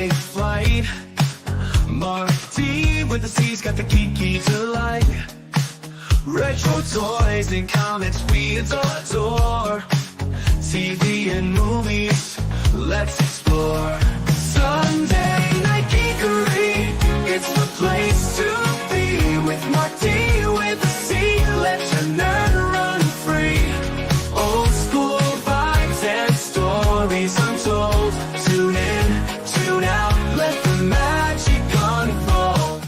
take flight. Marc D with the C's got the key to life. Retro toys and comics we adore. TV and movies, let's explore. Sunday Night Geekery, it's the place to be. With Marc D with the C, let your nerd run free. Old school vibes and stories untold. Tune in, tune out, let the magic unfold.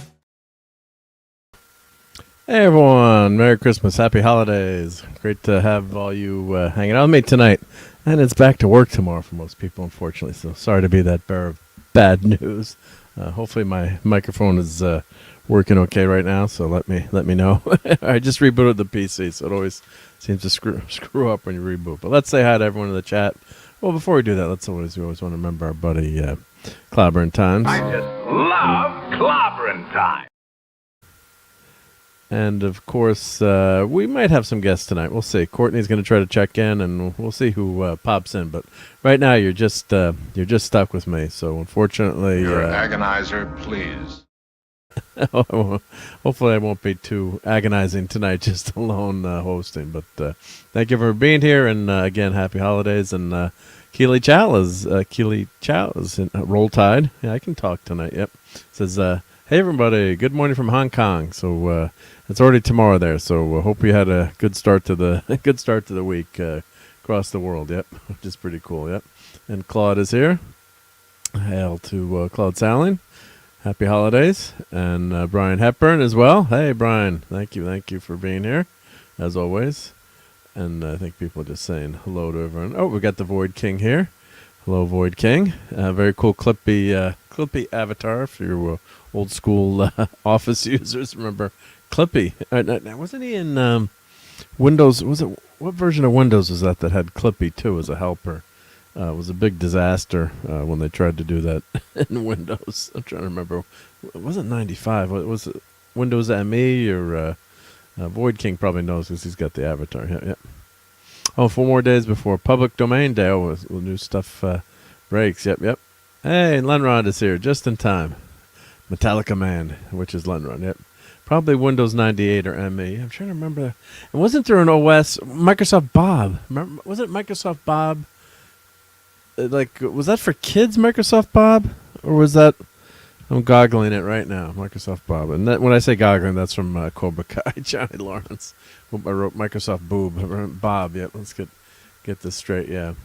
Hey everyone, Merry Christmas, Happy Holidays. Great to have all you hanging out with me tonight. And it's back to work tomorrow for most people, unfortunately. So sorry to be that bearer of bad news. Hopefully my microphone is working okay right now, so let me know. I just rebooted the PC, so it always seems to screw up when you reboot. But let's say hi to everyone in the chat. Well, before we do that, we always want to remember our buddy Clobbering Times. I just love Clobbering Time. And of course, we might have some guests tonight. We'll see. Courtney's going to try to check in, and we'll see who pops in. But right now, you're just stuck with me. So unfortunately, You're an agonizer, please. Hopefully, I won't be too agonizing tonight, just alone hosting. But thank you for being here, and again, happy holidays. And Keely Chow is in Roll Tide. Yeah, I can talk tonight. Yep, says. Hey everybody! Good morning from Hong Kong. So it's already tomorrow there. So hope you had a good start to the week across the world. Yep, which is pretty cool. Yep, and Claude is here. Hail to Claude Saling. Happy holidays, and Brian Hepburn as well. Hey Brian, thank you for being here as always. And I think people are just saying hello to everyone. Oh, we got the Void King here. Hello, Void King. Very cool clippy avatar for your old school Office users. Remember Clippy? Now, wasn't he in Windows? What version of Windows was that had Clippy too as a helper? It was a big disaster when they tried to do that in Windows. I'm trying to remember. It wasn't 95. Was it Windows ME or Void King probably knows because he's got the avatar. Yeah. Oh, 4 more days before Public Domain Day. Oh, new stuff breaks. Yep. Hey, Lenrod is here just in time. Metallica Man, which is Lenrod. Yep. Probably Windows 98 or ME. I'm trying to remember. And wasn't there an OS? Microsoft Bob. Remember, was it Microsoft Bob? Was that for kids, Microsoft Bob? Or was that... I'm goggling it right now, Microsoft Bob. And when I say goggling, that's from Cobra Kai, Johnny Lawrence. I wrote Microsoft Bob. Yep, let's get this straight, yeah.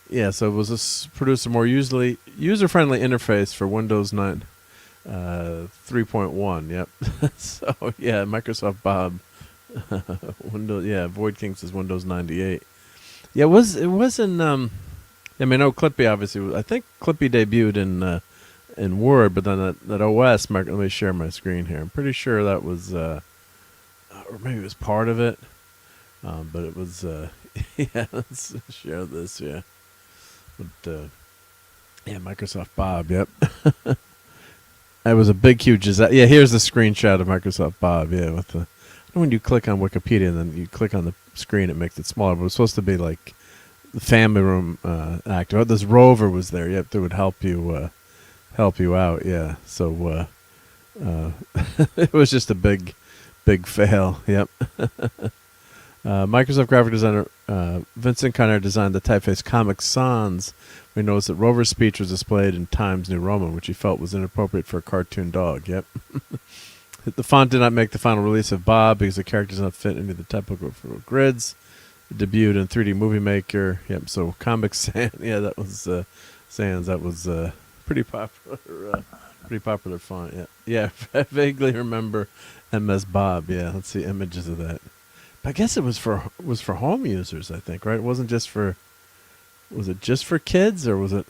Yeah, so it was produce a more user-friendly interface for Windows 9 3.1, yep. So, yeah, Microsoft Bob. Void King says Windows 98. Yeah, it wasn't, Clippy obviously, I think Clippy debuted in Word, but then that OS, let me share my screen here. I'm pretty sure that was, or maybe it was part of it, but it was, let's share this, yeah. But, Microsoft Bob, yep. That was a big, huge disaster. Yeah, here's the screenshot of Microsoft Bob, yeah, with the, when you click on Wikipedia and then you click on the screen, it makes it smaller, but it was supposed to be like the family room active. Oh, this rover was there, yep, that would help you out, yeah. So it was just a big fail, yep. Microsoft graphic designer Vincent Conner designed the typeface Comic Sans. We noticed that Rover's speech was displayed in Times New Roman, which he felt was inappropriate for a cartoon dog, yep. The font did not make the final release of Bob because the character does not fit into the typical grids. It debuted in 3D Movie Maker, yep. So Comic Sans, yeah, that was Sans. That was pretty popular font. Yeah. I vaguely remember MS Bob. Yeah, let's see images of that. But I guess it was for home users. I think, right? It wasn't just for. Was it just for kids or was it?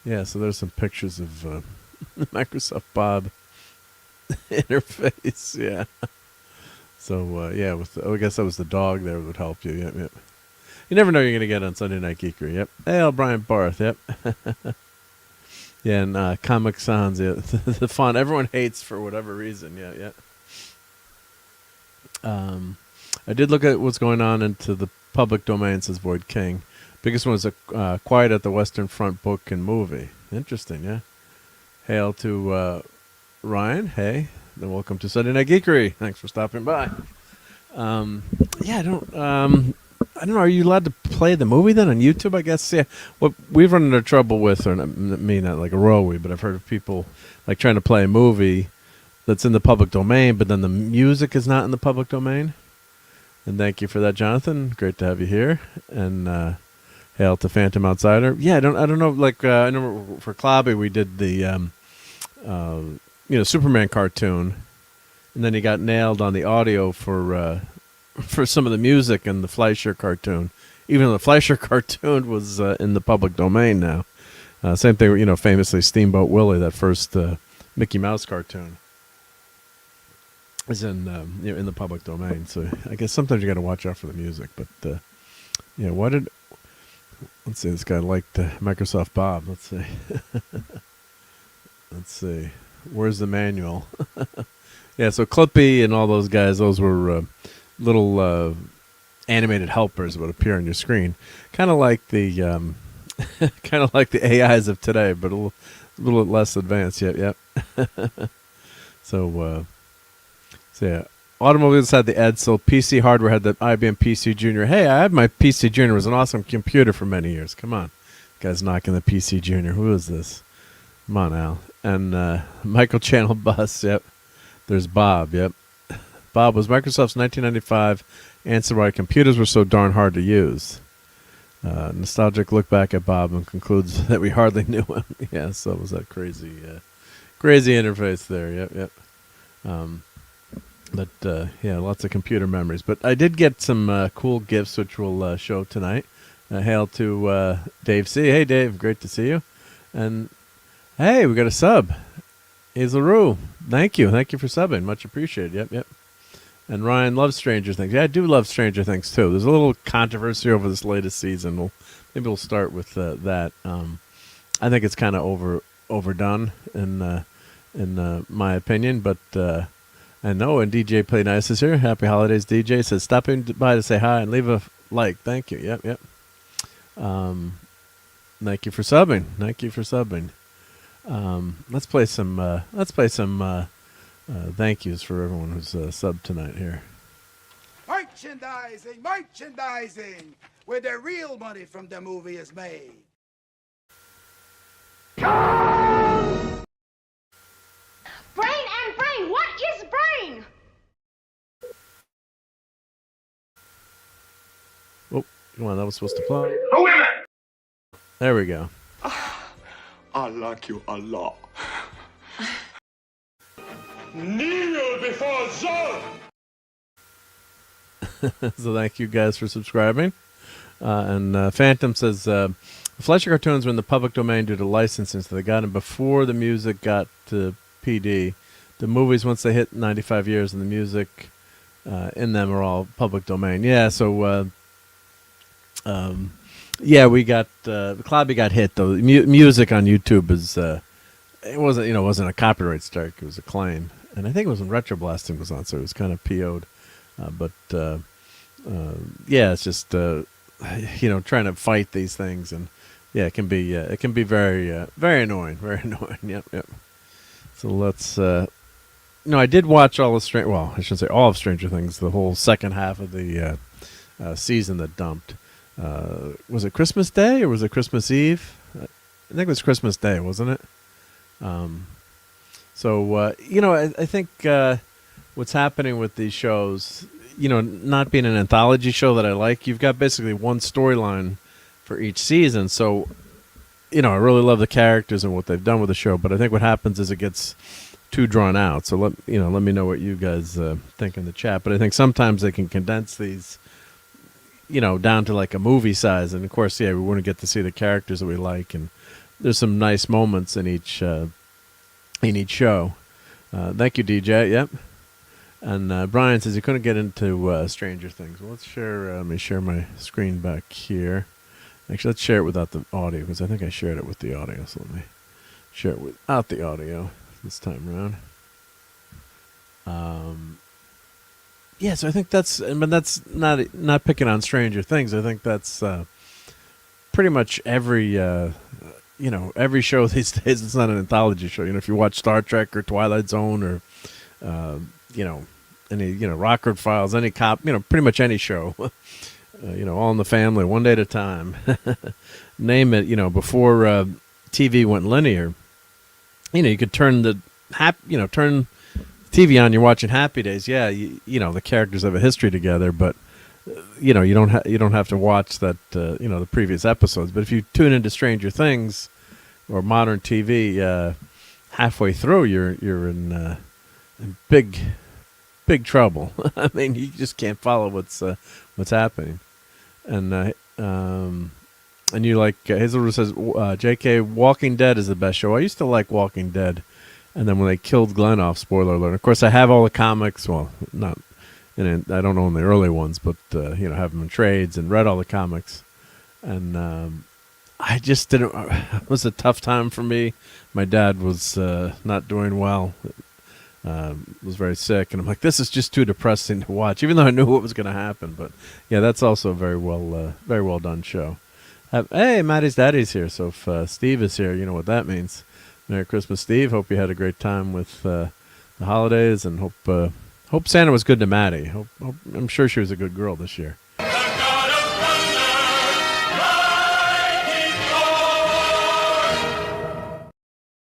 Yeah. So there's some pictures of the Microsoft Bob interface. Yeah. So I guess that was the dog there that would help you. Yep. You never know you're gonna get on Sunday Night Geekery. Yep. Hey, Brian Barth. Yep. Yeah, and Comic Sans, yeah, the font everyone hates for whatever reason. Yeah. I did look at what's going on into the public domain, says Void King. Biggest one is Quiet at the Western Front book and movie. Interesting. Yeah. Hail to Ryan. Hey, and welcome to Sunday Night Geekery. Thanks for stopping by. Yeah, I don't know. Are you allowed to play the movie then on YouTube? I guess. Yeah. What we've run into trouble with, or not like a rowie, but I've heard of people like trying to play a movie that's in the public domain, but then the music is not in the public domain. And thank you for that, Jonathan. Great to have you here. And hail to Phantom Outsider. Yeah, I don't know. Like I know for Klobby we did the Superman cartoon, and then he got nailed on the audio for some of the music in the Fleischer cartoon, even though the Fleischer cartoon was in the public domain now. Same thing, famously Steamboat Willie, that first Mickey Mouse cartoon, is in in the public domain. So I guess sometimes you got to watch out for the music. But let's see, this guy liked Microsoft Bob. Let's see. Let's see. Where's the manual? Yeah, so Clippy and all those guys, those were little animated helpers that would appear on your screen. Kind of like the AIs of today, but a little less advanced. Yep. So yeah. Automobiles had the Edsel. PC hardware had the IBM PC Junior. Hey, I had my PC Junior. It was an awesome computer for many years. Come on. Guy's knocking the PC Junior. Who is this? Come on, Al. And Michael Channel Bus. Yep. There's Bob. Yep. Bob was Microsoft's 1995 answer why computers were so darn hard to use. Nostalgic look back at Bob and concludes that we hardly knew him. Yeah, so it was that crazy interface there. Yep. But yeah, lots of computer memories. But I did get some cool gifts, which we'll show tonight. Hail to Dave C. Hey, Dave, great to see you. And hey, we got a sub, Hazel Rue. Thank you for subbing, much appreciated. Yep. And Ryan loves Stranger Things. Yeah, I do love Stranger Things too. There's a little controversy over this latest season. Maybe we'll start with that. I think it's kind of overdone in my opinion, but. I know, and DJ Play Nice is here. Happy holidays, DJ. Says, stopping by to say hi and leave a like. Thank you. Yep. Thank you for subbing. Let's play some thank yous for everyone who's subbed tonight here. Merchandising, where the real money from the movie is made. Brain, what is brain? Oh, come on, that was supposed to play. Women! There we go. I like you a lot. Kneel before Zod! So thank you guys for subscribing. And Phantom says, Fleischer cartoons were in the public domain due to licensing, so they got them before the music got to PD. The movies, once they hit 95 years, and the music in them are all public domain. Yeah, so we got Klobby got hit though. Music on YouTube is it wasn't a copyright strike; it was a claim, and I think it was when Retroblasting was on, so it was kind of PO'd. It's just trying to fight these things, and yeah, it can be very very annoying, Yep. So let's. I did watch all of I shouldn't say all of Stranger Things, the whole second half of the season that dumped. Was it Christmas Day or was it Christmas Eve? I think it was Christmas Day, wasn't it? I think what's happening with these shows, not being an anthology show that I like, you've got basically one storyline for each season. So, I really love the characters and what they've done with the show, but I think what happens is it gets too drawn out. So let me know what you guys think in the chat. But I think sometimes they can condense these, down to like a movie size. And of course, we want to get to see the characters that we like, and there's some nice moments in each show. Thank you, DJ. Yep. And Brian says he couldn't get into Stranger Things. Well, let me share my screen back here. Actually, let's share it without the audio, because I think I shared it with the audio. So let me share it without the audio this time around. So I think that's not picking on Stranger Things. I think that's pretty much every every show these days, it's not an anthology show. If you watch Star Trek or Twilight Zone or, any, Rockford Files, any cop, pretty much any show, All in the Family, One Day at a Time, name it, before TV went linear, you could turn turn TV on, you're watching Happy Days. Yeah, the characters have a history together, but you don't have to watch that the previous episodes. But if you tune into Stranger Things or modern TV, halfway through you're in big trouble. I mean, you just can't follow what's happening. And you like Hazelwood says, J.K. Walking Dead is the best show. I used to like Walking Dead, and then when they killed Glenn off, spoiler alert. Of course, I have all the comics. Well, not. And I don't own the early ones, but have them in trades and read all the comics. And I just didn't. It was a tough time for me. My dad was not doing well. Was very sick, and I'm like, this is just too depressing to watch, even though I knew what was going to happen. But yeah, that's also a very well done show. Hey, Maddie's daddy's here, so if Steve is here, you know what that means. Merry Christmas, Steve. Hope you had a great time with the holidays, and hope Santa was good to Maddie. I'm sure she was a good girl this year.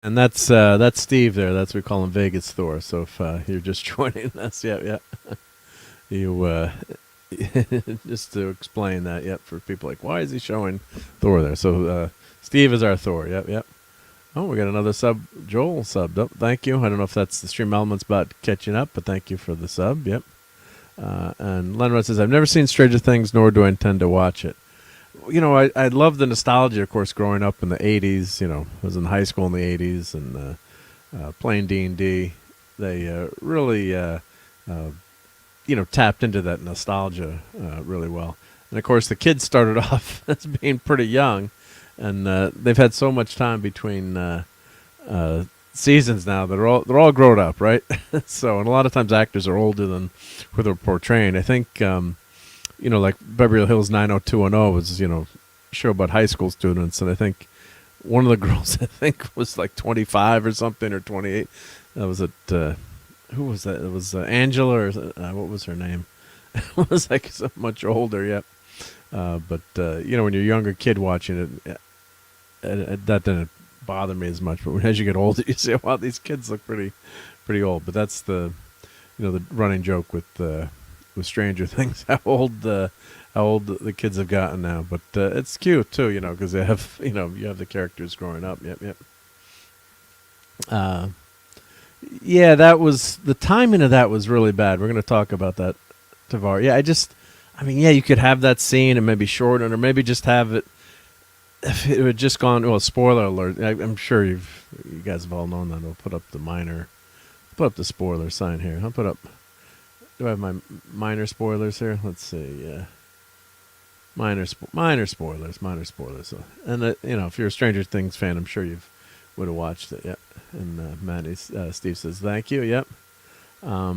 And that's Steve there. That's what we call him, Vegas Thor. So if you're just joining us, yeah, you just to explain that, for people like, why is he showing Thor there? So Steve is our Thor. Yep. Oh, we got another sub. Joel subbed up. Thank you. I don't know if that's the Stream Elements about catching up, but thank you for the sub. Yep. And Lenrod says, I've never seen Stranger Things, nor do I intend to watch it. I love the nostalgia, of course, growing up in the 80s. I was in high school in the 80s and playing D&D. They really, tapped into that nostalgia really well. And, of course, the kids started off as being pretty young, and they've had so much time between seasons now that they're all grown up, right? So, and a lot of times actors are older than who they're portraying. I think... like Beverly Hills 90210 was, a show about high school students. And I think one of the girls, was like 25 or something, or 28. That was who was that? It was Angela, or what was her name? It was like so much older, yep. But when you're a younger kid watching it, that didn't bother me as much. But as you get older, you say, wow, these kids look pretty old. But that's the running joke with Stranger Things, how old the kids have gotten now. But it's cute too, because they have you have the characters growing up. Yep. Yeah, that was the timing of that was really bad. We're going to talk about that, Tavar. Yeah, you could have that scene and maybe shorten it, or maybe just have it. If it had just gone, well, spoiler alert. I'm sure you guys have all known that. I'll put up the spoiler sign here. I'll put up. Do I have my minor spoilers here? Let's see. Minor spoilers. So, and if you're a Stranger Things fan, I'm sure you would have watched it. Yep. And Steve says thank you. Yep. I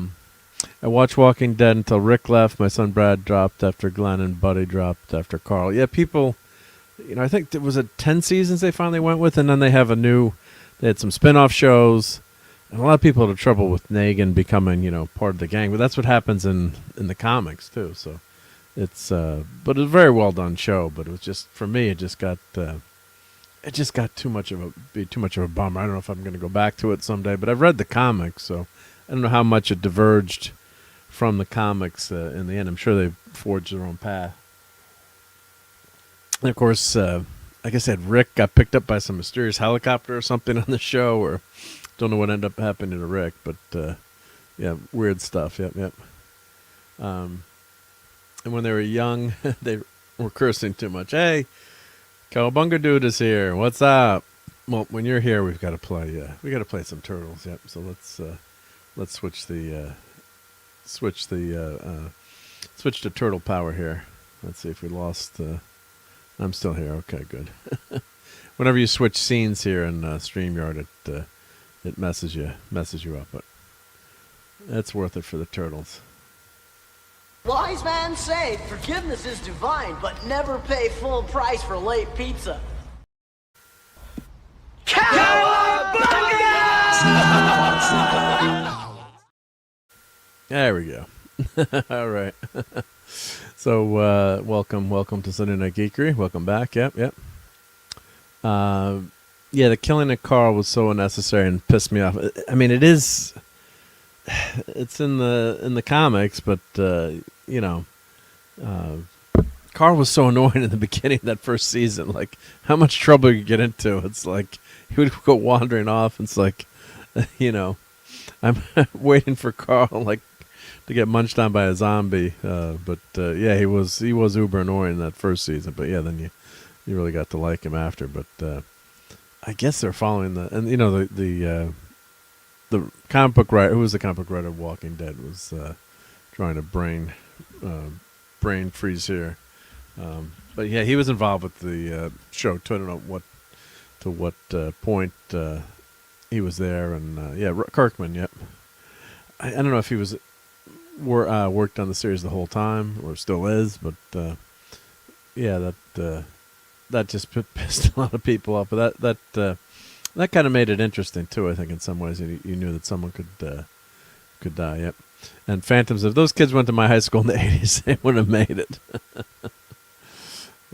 watched Walking Dead until Rick left. My son Brad dropped after Glenn, and Buddy dropped after Carl. Yeah, people. I think it was 10 seasons they finally went with, and then they had some spin-off shows. And a lot of people have trouble with Negan becoming, part of the gang, but that's what happens in the comics too. So it's, but it's a very well done show. But it was just, for me, it just got too much of a bummer. I don't know if I'm going to go back to it someday, but I've read the comics, so I don't know how much it diverged from the comics in the end. I'm sure they forged their own path. And of course, like I said, Rick got picked up by some mysterious helicopter or something on the show, or don't know what ended up happening to Rick, but yeah, weird stuff. Yep. And when they were young, they were cursing too much. Hey, Cowabunga Dude is here. What's up? Well, when you're here, we've got to play. We got to play some Turtles. Yep. So let's switch to Turtle Power here. Let's see if we lost. I'm still here. Okay, good. Whenever you switch scenes here in StreamYard, it messes you up, but it's worth it for the Turtles. Wise man say forgiveness is divine, but never pay full price for late pizza. There we go. All right. So, welcome to Sunday Night Geekery. Welcome back. Yep. Yeah, the killing of Carl was so unnecessary and pissed me off. I mean, it's in the comics, but Carl was so annoying in the beginning of that first season. Like, how much trouble you get into? It's like he would go wandering off. It's like, I'm waiting for Carl to get munched on by a zombie. But he was uber annoying in that first season. But yeah, then you really got to like him after. But I guess they're following the comic book writer. Who was the comic book writer of Walking Dead? Was trying to brain freeze here. But yeah, he was involved with the show. I don't know to what point he was there, and Kirkman. Yep. I don't know if he was worked on the series the whole time or still is, but that just pissed a lot of people off. But that kind of made it interesting too. I think in some ways you knew that someone could die. Yep. And Phantoms, if those kids went to my high school in the 80s, they wouldn't have made it.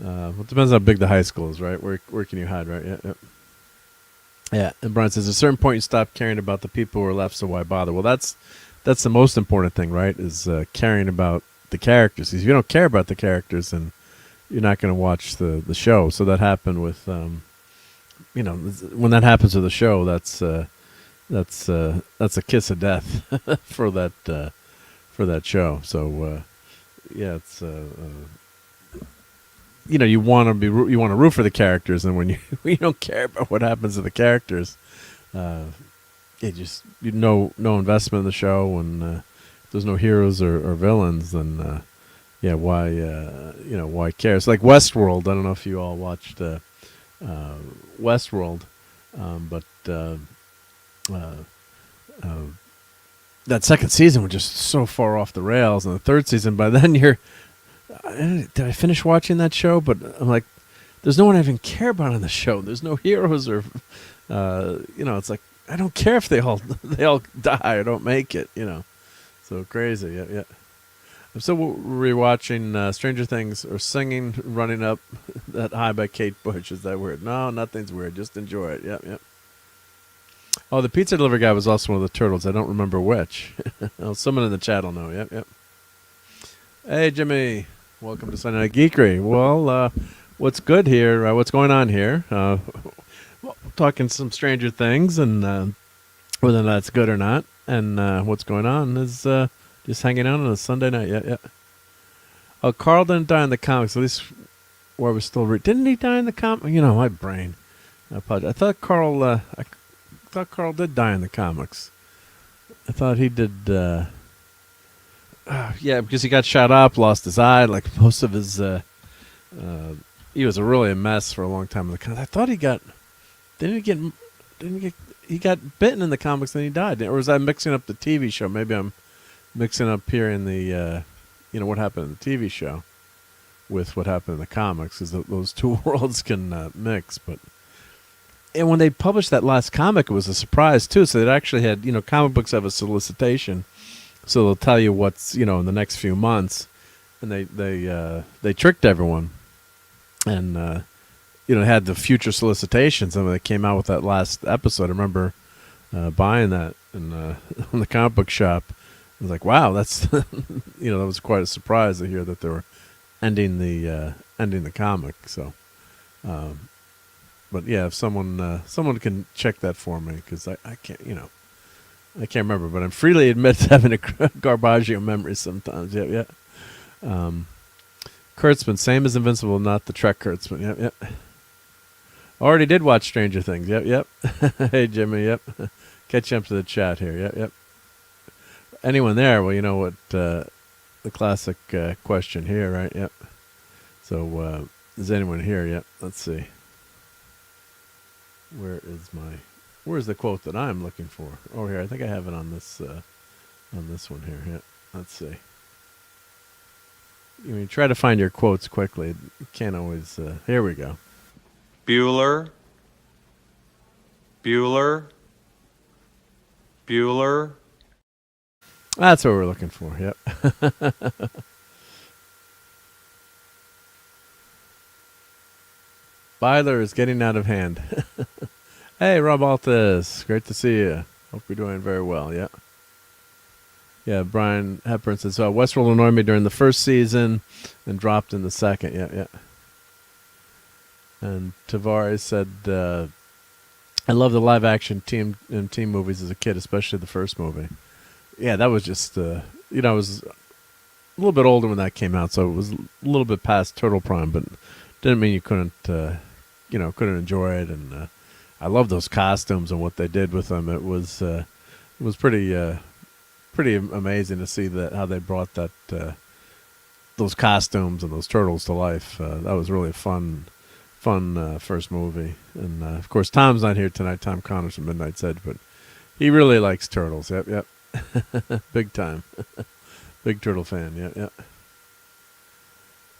Well, it depends how big the high school is, right? Where can you hide, right? Yeah. Yeah. And Brian says, at a certain point you stop caring about the people who are left, so why bother? Well, that's the most important thing, right? Is caring about the characters. If you don't care about the characters, then you're not going to watch the show. So that happened with, when that happens to the show, that's a kiss of death for that show. So it's you want to root for the characters, and when you don't care about what happens to the characters, no investment in the show, and if there's no heroes or villains, then why care? It's like Westworld. I don't know if you all watched Westworld, but that second season was just so far off the rails, and the third season, by then did I finish watching that show? But I'm like, there's no one I even care about on the show. There's no heroes or, it's like, I don't care if they all die or don't make it, So crazy, yeah. I'm still rewatching Stranger Things or Singing Running Up That High by Kate Bush. Is that weird? No, nothing's weird. Just enjoy it. Yep. Oh, the pizza delivery guy was also one of the turtles. I don't remember which. Someone in the chat will know. Yep. Hey, Jimmy. Welcome to Sunday Night Geekery. Well, what's good here? What's going on here? Talking some Stranger Things and whether that's good or not. And what's going on is just hanging out on a Sunday night. Yeah. Oh, Carl didn't die in the comics. At least where we're still didn't he die in the comic? My brain. I apologize. I thought Carl did die in the comics. I thought he did. Because he got shot up, lost his eye, like most of his. He was really a mess for a long time in the comics. I thought he got. He got bitten in the comics, then he died. Or was I mixing up the TV show? Maybe I'm mixing up here in the, what happened in the TV show with what happened in the comics, because those two worlds can mix. And when they published that last comic, it was a surprise too. So it actually had, comic books have a solicitation, so they'll tell you what's, in the next few months, and they tricked everyone, and had the future solicitations, and they came out with that last episode. I remember buying that in the comic book shop. I was like, wow, that's that was quite a surprise to hear that they were ending the comic. So, but yeah, if someone can check that for me, because I can't I can't remember, but I'm freely admit to having a Garbaggio memory sometimes. Yeah. Kurtzman, same as Invincible, not the Trek Kurtzman. Yep. Already did watch Stranger Things. Yep. Hey, Jimmy. Yep. Catch up to the chat here. Yep. Anyone there? Well, you know what the classic question here, right? Yep. So, is anyone here? Yep. Let's see. Where's the quote that I'm looking for? Oh, here. I think I have it on this one here. Yep. Let's see. You try to find your quotes quickly. You can't always. Here we go. Bueller. Bueller. Bueller. That's what we're looking for. Yep. Byler is getting out of hand. Hey, RobAltis. Great to see you. Hope you're doing very well. Yeah. Yeah, Brian Hepburn says, Westworld annoyed me during the first season and dropped in the second. Yeah, yeah. And Tavares said, I love the live action team movies as a kid, especially the first movie. Yeah, that was just, I was a little bit older when that came out, so it was a little bit past Turtle Prime, but didn't mean you couldn't enjoy it. And I love those costumes and what they did with them. It was pretty amazing to see that how they brought that those costumes and those turtles to life. That was really a fun first movie. And of course, Tom's not here tonight. Tom Connors from Midnight's Edge, but he really likes turtles. Yep. Big time. Big turtle fan. Yep.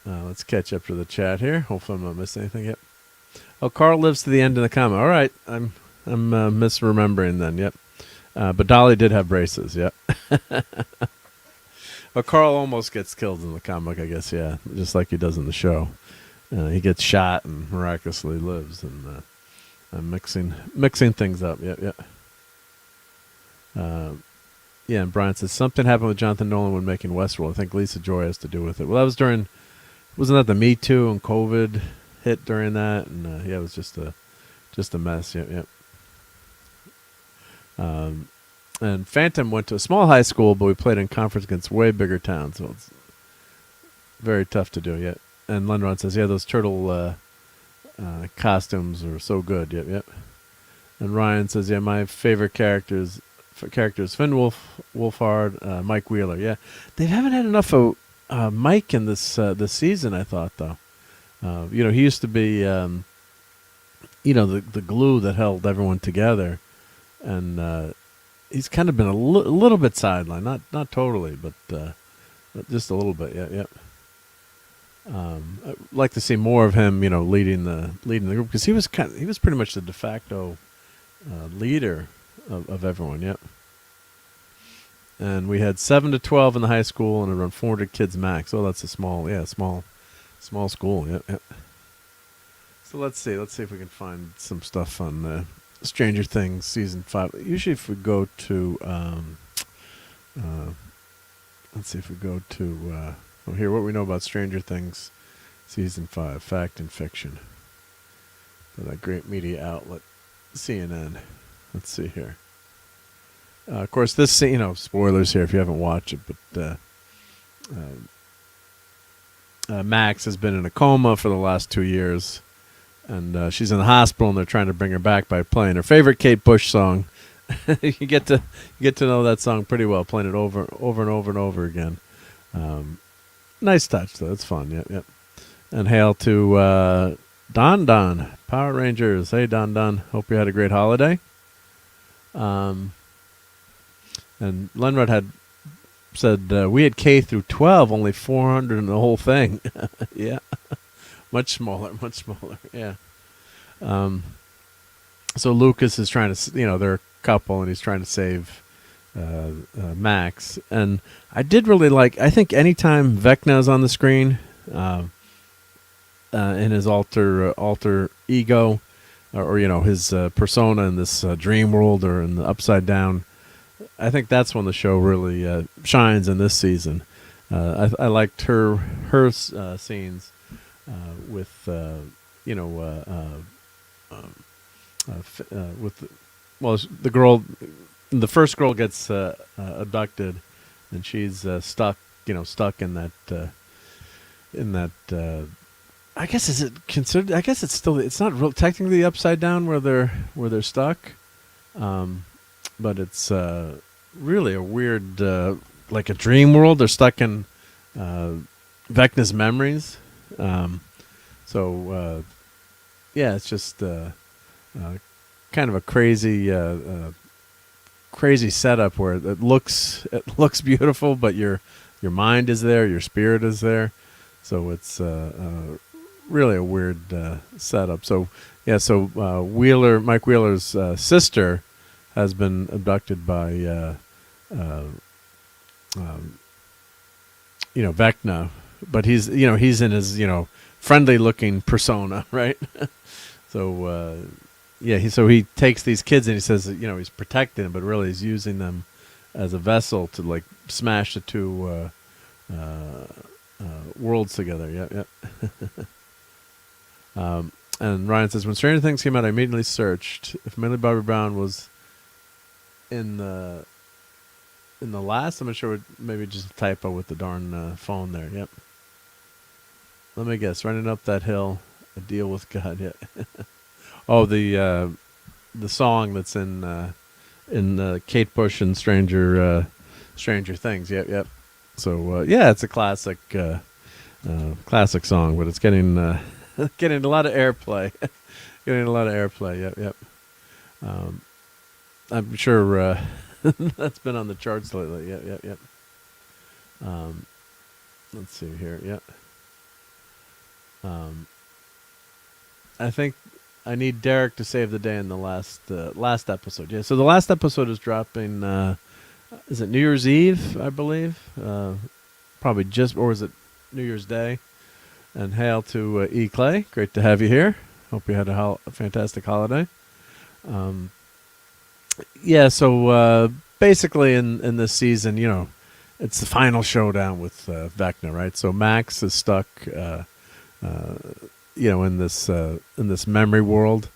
Let's catch up to the chat here. Hopefully I'm not missing anything. Yep. Oh, Carl lives to the end of the comment. All right. I'm misremembering then. Yep. But Dolly did have braces. Yep. Well, Carl almost gets killed in the comic, I guess. Yeah. Just like he does in the show. He gets shot and miraculously lives. And I'm mixing things up. Yep. Yeah, and Brian says, something happened with Jonathan Nolan when making Westworld. I think Lisa Joy has to do with it. Well, that was wasn't that the Me Too and COVID hit during that? And yeah, it was just a mess. Yep. And Phantom went to a small high school, but we played in conference against way bigger towns, so it's very tough to do. Yet. And Lenron says, yeah, those turtle costumes are so good. Yep. And Ryan says, yeah, my favorite characters Finn Wolfhard, Mike Wheeler. Yeah, they haven't had enough of Mike in this season, I thought, though. He used to be the glue that held everyone together, and he's kind of been a little bit sidelined, not totally, but just a little bit. Yeah. I'd like to see more of him, leading the group, because he was pretty much the de facto leader of everyone. Yep. And we had 7 to 12 in the high school and around 400 kids max. Oh, that's a small school. Yep. So let's see if we can find some stuff on Stranger Things season 5. Usually if we go to let's see if we go to here, what we know about Stranger Things season 5, fact and fiction. For that great media outlet, CNN. Let's see here. Of course, this spoilers here if you haven't watched it, but Max has been in a coma for the last 2 years, and she's in the hospital, and they're trying to bring her back by playing her favorite Kate Bush song. You get to know that song pretty well, playing it over and over again. Nice touch, though. It's fun. Yep. And hail to Don Power Rangers. Hey, Don. Hope you had a great holiday. And Lenrod had said we had K through 12, only 400 in the whole thing. Yeah, much smaller. Yeah. So Lucas is trying to, they're a couple, and he's trying to save Max. And I did really I think anytime Vecna's on the screen, in his alter ego, or his persona in this dream world or in the Upside Down, I think that's when the show really shines in this season. I liked her scenes with the girl. The first girl gets abducted, and she's stuck in that. I guess is it considered? I guess it's not real, technically upside down where they're stuck, but it's really a weird, like a dream world. They're stuck in Vecna's memories. So it's just kind of a crazy setup where it looks beautiful, but your mind is there, your spirit is there. So it's really a weird setup. So yeah, so Mike Wheeler's sister has been abducted by Vecna, but he's in his friendly looking persona, right? So he takes these kids and he says that, he's protecting them, but really he's using them as a vessel to like smash the two worlds together. Yeah. And Ryan says, when Stranger Things came out, I immediately searched if Millie Bobby Brown was in the last. I'm not sure. Maybe just a typo with the darn phone there. Yep. Let me guess. Running up that hill, a deal with God. Yeah. Oh, the song that's in Kate Bush and Stranger Things. Yep. So it's a classic song, but it's getting getting a lot of airplay. Yep. I'm sure that's been on the charts lately. Yep. Let's see here. Yep. I think I need Derek to save the day in the last episode. Yeah, so the last episode is dropping. Is it New Year's Eve? I believe. Probably or is it New Year's Day? And hail to E. Clay. Great to have you here. Hope you had a fantastic holiday. So basically in this season, it's the final showdown with Vecna, right? So Max is stuck, in this memory world,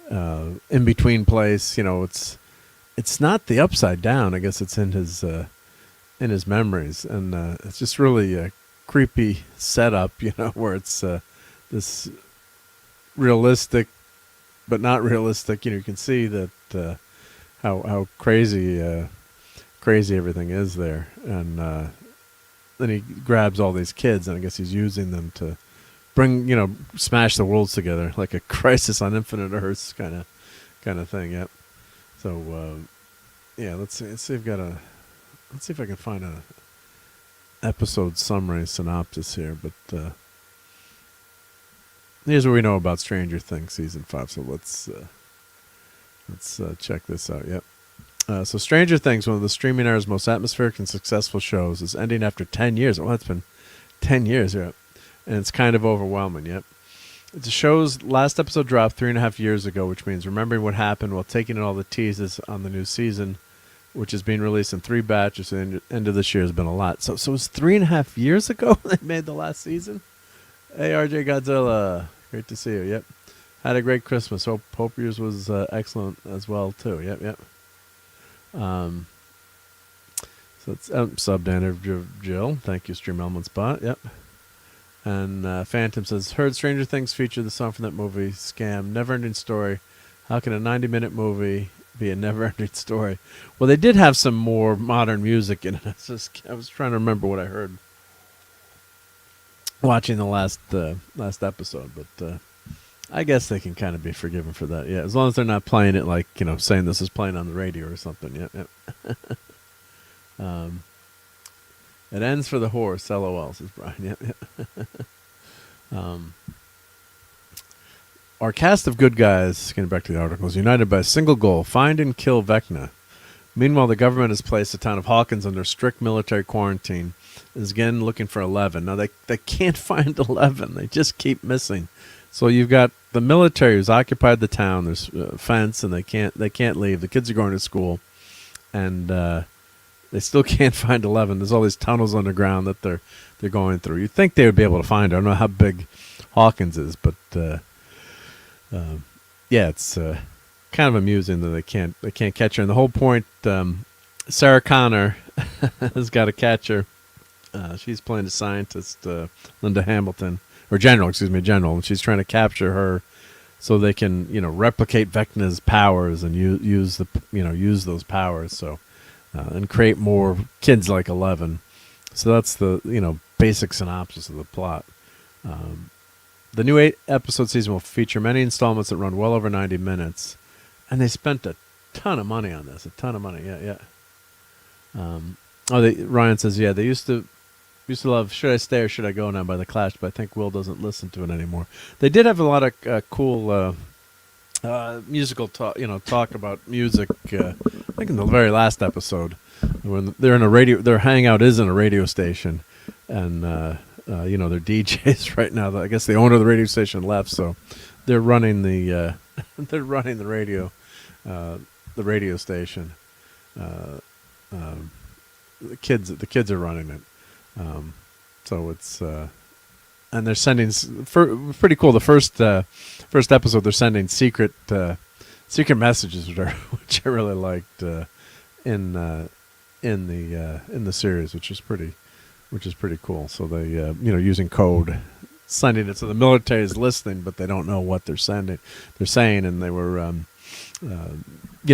in between place. It's not the Upside Down. I guess it's in his memories, and it's just really a creepy setup, where it's this realistic, but not realistic. You can see that how crazy everything is there, and then he grabs all these kids, and I guess he's using them to smash the worlds together, like a Crisis on Infinite Earths kind of thing. Yep. So let's see if I can find a episode summary synopsis here, but here's what we know about Stranger Things season 5. So let's check this out. Yep. So Stranger Things, one of the streaming era's most atmospheric and successful shows, is ending after 10 years. Well, it's been 10 years, yeah. And it's kind of overwhelming, yep. The show's last episode dropped 3.5 years ago, which means remembering what happened while taking in all the teases on the new season, which is being released in 3 batches. The end of this year has been a lot. So it's 3.5 years ago they made the last season? Hey, RJ Godzilla. Great to see you, yep. Had a great Christmas. Hope yours was excellent as well, too. Yep. So it's sub Danner Jill. Thank you, Stream Element Spot. Yep. And Phantom says, heard Stranger Things feature the song from that movie, Scam, Never Ending Story. How can a 90-minute movie be a never-ending story? Well, they did have some more modern music in it. I was trying to remember what I heard watching the last episode, but I guess they can kind of be forgiven for that. Yeah, as long as they're not playing it like, saying this is playing on the radio or something. Yep. It ends for the horse, LOL, says Brian. Yep. Our cast of good guys, getting back to the article, is united by a single goal: find and kill Vecna. Meanwhile, the government has placed the town of Hawkins under strict military quarantine and is again looking for 11. Now, they can't find 11. They just keep missing. So you've got the military who's occupied the town. There's a fence, and they can't leave. The kids are going to school, and they still can't find 11. There's all these tunnels underground that they're going through. You'd think they would be able to find her. I don't know how big Hawkins is, but it's kind of amusing that they can't catch her. And the whole point, Sarah Connor has got to catch her. She's playing the scientist, Linda Hamilton, or General, and she's trying to capture her so they can replicate Vecna's powers and use those powers. So. And create more kids like 11. So that's the basic synopsis of the plot. The new 8-episode season will feature many installments that run well over 90 minutes, and they spent a ton of money on this. A ton of money, yeah. Ryan says, yeah, they used to used to love "Should I Stay or Should I Go Now" by the Clash, but I think Will doesn't listen to it anymore. They did have a lot of cool musical talk, talk about music. I think in the very last episode, when they're in a radio, their hangout is in a radio station, and they're DJs right now. I guess the owner of the radio station left, so they're running the they're running the radio station. The kids are running it. So it's and they're sending pretty cool. The first episode, they're sending secret messages, which I really liked in the series, which is pretty cool. So they using code, sending it, so the military is listening, but they don't know what they're saying, and they were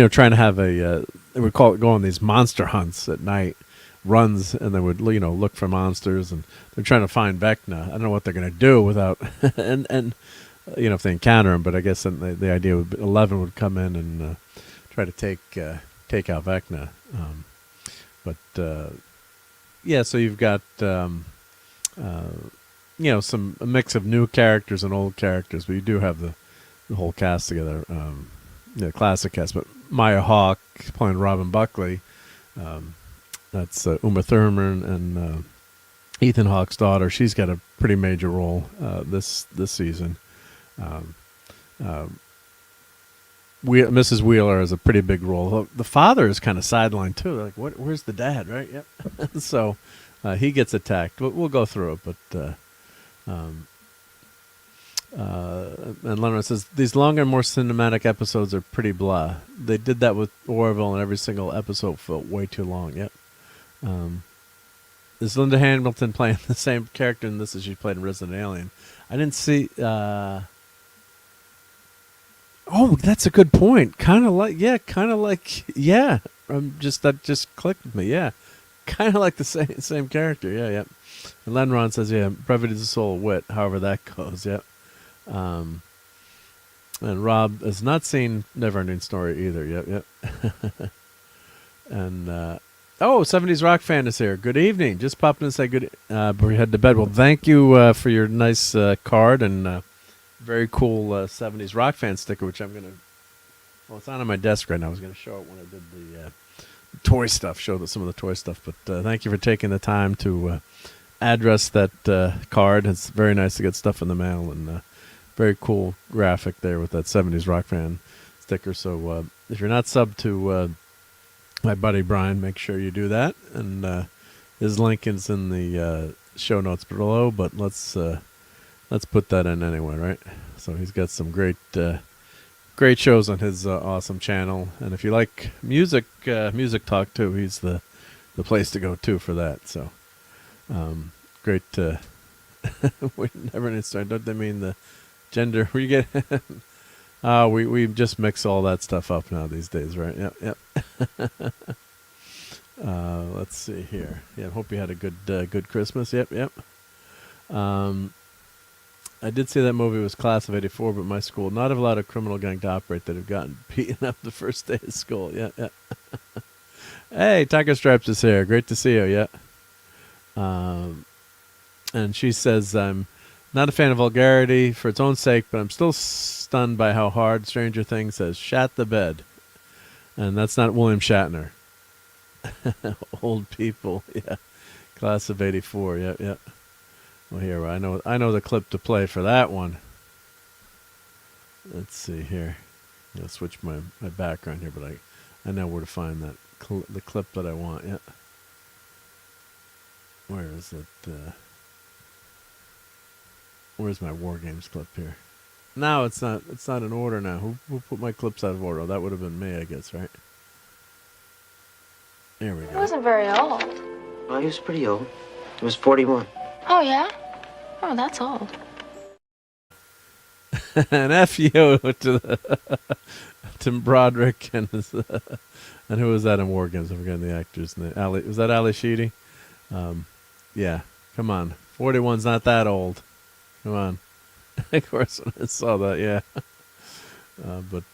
trying to have they would call it, go on these monster hunts at night. Runs, and they would look for monsters, and they're trying to find Vecna. I don't know what they're going to do without and if they encounter him, but I guess then the idea would be 11 would come in and try to take out Vecna. So you've got a mix of new characters and old characters, but you do have the whole cast together, the classic cast. But Maya Hawke playing Robin Buckley. That's Uma Thurman and Ethan Hawke's daughter. She's got a pretty major role this season. Mrs. Wheeler has a pretty big role. The father is kind of sidelined too. They're like, where's the dad? Right? Yep. So he gets attacked. We'll go through it, but. And Leonard says these longer, more cinematic episodes are pretty blah. They did that with Orville, and every single episode felt way too long. Yep. Is Linda Hamilton playing the same character in this as she played in Resident Alien? I didn't see. Oh, that's a good point. Kind of like. That just clicked with me. Yeah, kind of like the same character. Yeah, yeah. And Lenron says, yeah, brevity is the soul of wit. However that goes. Yep. And Rob has not seen Neverending Story either. Yep. And 70s Rock fan is here. Good evening. Just popped in and say good before we head to bed. Well, thank you for your nice card and very cool 70s Rock fan sticker, which I'm gonna. Well, it's on my desk right now. I was gonna show it when I did the toy stuff. Show some of the toy stuff. But thank you for taking the time to address that card. It's very nice to get stuff in the mail, and very cool graphic there with that 70s Rock fan sticker. So if you're not subbed to my buddy Brian, make sure you do that. And his link is in the show notes below, but let's put that in anyway, right? So he's got some great shows on his awesome channel. And if you like music talk too, he's the place to go to for that. So great. We never start. Don't they mean the gender? We get. We just mix all that stuff up now these days, right? Yep. Let's see here. Yeah, I hope you had a good Christmas. Yep. I did see that movie was class of '84, but my school not have allowed a criminal gang to operate that have gotten beaten up the first day of school. Yeah. Hey, Tiger Stripes is here. Great to see you. Yeah. And she says, I'm not a fan of vulgarity for its own sake, but I'm still stunned by how hard Stranger Things says, shat the bed. And that's not William Shatner. Old people, yeah. Class of '84, yep. Well, here, I know the clip to play for that one. Let's see here. I'll switch my background here, but I know where to find that the clip that I want, yeah. Where is it? Where's my War Games clip here? No, it's not in order now. Who put my clips out of order? That would have been me, I guess, right? There we go. He wasn't very old. Well, he was pretty old. He was 41. Oh, yeah? Oh, that's old. And F you to Tim Broderick and who was that in War Games? I'm forgetting the actor's name. Was that Ali Sheedy? Yeah, come on. 41's not that old. Come on. Of course, when I saw that, yeah. But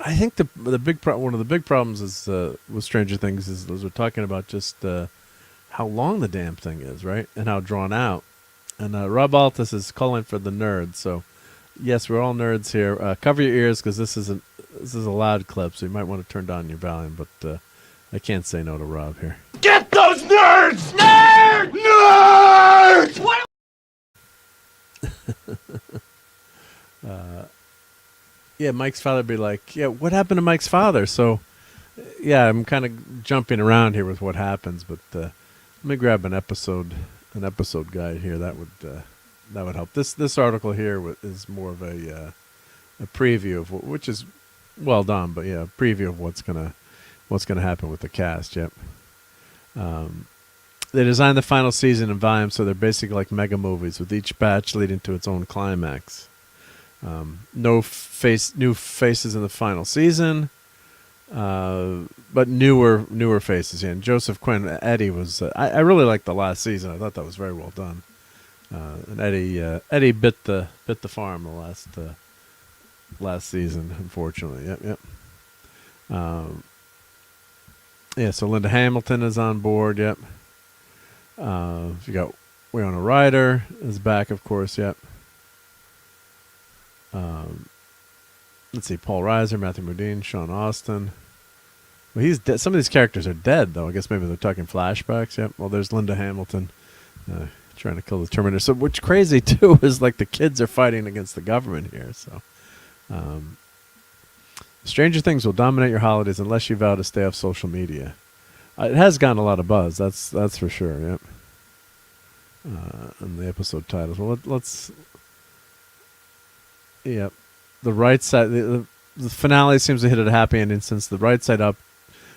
I think one of the big problems is with Stranger Things is we're talking about just how long the damn thing is, right? And how drawn out. And RobAltis is calling for the nerds. So, yes, we're all nerds here. Cover your ears because this is a loud clip, so you might want to turn down your volume. But I can't say no to Rob here. Get those nerds! Nerds! Nerds! What? Yeah, Mike's father would be like, yeah, what happened to Mike's father? So, yeah, I'm kind of jumping around here with what happens, but let me grab an episode guide here. That would help. This article here is more of a preview of which is well done, but yeah, a preview of what's gonna happen with the cast. Yep. They designed the final season in volumes, so they're basically like mega movies, with each batch leading to its own climax. New faces in the final season, but newer faces. Yeah, and Joseph Quinn, Eddie was. I really liked the last season. I thought that was very well done. And Eddie bit the farm the last season, unfortunately. Yep. Yeah. So Linda Hamilton is on board. Yep. You got Winona Ryder is back, of course. Yep. Let's see, Paul Reiser, Matthew Modine, Sean Austin. Well, he's dead. Some of these characters are dead, though. I guess maybe they're talking flashbacks. Yep. Well, there's Linda Hamilton trying to kill the Terminator. So, what's crazy too is like the kids are fighting against the government here. So, Stranger Things will dominate your holidays unless you vow to stay off social media. It has gotten a lot of buzz. That's for sure. Yep. And the episode titles. Well, let's. Yep. The right side, the finale seems to hit at a happy ending, since the right side up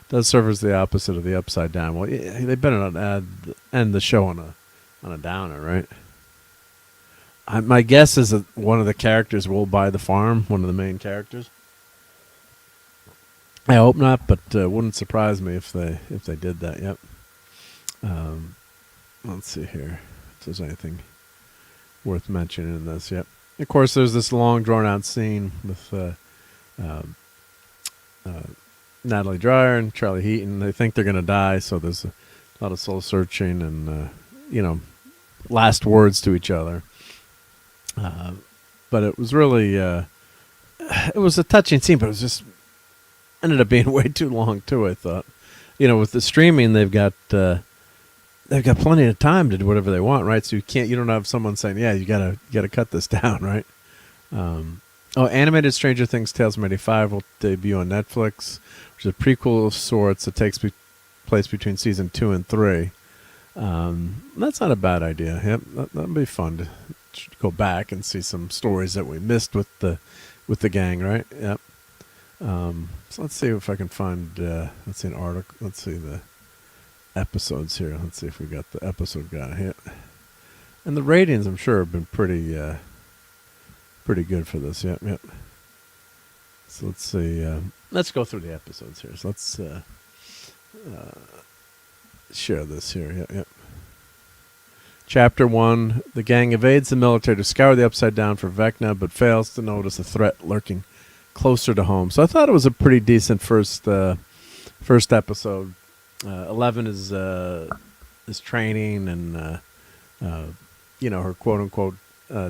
does serve as the opposite of the upside down. Well, yeah, they better not end the show on a downer, right? My guess is that one of the characters will buy the farm, one of the main characters. I hope not, but it wouldn't surprise me if they did that. Yep. Let's see here if there's anything worth mentioning in this. Yep. Of course, there's this long, drawn-out scene with Natalie Dreyer and Charlie Heaton. They think they're going to die, so there's a lot of soul-searching and, last words to each other. But it was really, it was a touching scene, but it was just ended up being way too long, too, I thought. With the streaming, they've got plenty of time to do whatever they want, right? So you don't have someone saying, yeah, you gotta cut this down, right? Animated Stranger Things Tales from '85 will debut on Netflix, which is a prequel of sorts that takes place between season 2 and 3. That's not a bad idea. Yep, that'd be fun to go back and see some stories that we missed with the gang, right? Yep. So let's see if I can find. Let's see an article. Let's see the episodes here. Let's see if we got the episode guy here. And the ratings, I'm sure, have been pretty good for this. Yep. So let's see. Let's go through the episodes here. So let's share this here. Yep. Chapter 1: The gang evades the military to scour the Upside Down for Vecna, but fails to notice a threat lurking closer to home. So I thought it was a pretty decent first episode. 11 is training, and her quote unquote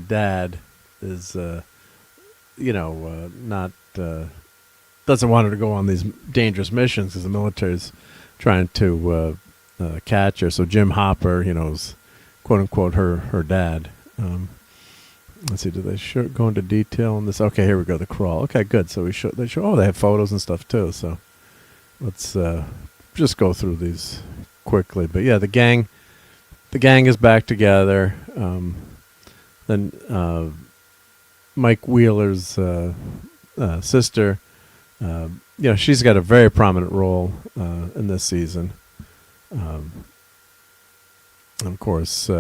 dad is not doesn't want her to go on these dangerous missions because the military's trying to catch her. So Jim Hopper, is quote unquote her dad. Let's see, do they go into detail on this? Okay, here we go. The crawl. Okay, good. So they show. Oh, they have photos and stuff too. So let's just go through these quickly. But yeah, the gang is back together. Then Mike Wheeler's sister, she's got a very prominent role in this season. And of course,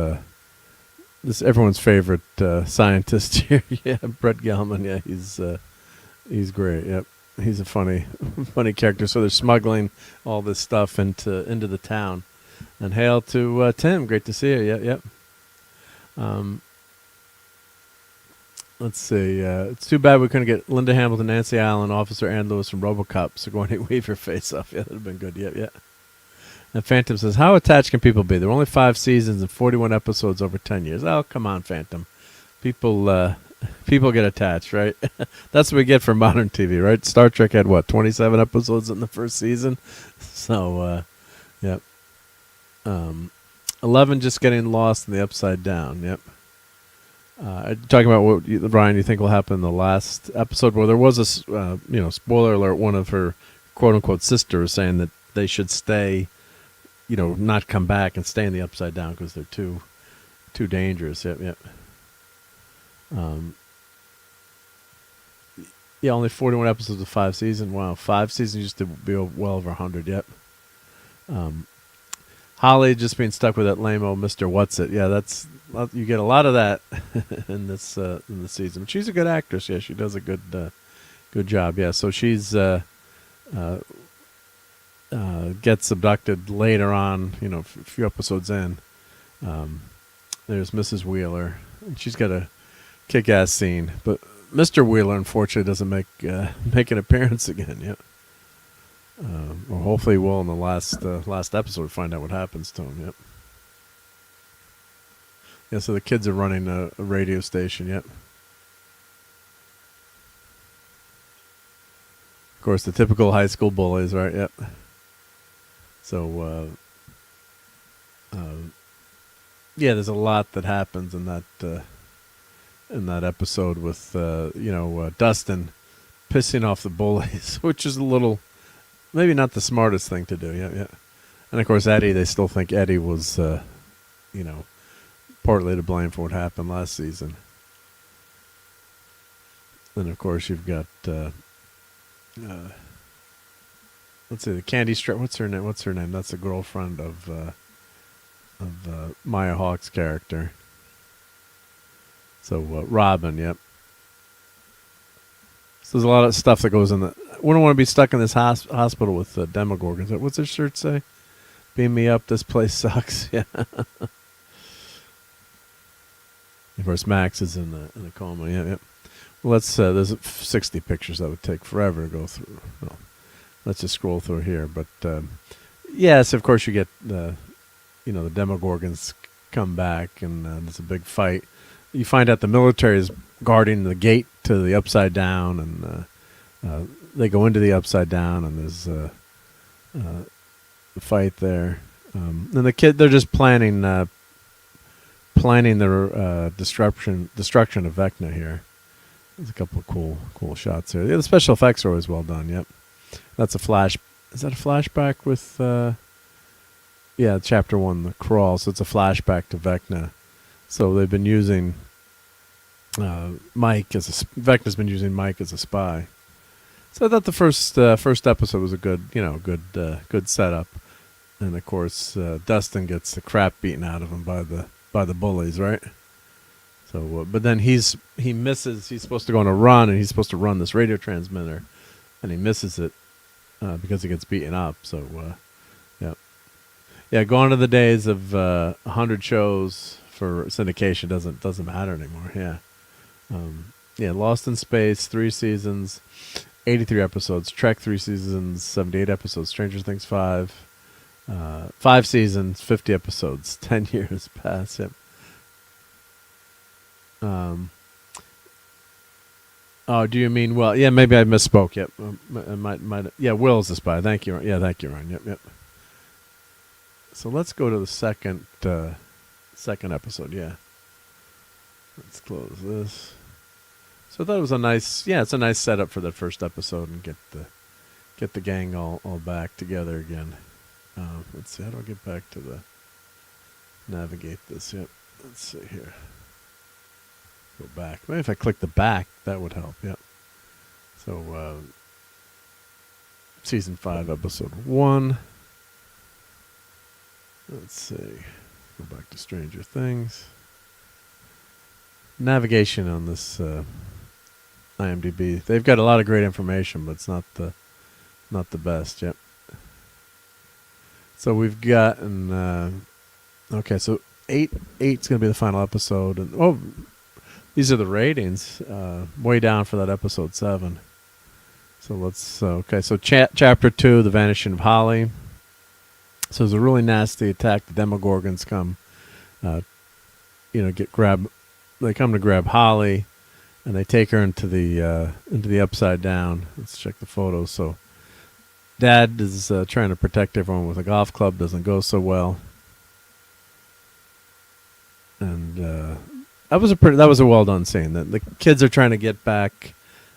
this everyone's favorite scientist here. Yeah, Brett Gelman. Yeah, he's great. Yep. He's a funny character. So they're smuggling all this stuff into the town. And hail to Tim. Great to see you. Yep. Let's see. It's too bad we couldn't get Linda Hamilton, Nancy Allen, Officer Ann Lewis from RoboCop. So go ahead and weave your face off. Yeah, that'd have been good. Yep. And Phantom says, how attached can people be? There were only 5 seasons and 41 episodes over 10 years. Oh, come on, Phantom. People get attached, right? That's what we get for modern TV, right? Star Trek had, 27 episodes in the first season? So, yep. 11 just getting lost in the Upside Down, yep. Talking about what, Ryan, you think will happen in the last episode, where there was a, spoiler alert, one of her quote-unquote sisters saying that they should stay, not come back and stay in the Upside Down because they're too dangerous. Yep. Only 41 episodes of 5 seasons. Wow, 5 seasons used to be well over 100. Yep. Holly just being stuck with that lame-o Mr. What's-It. Yeah, you get a lot of that in this season. But she's a good actress. Yeah, she does a good job. Yeah, so she's gets abducted later on. A few episodes in. There's Mrs. Wheeler, and she's got a kick-ass scene. But Mr. Wheeler, unfortunately, doesn't make an appearance again yet. Or hopefully will in the last episode. Find out what happens to him. Yep. Yeah, so the kids are running a radio station. Yep. Of course, the typical high school bullies, right? Yep. So, there's a lot that happens in that episode with Dustin pissing off the bullies, which is a little. Maybe not the smartest thing to do, yeah. And, of course, Eddie, they still think Eddie was, partly to blame for what happened last season. And, of course, you've got, let's see, the Candy Strap. What's her name? That's the girlfriend of Maya Hawke's character. So, Robin, yep. So there's a lot of stuff that goes in the. Wouldn't want to be stuck in this hospital with Demogorgons. What's their shirt say? Beam me up. This place sucks. Yeah. Of course, Max is in a coma. Yeah. Well, there's 60 pictures that would take forever to go through. Well, let's just scroll through here. But yes, of course, you get the Demogorgons come back, and there's a big fight. You find out the military is guarding the gate to the Upside Down, and they go into the Upside Down, and there's a fight there. And they're just planning their destruction of Vecna here. There's a couple of cool shots here. Yeah, the special effects are always well done. Yep, that's a flash. Is that a flashback with? Chapter 1, the crawl. So it's a flashback to Vecna. So they've been using Mike Vecna's been using Mike as a spy. So I thought the first episode was a good setup, and of course Dustin gets the crap beaten out of him by the bullies, right? So, but then he misses. He's supposed to go on a run, and he's supposed to run this radio transmitter, and he misses it because he gets beaten up. So, going to the days of 100 shows for syndication doesn't matter anymore. Yeah. Lost in Space, 3 seasons, 83 episodes. Trek, 3 seasons, 78 episodes. Stranger Things, 5 seasons, 50 episodes. 10 years past. Yep. Do you mean Will? Yeah, maybe I misspoke. Yep. Might. Yeah, Will's the spy. Thank you. Yeah, thank you, Ryan. Yep. So let's go to the second episode. Yeah. Let's close this. So I thought it was it's a nice setup for that first episode, and get the gang all back together again. Let's see, how do I get back to navigate this? Yep. Let's see here. Go back. Maybe if I click the back, that would help. Yep. So season 5, episode 1. Let's see. Go back to Stranger Things. Navigation on this IMDb. They've got a lot of great information, but it's not the best. Yep. So we've gotten okay. So 8's going to be the final episode, and these are the ratings. Way down for that episode 7. So let's okay. So chapter 2, The Vanishing of Holly. So it's a really nasty attack. The Demogorgons come, they come to grab Holly, and they take her into the Upside Down. Let's check the photos. So Dad is trying to protect everyone with a golf club. Doesn't go so well. And that was a well done scene. The kids are trying to get back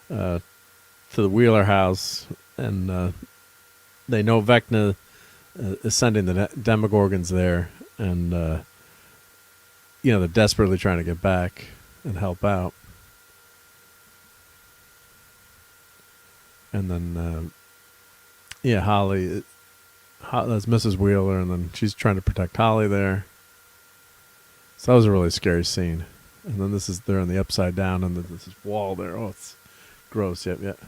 to the Wheeler house, and they know Vecna is sending the Demogorgons there, and they're desperately trying to get back and help out. And then Holly, that's Mrs. Wheeler, and then she's trying to protect Holly there. So that was a really scary scene. And then they're in the Upside Down, and there's this wall there. Oh, it's gross. Yep.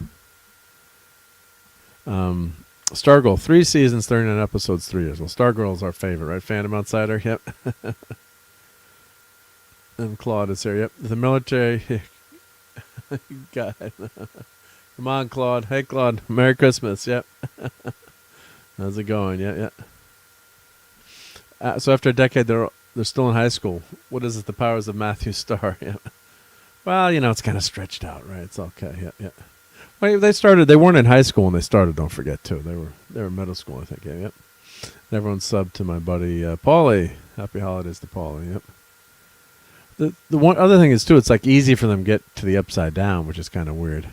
Stargirl, 3 seasons, 39 episodes, 3 years. Well, Stargirl's our favorite, right? Phantom Outsider, yep. And Claude is here, yep. The military. God. Come on, Claude. Hey, Claude. Merry Christmas, yep. How's it going? Yeah. So after a decade, they're still in high school. What is it? The powers of Matthew Starr. Yeah. Well, it's kind of stretched out, right? It's okay. Yeah. Well, they weren't in high school when they started. Don't forget too. They were middle school, I think. Yeah. Yep. And everyone subbed to my buddy Paulie. Happy holidays to Paulie. Yep. The one other thing is too, it's like easy for them to get to the Upside Down, which is kind of weird.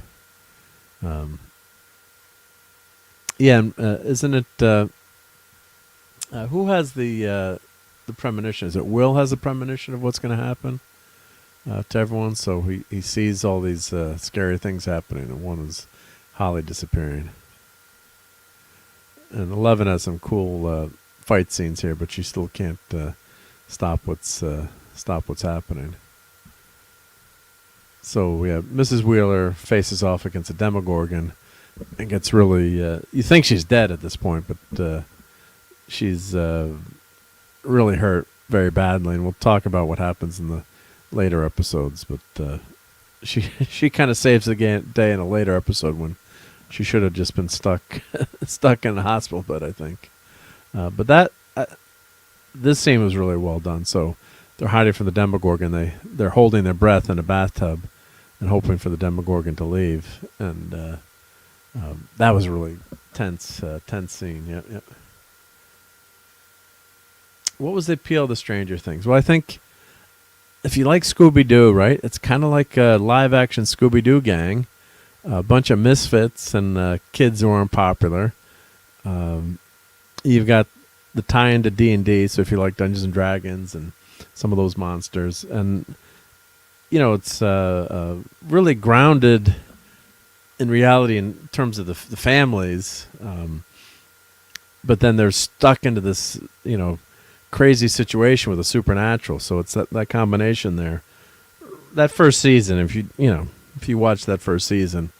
Isn't it? Who has the premonition? Is it Will has the premonition of what's going to happen to everyone? So he sees all these scary things happening, and one is Holly disappearing. And 11 has some cool fight scenes here, but you still can't stop what's happening. So we have Mrs. Wheeler faces off against a Demogorgon and gets really. You think she's dead at this point, but she's really hurt very badly, and we'll talk about what happens in the later episodes. But she kind of saves the day in a later episode when she should have just been stuck in the hospital bed, I think. But this scene was really well done. So they're hiding from the Demogorgon. They're holding their breath in a bathtub and hoping for the Demogorgon to leave. And that was a really tense scene. Yep. What was the appeal of the Stranger Things? Well, I think if you like Scooby-Doo, right, it's kind of like a live-action Scooby-Doo gang, a bunch of misfits and kids who aren't popular. You've got the tie-in to D&D, so if you like Dungeons & Dragons and some of those monsters. And, it's really grounded in reality in terms of the families. But then they're stuck into this, crazy situation with a supernatural. So it's that combination there. That first season, if you watch that first season,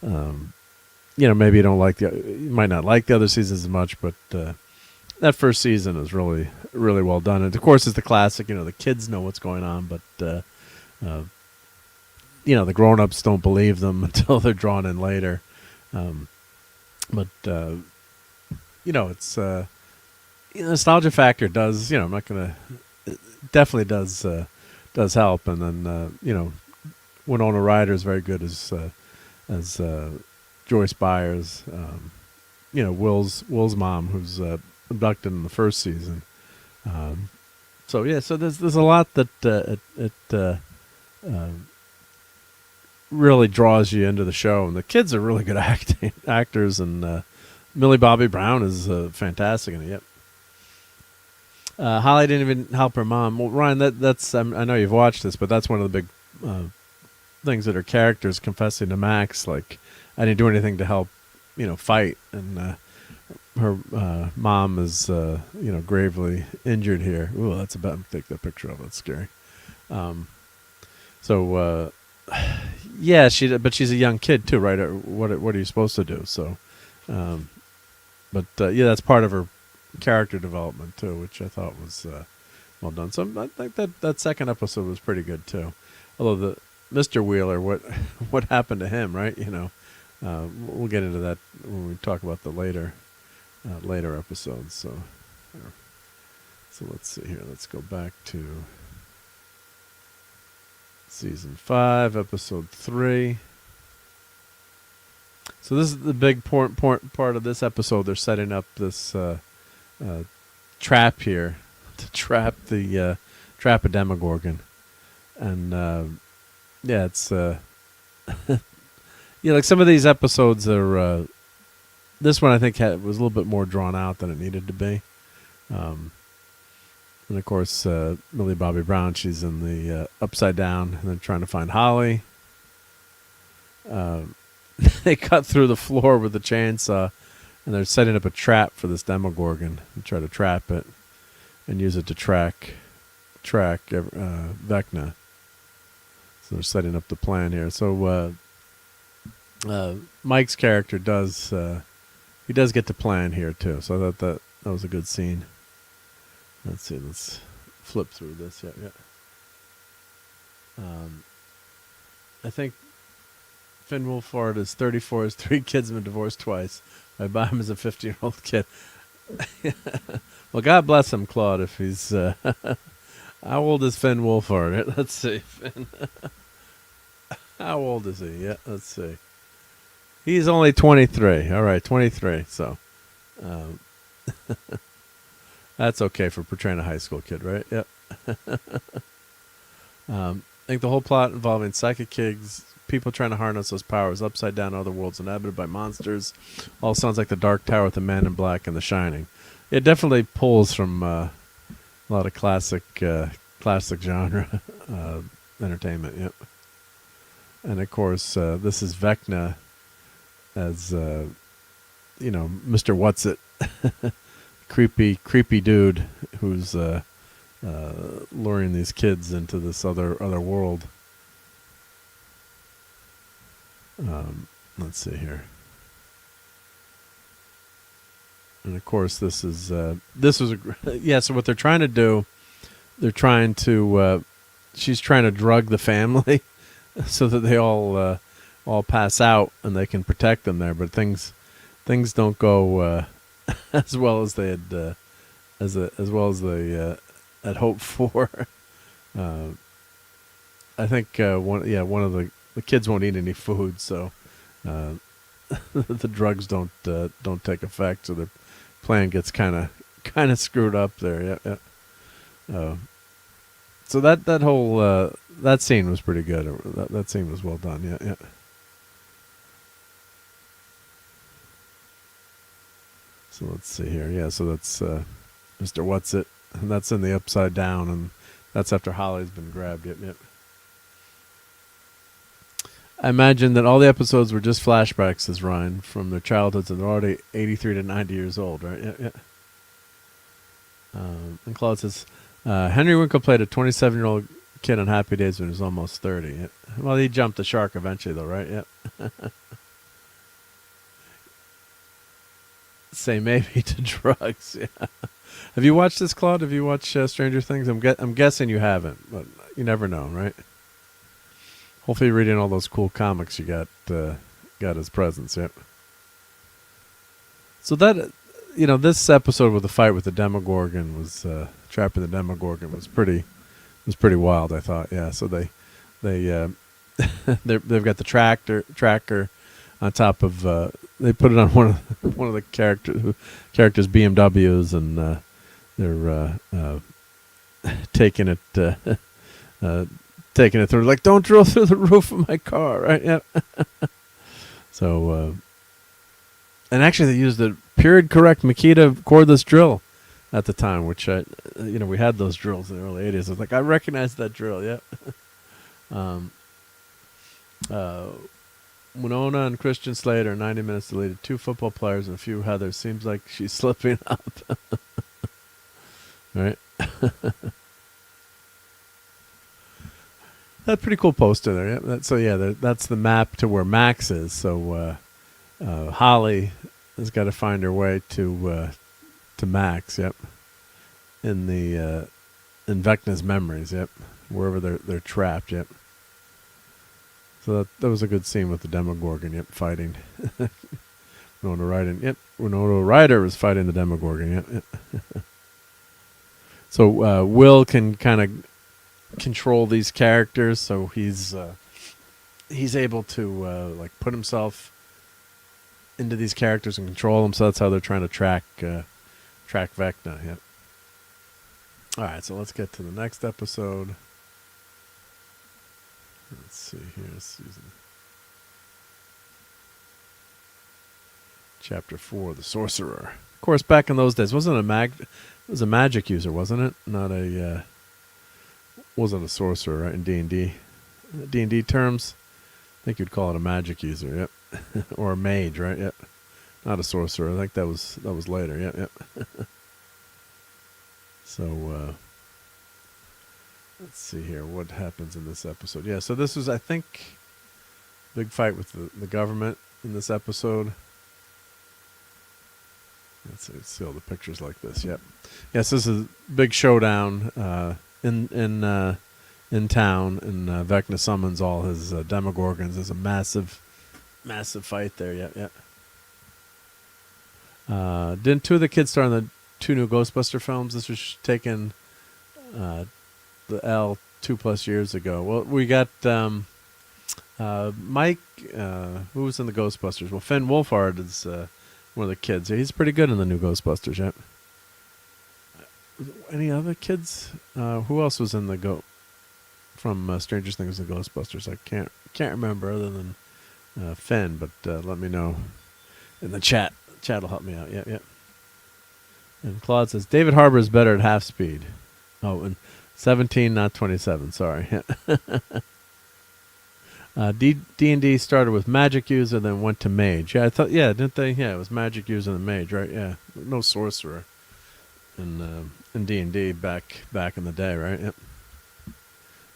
maybe you might not like the other seasons as much, but that first season is really, really well done. And of course, it's the classic. The kids know what's going on, but the grown-ups don't believe them until they're drawn in later. It's nostalgia factor does. I'm not gonna. It definitely does help. And then Winona Ryder is very good as Joyce Byers. Will's mom, who's abducted in the first season. So there's a lot that it really draws you into the show, and the kids are really good actors, and Millie Bobby Brown is fantastic in it. Yep. Holly didn't even help her mom. Well, Ryan, that's I know you've watched this, but that's one of the big things that her characters confessing to Max, like, I didn't do anything to help, fight, and her mom is gravely injured here. Ooh, that's a bad. Take that picture of it. That's scary. But she's a young kid too, right? What are you supposed to do? So, that's part of her character development too, which I thought was well done. So I think that second episode was pretty good too. Although the Mr. Wheeler, what happened to him, right? We'll get into that when we talk about the later episodes. So So let's see here. Let's go back to season 5, episode 3. So this is the big part of this episode. They're setting up this trap here to trap a Demogorgon, and it's like some of these episodes are. This one I think was a little bit more drawn out than it needed to be, and of course Millie Bobby Brown, she's in the upside down and then trying to find Holly. They cut through the floor with the chainsaw, and they're setting up a trap for this Demogorgon and try to trap it and use it to track Vecna. So they're setting up the plan here. So Mike's character does get to plan here too. So I thought that was a good scene. Let's see. Let's flip through this. Yeah. I think Finn Wolfhard is 34, has 3 kids, and been divorced twice. I buy him as a 50-year-old kid. Well, God bless him, Claude, if he's... how old is Finn Wolfhard? Let's see. Finn. How old is he? Yeah, let's see. He's only 23. All right, 23. So that's okay for portraying a high school kid, right? Yep. I think the whole plot involving psychic kids, people trying to harness those powers, upside down other worlds inhabited by monsters, all sounds like the Dark Tower with the Man in Black and The Shining. It definitely pulls from a lot of classic genre entertainment. Yep. And of course, this is Vecna as Mr. What's-It, creepy dude who's luring these kids into this other world. Let's see here. And of course, this was so what they're trying to do, she's trying to drug the family so that they all pass out and they can protect them there. But things don't go as well as they had had hoped for. I think one of the kids won't eat any food, so the drugs don't take effect, so the plan gets kind of screwed up there. Yeah. So that whole that scene was pretty good. That scene was well done. Yeah. So let's see here. Yeah, so that's Mr. What's-It, and that's in the upside down, and that's after Holly's been grabbed. Yep. I imagine that all the episodes were just flashbacks, says Ryan, from their childhoods, and they're already 83 to 90 years old, right? Yeah. And Claude says, Henry Winkle played a 27-year-old kid on Happy Days when he was almost 30. Yeah. Well, he jumped the shark eventually, though, right? Yeah. Say maybe to drugs. Yeah. Have you watched this, Claude? Have you watched Stranger Things? I'm guessing you haven't, but you never know, right? Hopefully you're reading all those cool comics you got as presents. Yep. So that, this episode with the fight with the Demogorgon was trapping the Demogorgon was pretty wild, I thought. Yeah. So they've got the tracker on top of they put it on one of the characters BMWs, and they're taking it through, like, don't drill through the roof of my car, right? Yeah. So, and actually they used a period correct Makita cordless drill at the time, which we had those drills in the early 80s. I was like, I recognize that drill. Yeah. Winona and Christian Slater, 90 minutes deleted, 2 football players and a few Heathers. Seems like she's slipping up. Right. That's a pretty cool poster there. Yeah. That's the map to where Max is. So Holly has got to find her way to Max. Yep. In Vecna's memories. Yep. Wherever they're trapped. Yep. So that was a good scene with the Demogorgon. Yep, fighting. Winona Ryder. Yep. Winona Ryder was fighting the Demogorgon. Yep. So Will can kind of control these characters, so he's able to like put himself into these characters and control them. So that's how they're trying to track Vecna. Yep. All right, so let's get to the next episode. Let's see here, season chapter 4, the Sorcerer. Of course, back in those days, it was a magic user, wasn't it? Not a wasn't a sorcerer, right? In D&D terms, I think you'd call it a magic user, yep, or a mage, right? Yep, not a sorcerer. I think that was later. Yep. So let's see here, what happens in this episode? Yeah, so this was, I think, big fight with the government in this episode. Let's see all the pictures like this. Yep. Yes, this is a big showdown in town, and Vecna summons all his Demogorgons. There's a massive fight there. Yep. Didn't two of the kids star in the 2 new Ghostbuster films? This was taken the L 2+ years ago. Well, we got Mike, who was in the Ghostbusters? Well, Finn Wolfhard is one of the kids. He's pretty good in the new Ghostbusters, yep. Any other kids? Who else was in the from Stranger Things and Ghostbusters? I can't remember other than Finn, but let me know in the chat. Chat will help me out. Yep. And Claude says David Harbour is better at half speed. Oh, and 17, not 27. Sorry. D&D started with magic user, then went to mage. Yeah, I thought. Yeah, didn't they? Yeah, it was magic user and mage, right? Yeah, no sorcerer in D&D back in the day, right? Yep.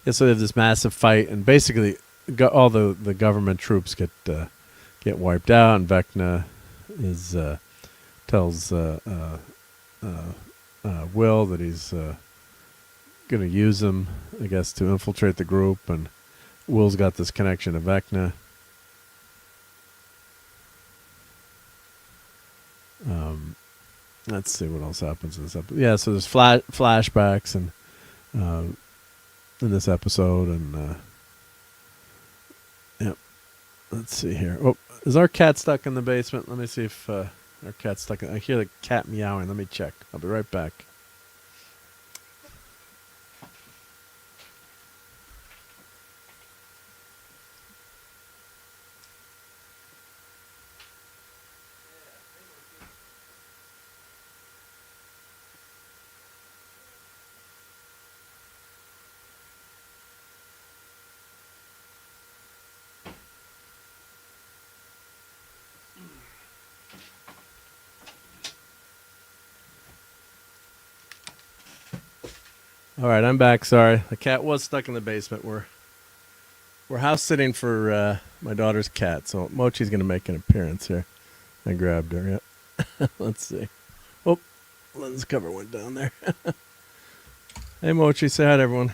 Yeah, so they have this massive fight, and basically, all the government troops get wiped out, and Vecna tells Will that he's going to use him, I guess, to infiltrate the group, and Will's got this connection to Vecna. Let's see what else happens in this episode. Yeah, so there's flashbacks and in this episode, and yep. Let's see here. Oh, is our cat stuck in the basement? Let me see if our cat's stuck. I hear the cat meowing. Let me check. I'll be right back. All right, I'm back. Sorry, the cat was stuck in the basement. We're house sitting for my daughter's cat, so Mochi's gonna make an appearance here. I grabbed her. Yeah. Let's see. Oh, lens cover went down there. Hey, Mochi, say hi to everyone.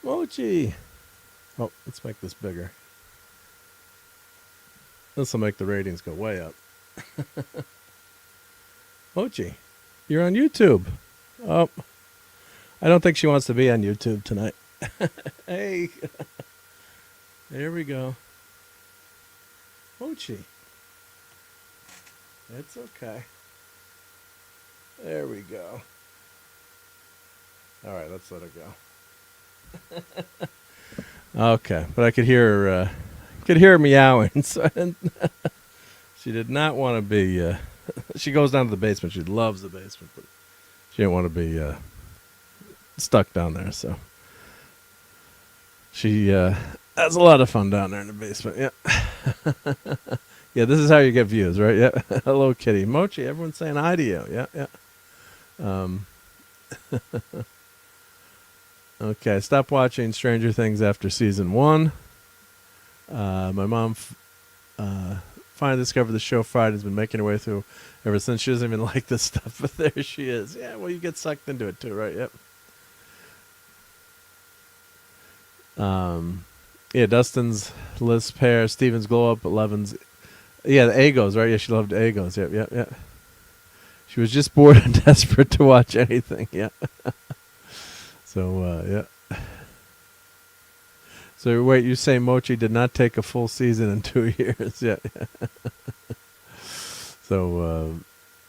Mochi. Oh, let's make this bigger. This will make the ratings go way up. Mochi, you're on YouTube. Oh, I don't think she wants to be on YouTube tonight. Hey, there we go. Mochi, it's okay. There we go. All right, let's let her go. Okay, but I could hear her meowing. So she did not want to be. She goes down to the basement. She loves the basement, but she didn't want to be stuck down there. So she has a lot of fun down there in the basement. Yeah. Yeah, this is how you get views, right? Yeah. Hello, Kitty. Mochi, everyone's saying hi to you. Yeah. Okay, stop watching Stranger Things after season 1. My mom finally discovered the show Friday. Has been making her way through ever since. She doesn't even like this stuff, but there she is. Yeah, well, you get sucked into it too, right? Yep. Yeah, Dustin's Liz pair, Steven's glow up, 11's. Yeah, the Agos, right? Yeah, she loved Agos. Yep, yep, yep. She was just bored and desperate to watch anything. Yeah. So, yeah. So, wait, you say Mochi did not take a full season in 2 years? Yeah. So,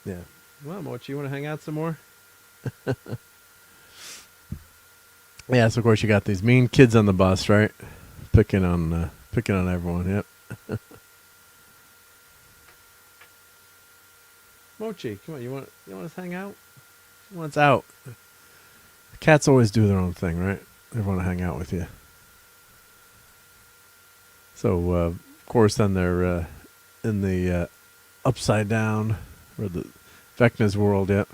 yeah. Well, Mochi, you want to hang out some more? Yeah, so of course you got these mean kids on the bus, right? Picking on everyone. Yep. Mochi, come on, you want us to hang out? She wants out. The cats always do their own thing, right? They want to hang out with you. So, of course, then they're in the upside down or the Vecna's world, yep.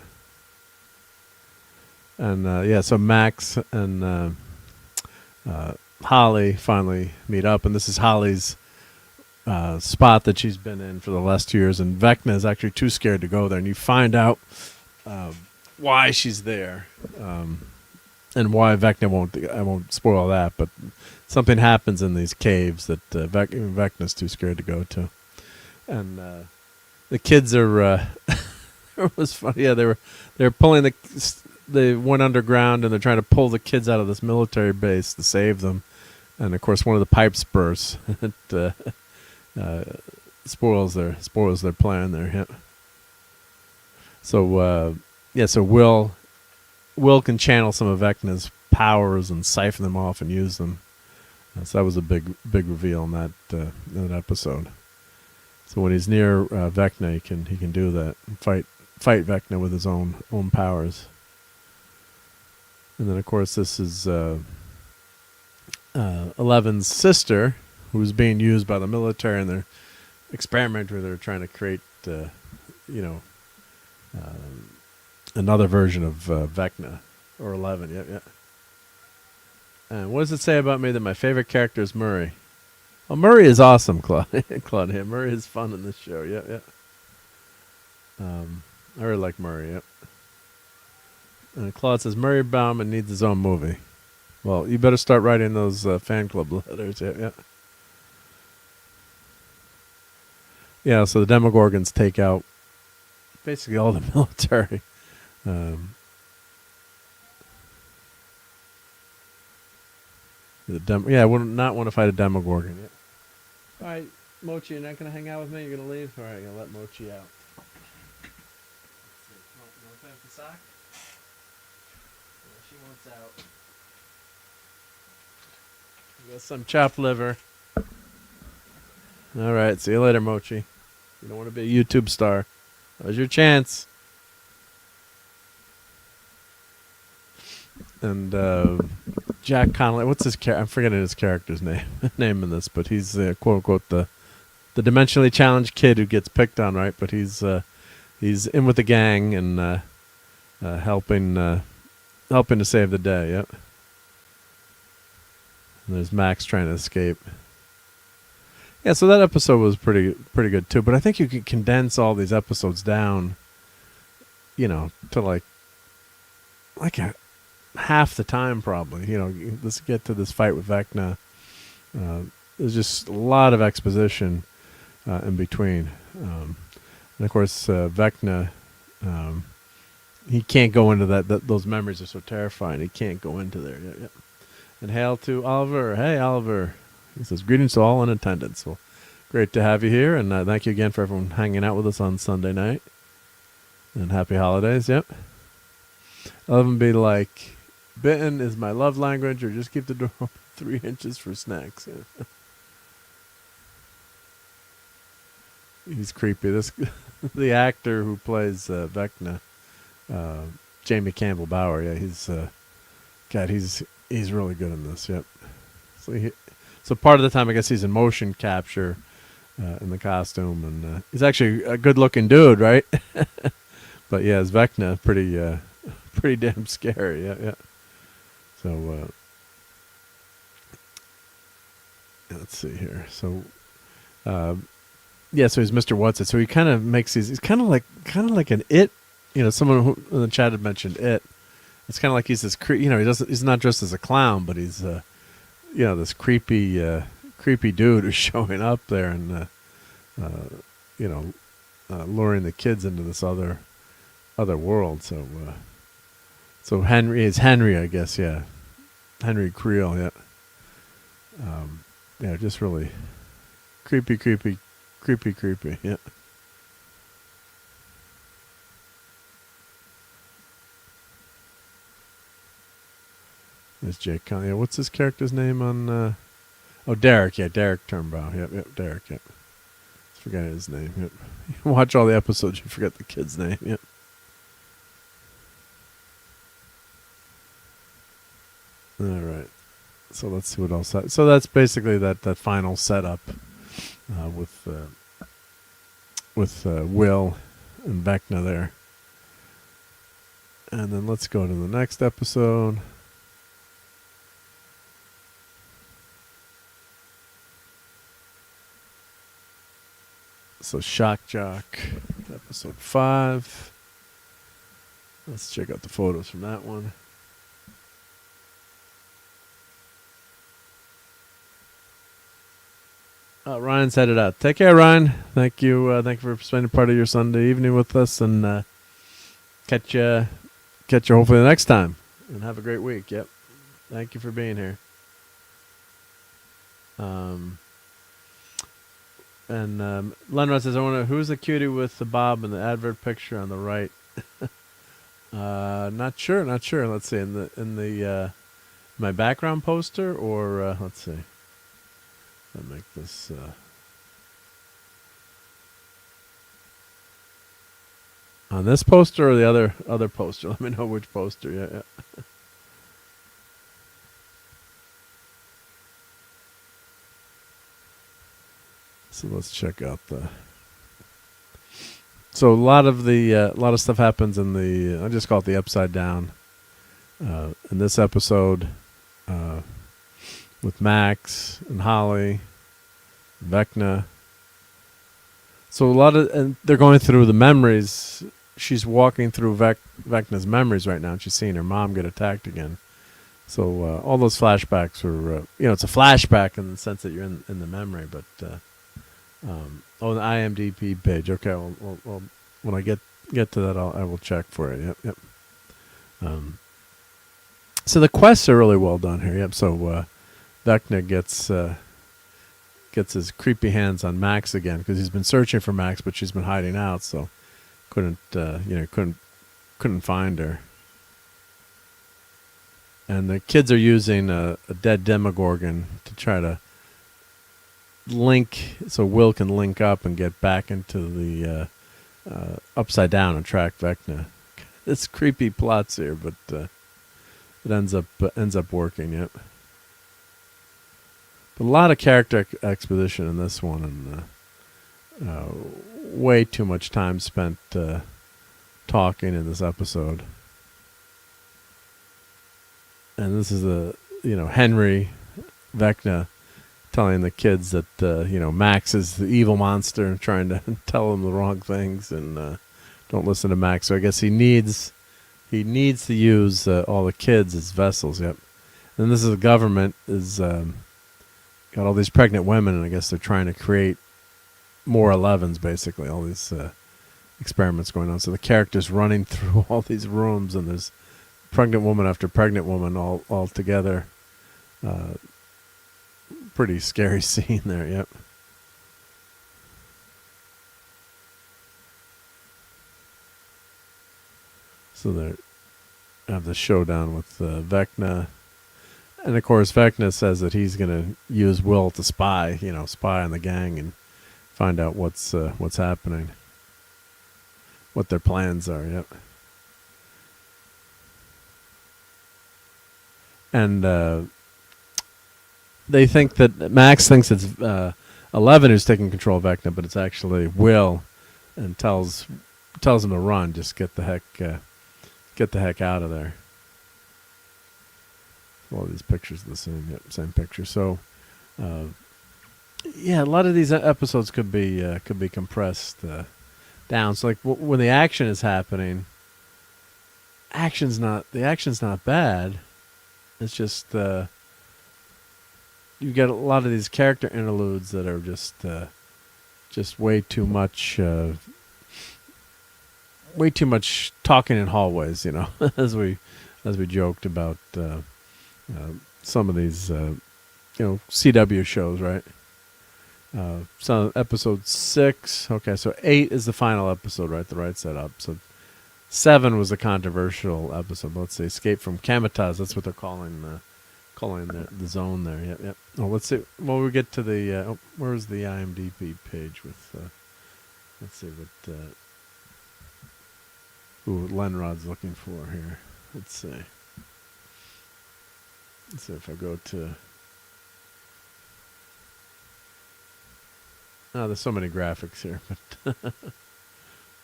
And yeah, so Max and Holly finally meet up, and this is Holly's spot that she's been in for the last 2 years, and Vecna is actually too scared to go there, and you find out why she's there, and why Vecna won't. I won't spoil that, but something happens in these caves that Vecna's too scared to go to, and the kids are. It was funny. Yeah, they were pulling They went underground and they're trying to pull the kids out of this military base to save them, and of course one of the pipes bursts. It spoils their plan there. Yeah. So yeah, so Will can channel some of Vecna's powers and siphon them off and use them. So that was a big reveal in that episode. So when he's near Vecna, he can do that and fight Vecna with his own powers. And then, of course, this is Eleven's sister, who's being used by the military, and they're experimenting. They're trying to create, another version of Vecna, or 11. Yep, yep. And what does it say about me that my favorite character is Murray? Oh, Murray is awesome, Claude. Claude, yeah, Murray is fun in this show. Yep, yep. I really like Murray. Yep. And Claude says Murray Bauman needs his own movie. Well, you better start writing those fan club letters. Yeah, yeah. Yeah, so the Demogorgons take out basically all the military. I would not want to fight a Demogorgon. Yeah. All right, Mochi, you're not going to hang out with me? You're going to leave? All right, I'm going to let Mochi out. You want to play with the sock? She wants out. We got some chopped liver. All right, see you later, Mochi. You don't want to be a YouTube star. That was your chance. And Jack Connolly, what's his I'm forgetting his character's name in this, but he's quote unquote the dimensionally challenged kid who gets picked on, right? But he's in with the gang and helping to save the day. Yep. And there's Max trying to escape. Yeah, so that episode was pretty good too. But I think you can condense all these episodes down, to like half the time probably. Let's get to this fight with Vecna. There's just a lot of exposition in between, and of course Vecna. He can't go into that. Those memories are so terrifying. He can't go into there. Yep. And hail to Oliver. Hey, Oliver. He says, greetings to all in attendance. Well, great to have you here, and thank you again for everyone hanging out with us on Sunday night. And happy holidays, yep. Eleven be like, bitten is my love language, or just keep the door open 3 inches for snacks. Yeah. He's creepy. The actor who plays Vecna, Jamie Campbell Bower, yeah, he's really good in this, yep. So part of the time, I guess he's in motion capture in the costume, and he's actually a good-looking dude, right? But yeah, as Vecna, pretty damn scary. Yeah, yeah. So let's see here. So yeah, so he's Mr. What's-It. So he kind of makes he's kind of like an It. Someone who in the chat had mentioned It. It's kind of like he's this he's not dressed as a clown, but he's this creepy dude who's showing up there, and luring the kids into this other world. So Henry is Henry, I guess. Yeah, Henry Creel. Yeah. Yeah, just really creepy. Yeah. There's Jake Conley. Yeah, what's his character's name on? Derek. Yeah, Derek Turnbow. Yep, Derek. Yep. Forgot his name. Yep. You watch all the episodes, you forget the kid's name. Yep. All right. So let's see what else. So that's basically that final setup with Will and Vecna there. And then let's go to the next episode. So Shock Jock, episode 5. Let's check out the photos from that one. Ryan's headed out. Take care, Ryan. Thank you. Thank you for spending part of your Sunday evening with us, and catch you hopefully the next time. And have a great week. Yep. Thank you for being here. And Lenrod says, "I wonder who's the cutie with the bob and the advert picture on the right." Not sure. Let's see. In the my background poster, or let's see. I'll make this. On this poster or the other poster? Let me know which poster. Yeah. So let's check out the. So a lot of stuff happens in the. I just call it the upside down. In this episode, with Max and Holly, Vecna. So and they're going through the memories. She's walking through Vecna's memories right now, and she's seeing her mom get attacked again. So all those flashbacks were, it's a flashback in the sense that you're in the memory, but. The IMDb page. Okay, well, when I get to that, I will check for it. Yep. So the quests are really well done here. Yep. So Vecna gets his creepy hands on Max again because he's been searching for Max, but she's been hiding out, so couldn't find her. And the kids are using a dead Demogorgon to try to link, so Will can link up and get back into the upside down and track Vecna. It's creepy plots here, but it ends up working. Yep. But a lot of character exposition in this one, and way too much time spent talking in this episode. And this is Henry Vecna telling the kids that Max is the evil monster and trying to tell them the wrong things, and don't listen to Max. So I guess he needs to use all the kids as vessels. Yep. And this is the government is got all these pregnant women, and I guess they're trying to create more 11s. Basically, all these experiments going on. So the characters running through all these rooms, and there's pregnant woman after pregnant woman all together. Pretty scary scene there. Yep. So they have the showdown with Vecna, and of course Vecna says that he's going to use Will to spy on the gang and find out what's happening, what their plans are. Yep. And they think that Max thinks it's 11 who's taking control of Vecna, but it's actually Will, and tells him to run. Just get the heck out of there. All these pictures are the same. Yep, same picture. So, a lot of these episodes could be compressed down. So, like when the action is happening, the action's not bad. It's just you get a lot of these character interludes that are just just way too much talking in hallways, as we joked about some of these CW shows, right? So episode 6, okay, so 8 is the final episode, right? The right setup. So 7 was a controversial episode. Let's see, Escape from Kamataz. That's what they're calling the zone there. Yep. Oh, let's see. Well, we get to the where's the IMDb page with? Let's see what Lenrod's looking for here. Let's see. Let's see if I go to. Oh, there's so many graphics here, but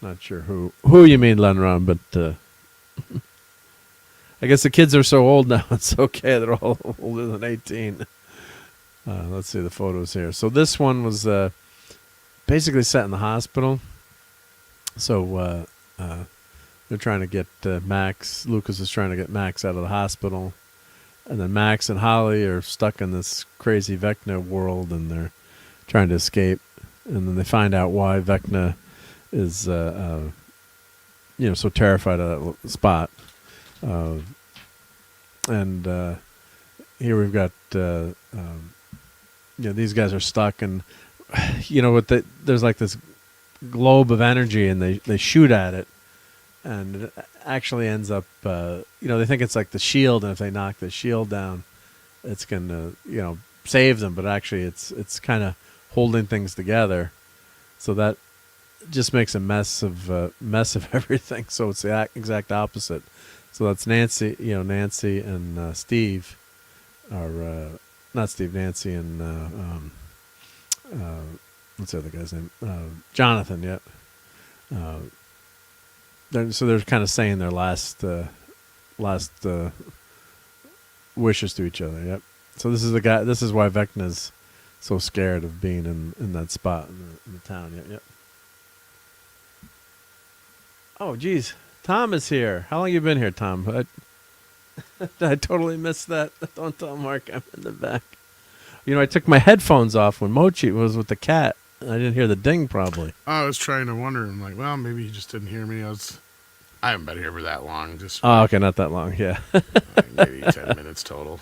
not sure who you mean, Lenron, but I guess the kids are so old now, it's okay. They're all older than 18. Let's see the photos here. So this one was basically set in the hospital. So they're trying to get Max. Lucas is trying to get Max out of the hospital. And then Max and Holly are stuck in this crazy Vecna world, and they're trying to escape. And then they find out why Vecna is, so terrified of that spot. And here we've got, these guys are stuck, and there's like this globe of energy, and they shoot at it, and it actually ends up, they think it's like the shield, and if they knock the shield down, it's gonna, save them, but actually it's kind of holding things together, so that just makes a mess of everything. So it's the exact opposite. So that's Nancy, Nancy and Steve are not Steve, Nancy and what's the other guy's name? Jonathan. Yep. They're kind of saying their last wishes to each other. Yep. So this is the guy. This is why Vecna's so scared of being in that spot in the town. Yep. Oh, geez. Tom is here. How long you been here, Tom? I totally missed that. Don't tell Mark I'm in the back. I took my headphones off when Mochi was with the cat. I didn't hear the ding, probably. I was trying to wonder. I'm like, well, maybe he just didn't hear me. I haven't been here for that long. Oh, okay, not that long. Yeah. Maybe 10 minutes total.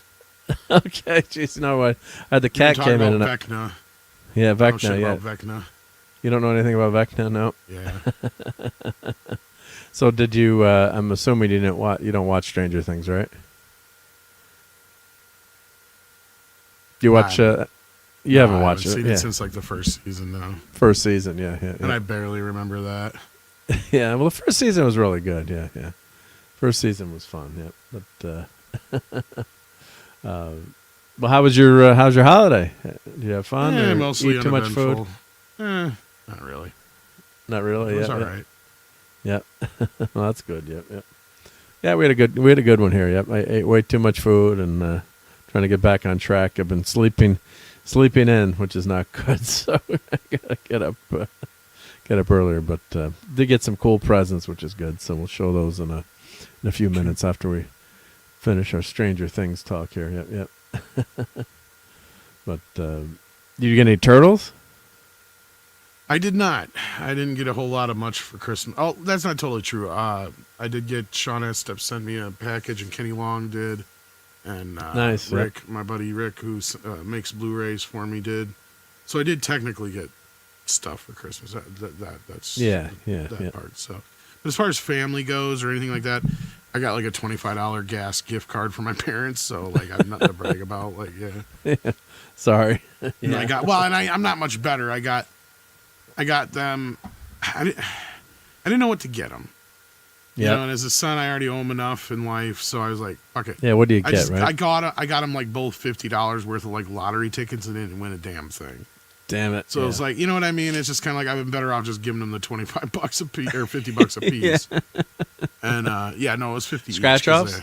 Okay, jeez. No, I had the cat came in. Vecna. Yeah, Vecna. Yeah. Vecna. You don't know anything about Vecna, no? Yeah. So did you? I'm assuming you don't watch Stranger Things, right? Do you watch? You haven't watched it. I've seen it since like the first season, though. First season, yeah. And I barely remember that. Yeah, well, the first season was really good. Yeah. First season was fun. Yeah, but well, how's your holiday? Did you have fun? Yeah, or mostly eat too much food? Not really. Not really. It was all right. Yep. Well, that's good. Yep. Yeah, we had a good one here. Yep. I ate way too much food and trying to get back on track. I've been sleeping in, which is not good. So I gotta get up earlier. But did get some cool presents, which is good. So we'll show those in a few minutes after we finish our Stranger Things talk here. Yep. But did you get any turtles? I did not. I didn't get a whole lot of much for Christmas. Oh, that's not totally true. I did get Sean Estep sent me a package, and Kenny Long did, and nice. Rick, my buddy Rick, who makes Blu-rays for me, did. So I did technically get stuff for Christmas. That's that part. So, but as far as family goes or anything like that, I got like a $25 gas gift card from my parents. So like I'm nothing to brag about. Like yeah. Sorry. And I got I'm not much better. I got them. I didn't know what to get them. Yeah. And as a son, I already owe them enough in life, so I was like, "Fuck it." Yeah. What do you get? Right. I got them like both $50 worth of like lottery tickets, and didn't win a damn thing. Damn it. So it's like, you know what I mean? It's just kind of like I've been better off just giving them the $25 a piece or $50 a piece. And no, it was 50. Scratch offs.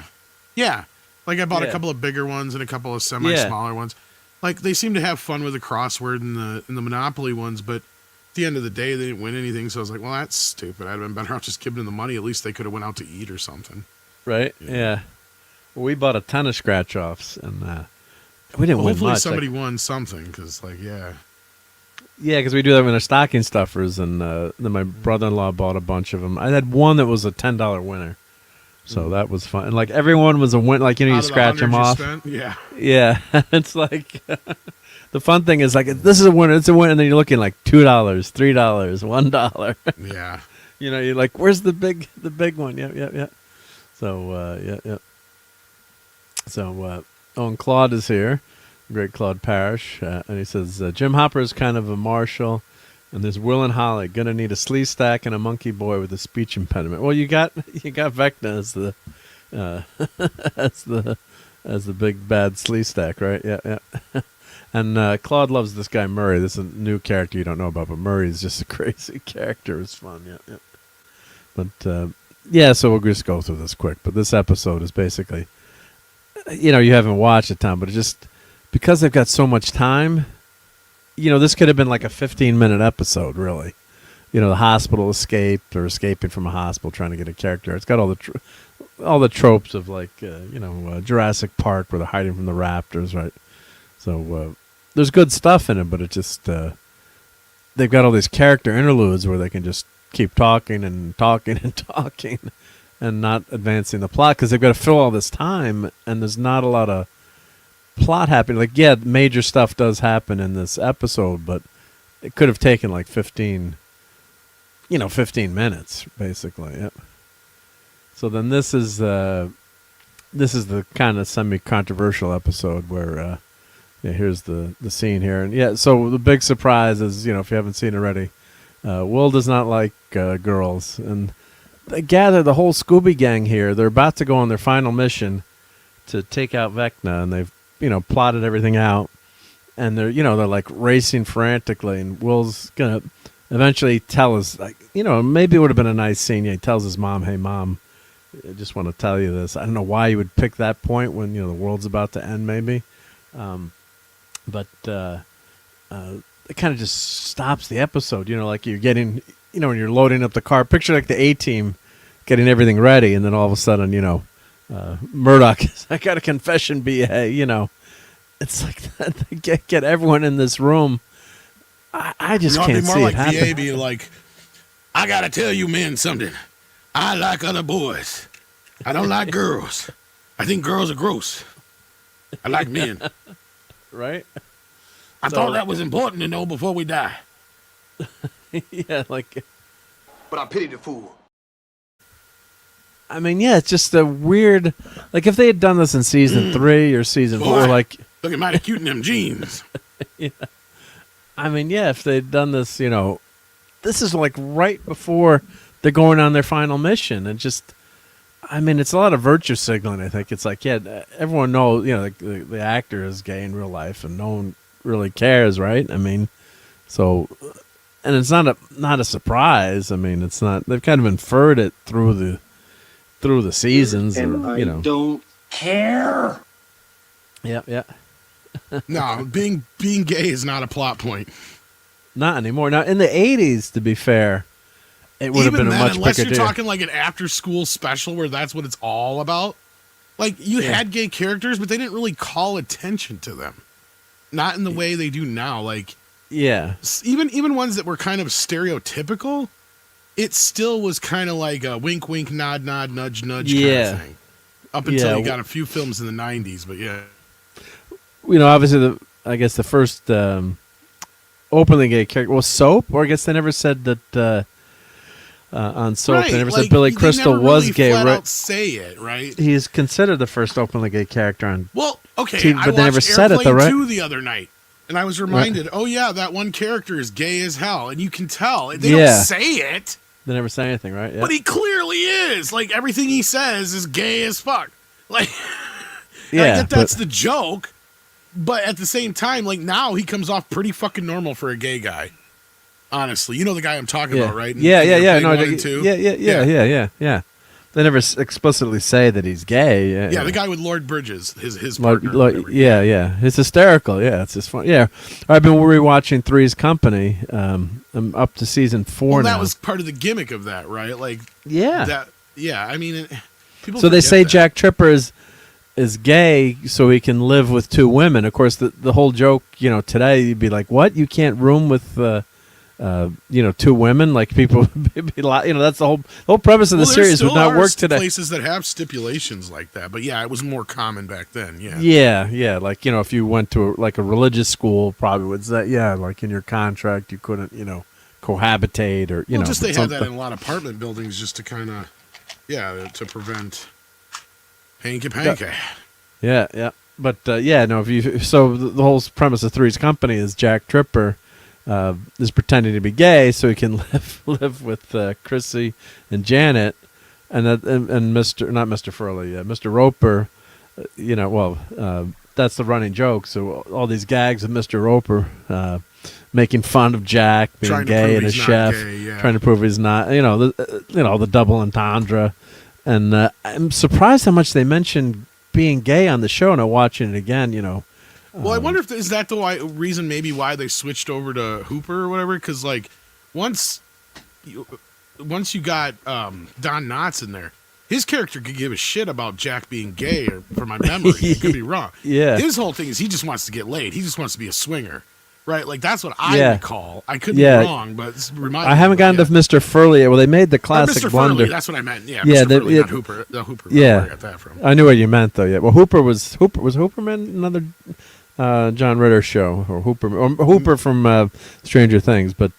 Yeah, like I bought a couple of bigger ones and a couple of smaller ones. Like they seem to have fun with the crossword and the Monopoly ones, but. At the end of the day, they didn't win anything, so I was like, well, that's stupid. I'd have been better off just giving them the money. At least they could have went out to eat or something. Right? Yeah. Well, we bought a ton of scratch-offs, and we didn't win hopefully much. Somebody won something, because, like, yeah. Yeah, because we do that with our stocking stuffers, and then my brother-in-law bought a bunch of them. I had one that was a $10 winner, so that was fun. And like everyone was a win. Like you Out of the scratch them 100 you off. spent? Yeah. Yeah, it's like the fun thing is like this is a winner, it's a winner, and then you're looking like $2, $3, $1. Yeah. You're like, where's the big one? Yeah. So yeah. So and Claude is here, great Claude Parrish, and he says Jim Hopper is kind of a marshal, and there's Will and Holly gonna need a slee stack and a monkey boy with a speech impediment. Well, you got Vecna as the as the big bad slee stack, right? Yeah. And Claude loves this guy Murray. This is a new character you don't know about, but Murray is just a crazy character. It's fun, yeah. But yeah, so we'll just go through this quick. But this episode is basically, you haven't watched it, Tom, but it's just because they've got so much time. This could have been like a 15-minute episode, really. The hospital escaped or escaping from a hospital, trying to get a character. It's got all the tropes of like Jurassic Park, where they're hiding from the raptors, right? So there's good stuff in it, but it just they've got all these character interludes where they can just keep talking and talking and talking and not advancing the plot because they've got to fill all this time, and there's not a lot of plot happening. Like, yeah, major stuff does happen in this episode, but it could have taken like 15 minutes, basically. Yep. So then this is the kind of semi-controversial episode where here's the scene here. And yeah, so the big surprise is, if you haven't seen it already, Will does not like girls. And they gather the whole Scooby gang here. They're about to go on their final mission to take out Vecna, and they've, plotted everything out. And they're like racing frantically, and Will's going to eventually tell us, like, maybe it would have been a nice scene. He tells his mom, "Hey, Mom, I just want to tell you this. I don't know why you would pick that point when, the world's about to end, maybe. But it kind of just stops the episode, like you're getting, when you're loading up the car. Picture like the A-Team getting everything ready, and then all of a sudden, Murdoch, I got a confession, B.A., It's like they get everyone in this room. I just can't see more it like happen. VA being like, I got to tell you men something. I like other boys. I don't like girls. I think girls are gross. I like men. Right? I thought that was important to know before we die. Yeah, like... But I pity the fool. I mean, yeah, it's just a weird... Like, if they had done this in season 3 or season 4, like... Looking mighty cute in them jeans. Yeah. I mean, yeah, if they'd done this, this is like right before they're going on their final mission. And just, I mean, it's a lot of virtue signaling, I think. It's like, yeah, everyone knows, the actor is gay in real life, and no one really cares, right? I mean, so, and it's not a surprise. I mean, it's not, they've kind of inferred it through the seasons. And or, I don't care. Yeah. No, being gay is not a plot point. Not anymore. Now, in the 80s, to be fair, it would have been a much unless bigger you're deal. talking like an after-school special where that's what it's all about. Like, you had gay characters, but they didn't really call attention to them. Not in the way they do now. Like, yeah. Even ones that were kind of stereotypical, it still was kind of like a wink, wink, nod, nod, nudge, nudge kind of thing. Up until you got a few films in the 90s, but yeah. Obviously, I guess the first openly gay character was Soap, or I guess they never said that on Soap. Right, they never like, said Billy Crystal never was really gay. Flat Right? out say it, right? He's considered the first openly gay character on. Well, okay, TV, but I they never watched said it, though, right? 2 the other night, and I was reminded, oh yeah, that one character is gay as hell, and you can tell. They don't say it. They never say anything, right? Yeah. But he clearly is. Like, everything he says is gay as fuck. Like, I get that's the joke. But at the same time, like, now he comes off pretty fucking normal for a gay guy. Honestly. You know the guy I'm talking about, right? Yeah. No, one and two? Yeah. They never explicitly say that he's gay. Yeah, the guy with Lord Bridges, his partner. Yeah. It's hysterical. Yeah, it's just fun. Yeah. I've been rewatching Three's Company. I'm up to season 4 now. That was part of the gimmick of that, right? Like, yeah. I mean, people so they say that. Jack Tripper is is gay so he can live with two women. Of course, the whole joke, today you'd be like, what? You can't room with, two women? Like people, that's the whole premise of the series would not work today. Places that have stipulations like that, but yeah, it was more common back then. Yeah. Yeah. Like, if you went to a religious school, probably would say, like in your contract, you couldn't, cohabitate or, just they had that in a lot of apartment buildings just to kind of, to prevent hanky-panky. Yeah. But, so the whole premise of Three's Company is Jack Tripper is pretending to be gay so he can live with Chrissy and Janet and Mr. Furley, Mr. Roper, that's the running joke. So all these gags of Mr. Roper making fun of Jack being gay and a chef, trying to prove he's not, the double entendre. And I'm surprised how much they mentioned being gay on the show, and I'm watching it again, Well, I wonder if is that the reason maybe why they switched over to Hooper or whatever? Because like once you got Don Knotts in there, his character could give a shit about Jack being gay. Or for my memory, it could be wrong. Yeah, his whole thing is he just wants to get laid. He just wants to be a swinger, right? Like that's what I recall. I could be wrong, but I haven't gotten to Mr. Furley yet. Well, they made the classic Mr. blunder. Furley, that's what I meant. Yeah, Mr. Furley, not Hooper. The Hooper. Yeah, where I got that from. I knew what you meant though. Yeah, well, Hooper was Hooperman another John Ritter show or Hooper from Stranger Things, but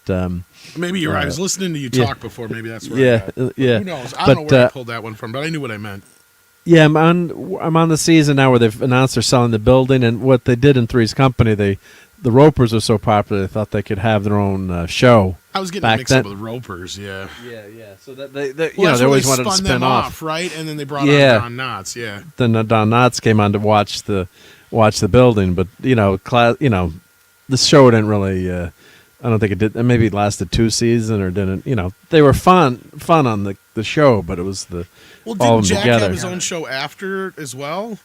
maybe you're right. I was listening to you talk before. Maybe that's where. Who knows? I don't know where I pulled that one from, but I knew what I meant. Yeah, I'm on the season now where they've announced they're selling the building, and what they did in Three's Company, the Ropers are so popular they thought they could have their own show. I was getting mixed up with Ropers, yeah. Yeah. So that they always wanted to spin off, right? And then they brought on Don Knotts, yeah. Then Don Knotts came on to watch the building, but the show didn't really. I don't think it did. Maybe it lasted 2 seasons or didn't. They were fun on the show, but it was the all didn't Jack together. have his own show after as well?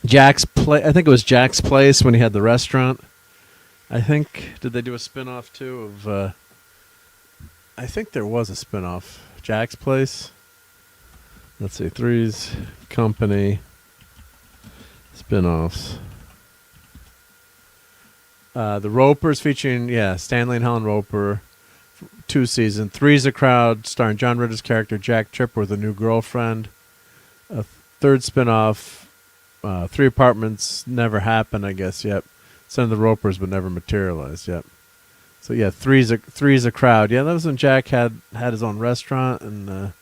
I think it was Jack's Place when he had the restaurant. I think did they do a spinoff too of? I think there was a spinoff. Jack's Place. Let's see, Three's Company spinoffs. The Ropers featuring Stanley and Helen Roper, 2 seasons. Three's a Crowd starring John Ritter's character Jack Tripper with a new girlfriend. A 3rd spinoff, 3 Apartments never happened, I guess. Yep. Some of the Ropers but never materialized. Yep. So Three's a Crowd. Yeah, that was when Jack had his own restaurant. And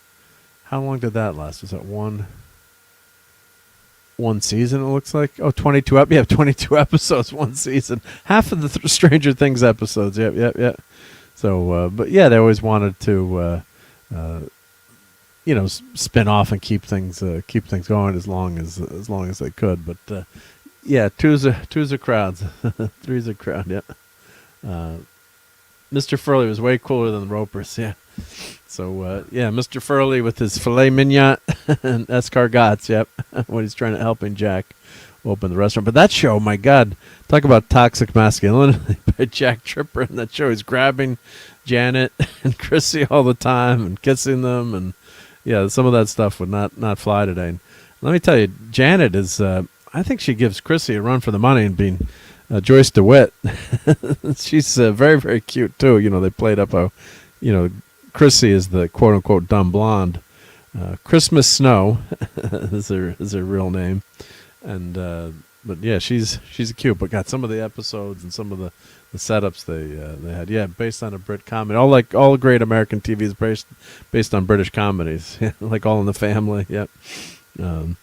how long did that last? Was that one season? It looks like 22 22 episodes, 1 season. Half of the Stranger Things episodes. Yep. So, but they always wanted to, spin off and keep things going as long as they could. But two's a crowd, Three's a crowd. Yeah. Mr. Furley was way cooler than the Ropers. Yeah. So, Mr. Furley with his filet mignon and escargots, when he's trying to helping Jack open the restaurant. But that show, my God, talk about toxic masculinity by Jack Tripper in that show. He's grabbing Janet and Chrissy all the time and kissing them. And, some of that stuff would not fly today. And let me tell you, Janet is, I think she gives Chrissy a run for the money and being Joyce DeWitt. She's very, very cute, too. They played up a, Chrissy is the quote-unquote dumb blonde. Christmas Snow is her real name. And but she's cute. But got some of the episodes and some of the setups they had. Yeah, based on a Brit comedy. All great American TV is based on British comedies. Like All in the Family. Yep. So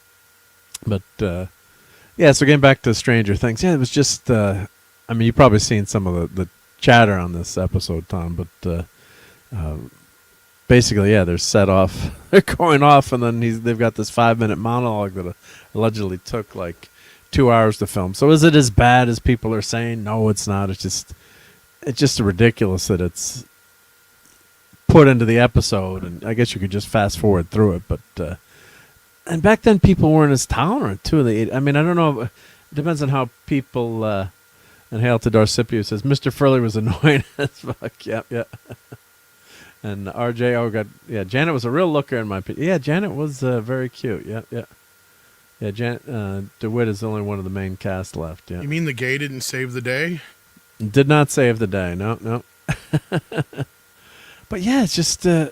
getting back to Stranger Things. Yeah, it was just. You've probably seen some of the chatter on this episode, Tom. But basically, they're set off. They're going off, and then they've got this 5-minute monologue that allegedly took like 2 hours to film. So is it as bad as people are saying? No, it's not. It's just ridiculous that it's put into the episode, and I guess you could just fast forward through it. But and back then, people weren't as tolerant too. I don't know. It depends on how people. And Hail to Dorsipio says Mr. Furley was annoying as fuck. Yep. And RJ, Janet was a real looker in my opinion. Yeah, Janet was very cute. Yeah. Yeah, DeWitt is the only one of the main cast left. Yeah, You mean the gay didn't save the day? did not save the day. No, no. But yeah, it's just would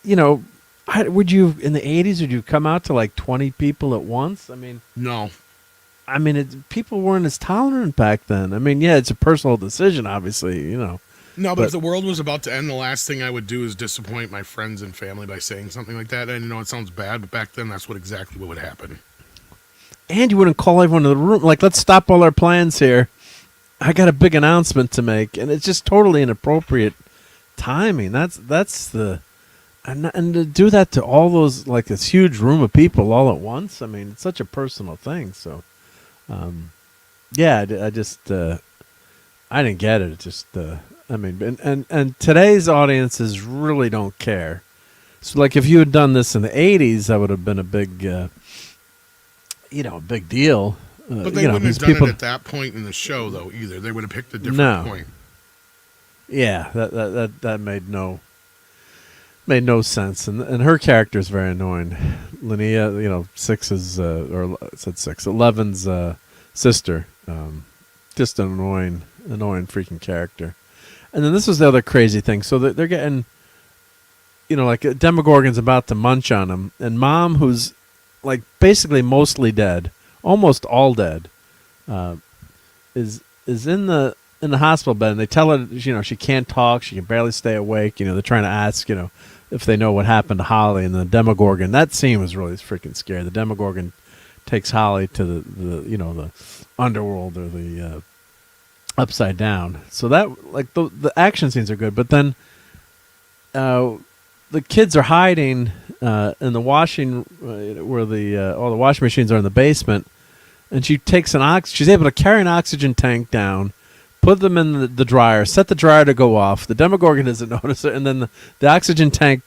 you in the 80s? Would you come out to like 20 people at once? No. People weren't as tolerant back then. Yeah, it's a personal decision, obviously. No, but if the world was about to end, the last thing I would do is disappoint my friends and family by saying something like that. And it sounds bad, but back then that's exactly what would happen. And you wouldn't call everyone to the room. Like, let's stop all our plans here. I got a big announcement to make. And it's just totally inappropriate timing. And to do that to all those, like this huge room of people all at once. It's such a personal thing. So, yeah, I just, I didn't get it. It just, and today's audiences really don't care. So, like, if you had done this in the 80s, that would have been a big, a big deal. But they wouldn't have done it at that point in the show, though, either. They would have picked a different point. Yeah, that made no sense. And her character is very annoying. Linnea, 11's sister. Just an annoying freaking character. And then this was the other crazy thing. So they're getting, like a Demogorgon's about to munch on him, and Mom, who's like basically mostly dead, almost all dead, is in the hospital bed, and they tell her, she can't talk, she can barely stay awake. They're trying to ask, if they know what happened to Holly, and the Demogorgon. That scene was really freaking scary. The Demogorgon takes Holly to the underworld, or the upside down. So that, like, the action scenes are good, but then the kids are hiding in the washing where all the washing machines are in the basement, and she takes she's able to carry an oxygen tank down, put them in the dryer, set the dryer to go off. The Demogorgon doesn't notice it, and then the oxygen tank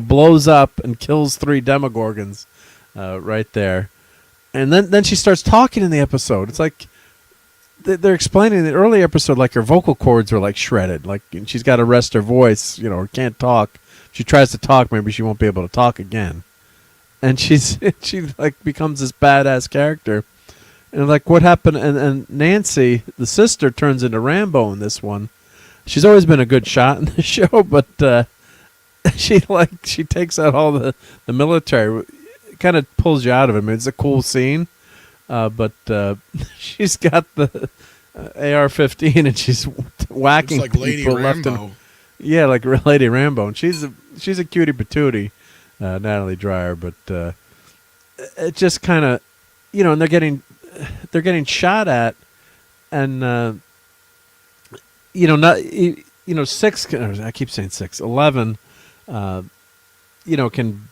blows up and kills 3 Demogorgons right there. And then she starts talking in the episode. It's like they're explaining in the early episode, like, her vocal cords are like shredded, like, and she's got to rest her voice, or can't talk. If she tries to talk, maybe she won't be able to talk again. And she like becomes this badass character. And like, what happened? And Nancy, the sister, turns into Rambo in this one. She's always been a good shot in the show, but she takes out all the military. It kind of pulls you out of it. It's a cool scene. But she's got the AR-15, and she's whacking like Lady people Rambo. left and yeah, like Lady Rambo, and she's a cutie patootie, Natalie Dreyer. But it just kind of, and they're getting shot at, and 6. I keep saying 6. 11. Can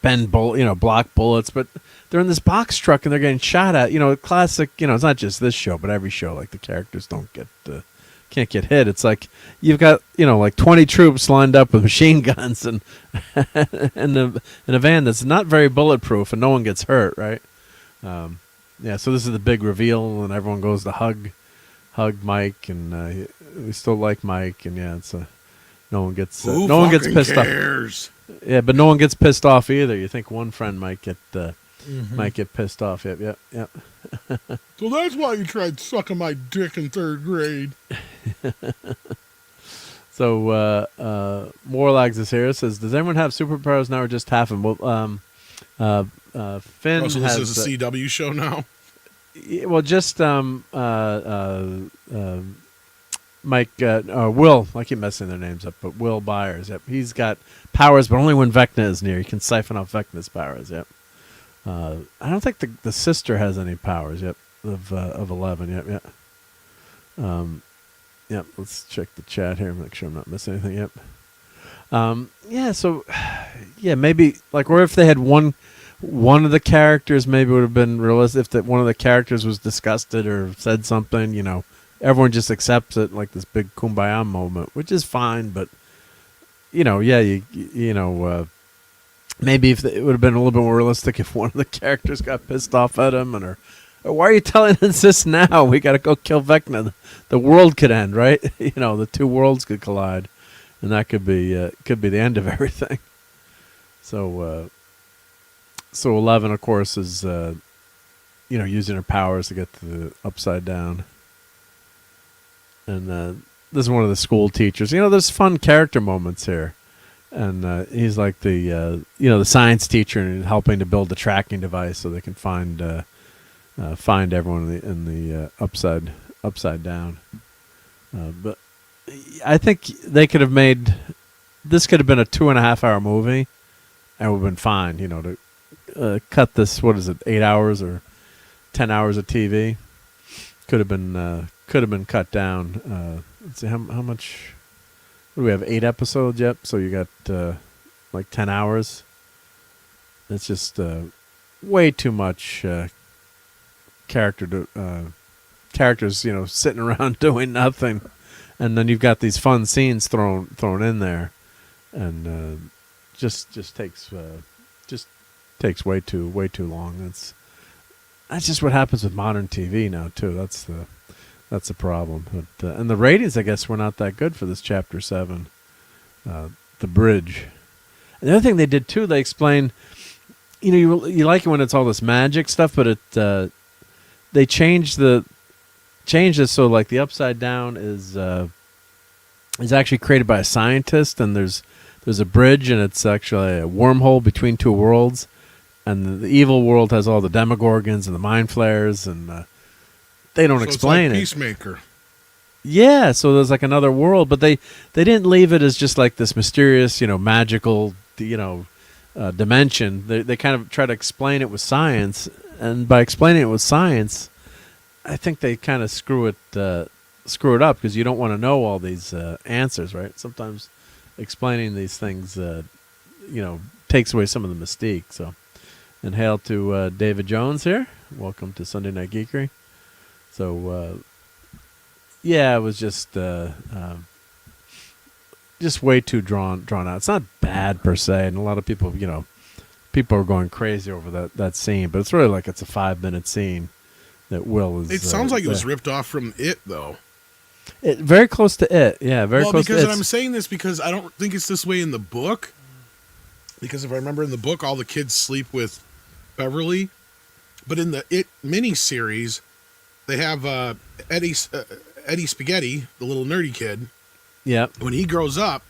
bend block bullets, but they're in this box truck and they're getting shot at. Classic. It's not just this show, but every show. Like, the characters can't get hit. It's like you've got like 20 troops lined up with machine guns and in a van that's not very bulletproof, and no one gets hurt, right? Yeah. So this is the big reveal, and everyone goes to hug Mike, and we still like Mike, and yeah, it's no one gets pissed off. Yeah, but no one gets pissed off either. You think one friend might get pissed off. Yep. So that's why you tried sucking my dick in 3rd grade. So Morlags is here. Says, does anyone have superpowers now, or just half of them? Well, Finn so has this is a CW show now. Well, just Mike, Will, I keep messing their names up, but Will Byers, yep. He's got powers, but only when Vecna is near. He can siphon off Vecna's powers, yep. I don't think the sister has any powers, yep, of 11, yep. Yep, let's check the chat here, make sure I'm not missing anything, yep. Yeah, so, yeah, maybe, like, or if they had one of the characters, maybe would have been realistic if one of the characters was disgusted or said something, everyone just accepts it, like this big kumbaya moment, which is fine. But maybe if it would have been a little bit more realistic if one of the characters got pissed off at him, or why are you telling us this now? We got to go kill Vecna. The world could end, right? The 2 worlds could collide, and that could be the end of everything. So 11, of course, is using her powers to get to the upside down. And this is one of the school teachers. There's fun character moments here. And he's like the science teacher and helping to build the tracking device so they can find everyone in the upside down. But I think they could have made this could have been a 2.5 hour movie, and would have been fine. To cut this, what is it, 8 hours or 10 hours of TV? Could have been cut down. Let's see how much. What do we have? 8 episodes. Yep. So you got like 10 hours. It's just way too much characters, sitting around doing nothing, and then you've got these fun scenes thrown in there, and just takes way too long. That's just what happens with modern TV now too. That's the problem. But and the ratings, I guess, were not that good for this chapter 7, the bridge. And the other thing they did too, they explained, you like it when it's all this magic stuff, but they changed it so like the upside down is actually created by a scientist, and there's a bridge, and it's actually a wormhole between two worlds, and the evil world has all the demogorgons and the mind flayers, and they don't explain it's like Peacemaker. Yeah, so there's like another world, but they didn't leave it as just like this mysterious, magical, dimension. They kind of try to explain it with science, and by explaining it with science, I think they kind of screw it up, because you don't want to know all these answers, right? Sometimes explaining these things, takes away some of the mystique. So, and hail to David Jones here. Welcome to Sunday Night Geekery. So, it was just way too drawn out. It's not bad per se, and a lot of people, people are going crazy over that scene, but it's really like it's a 5-minute scene that Will is. It sounds like it was ripped off from It, though. Very close to It, yeah, very close to It. Because I'm saying this because I don't think it's this way in the book. Because if I remember in the book, all the kids sleep with Beverly, but in the It miniseries, they have Eddie Spaghetti, the little nerdy kid. Yeah. When he grows up,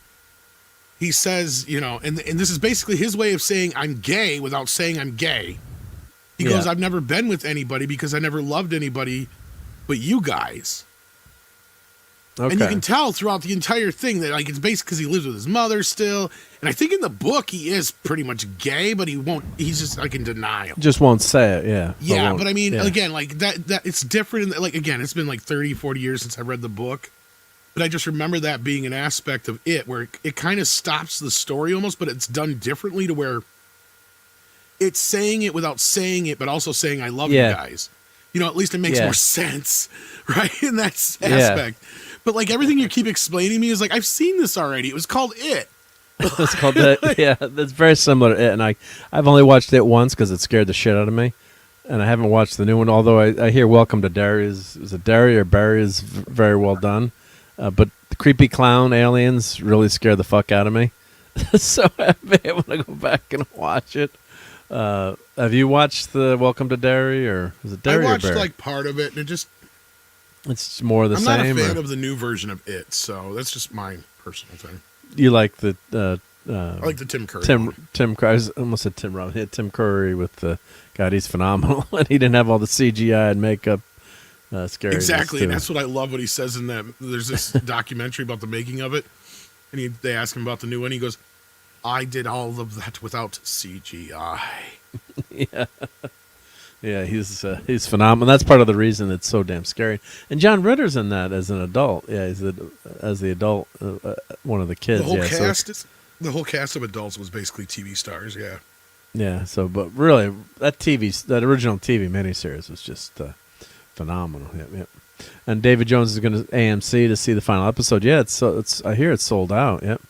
he says, and this is basically his way of saying I'm gay without saying I'm gay. He goes, I've never been with anybody because I never loved anybody but you guys. Okay. And you can tell throughout the entire thing that it's basically because he lives with his mother still. And I think in the book he is pretty much gay, but he's just in denial. Just won't say it, yeah. Yeah, but I mean, again, that it's different. Again, it's been 30, 40 years since I read the book. But I just remember that being an aspect of It where it kind of stops the story almost, but it's done differently to where it's saying it without saying it, but also saying I love you guys. At least it makes more sense, right? In that aspect. But everything you keep explaining to me is I've seen this already. It was called It. It's called It. Yeah, that's very similar to It, and I've only watched it once because it scared the shit out of me, and I haven't watched the new one. Although I hear Welcome to Derry is it Derry or Barry is very well done, but the creepy clown aliens really scare the fuck out of me. So I may want to go back and watch it. Have you watched the Welcome to Derry, or is it Derry? I watched or Barry? part of it, and it's more the I'm same. I'm not a fan of the new version of It, so that's just my personal thing. You like the I like the Tim Curry. Tim Curry. I almost said Tim Robbins. He had Tim Curry with the God. He's phenomenal, and he didn't have all the CGI and makeup. Scary. Exactly, and that's what I love. What he says in that. There's this documentary about the making of it, and they ask him about the new one. He goes, "I did all of that without CGI." Yeah, he's phenomenal. That's part of the reason it's so damn scary. And John Ritter's in that as an adult. Yeah, he's as the adult, one of the kids. The whole cast of adults was basically TV stars. Yeah. Yeah. So, but really, that original TV miniseries was just phenomenal. Yeah. And David Jones is going to AMC to see the final episode. Yeah, I hear it's sold out. Yep.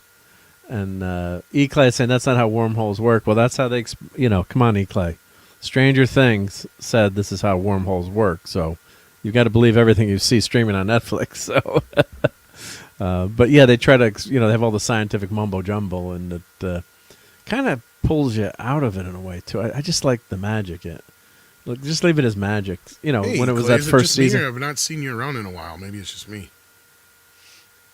And E. Clay saying that's not how wormholes work. Well, that's how they. Come on, E. Clay. Stranger Things said this is how wormholes work, so you've got to believe everything you see streaming on Netflix. So, but yeah, they try to, they have all the scientific mumbo jumbo, and it kind of pulls you out of it in a way too. I just like the magic. Look, just leave it as magic. You know, Hey, when it was Clay, that is it first just me, season. or I've not seen you around in a while. Maybe it's just me.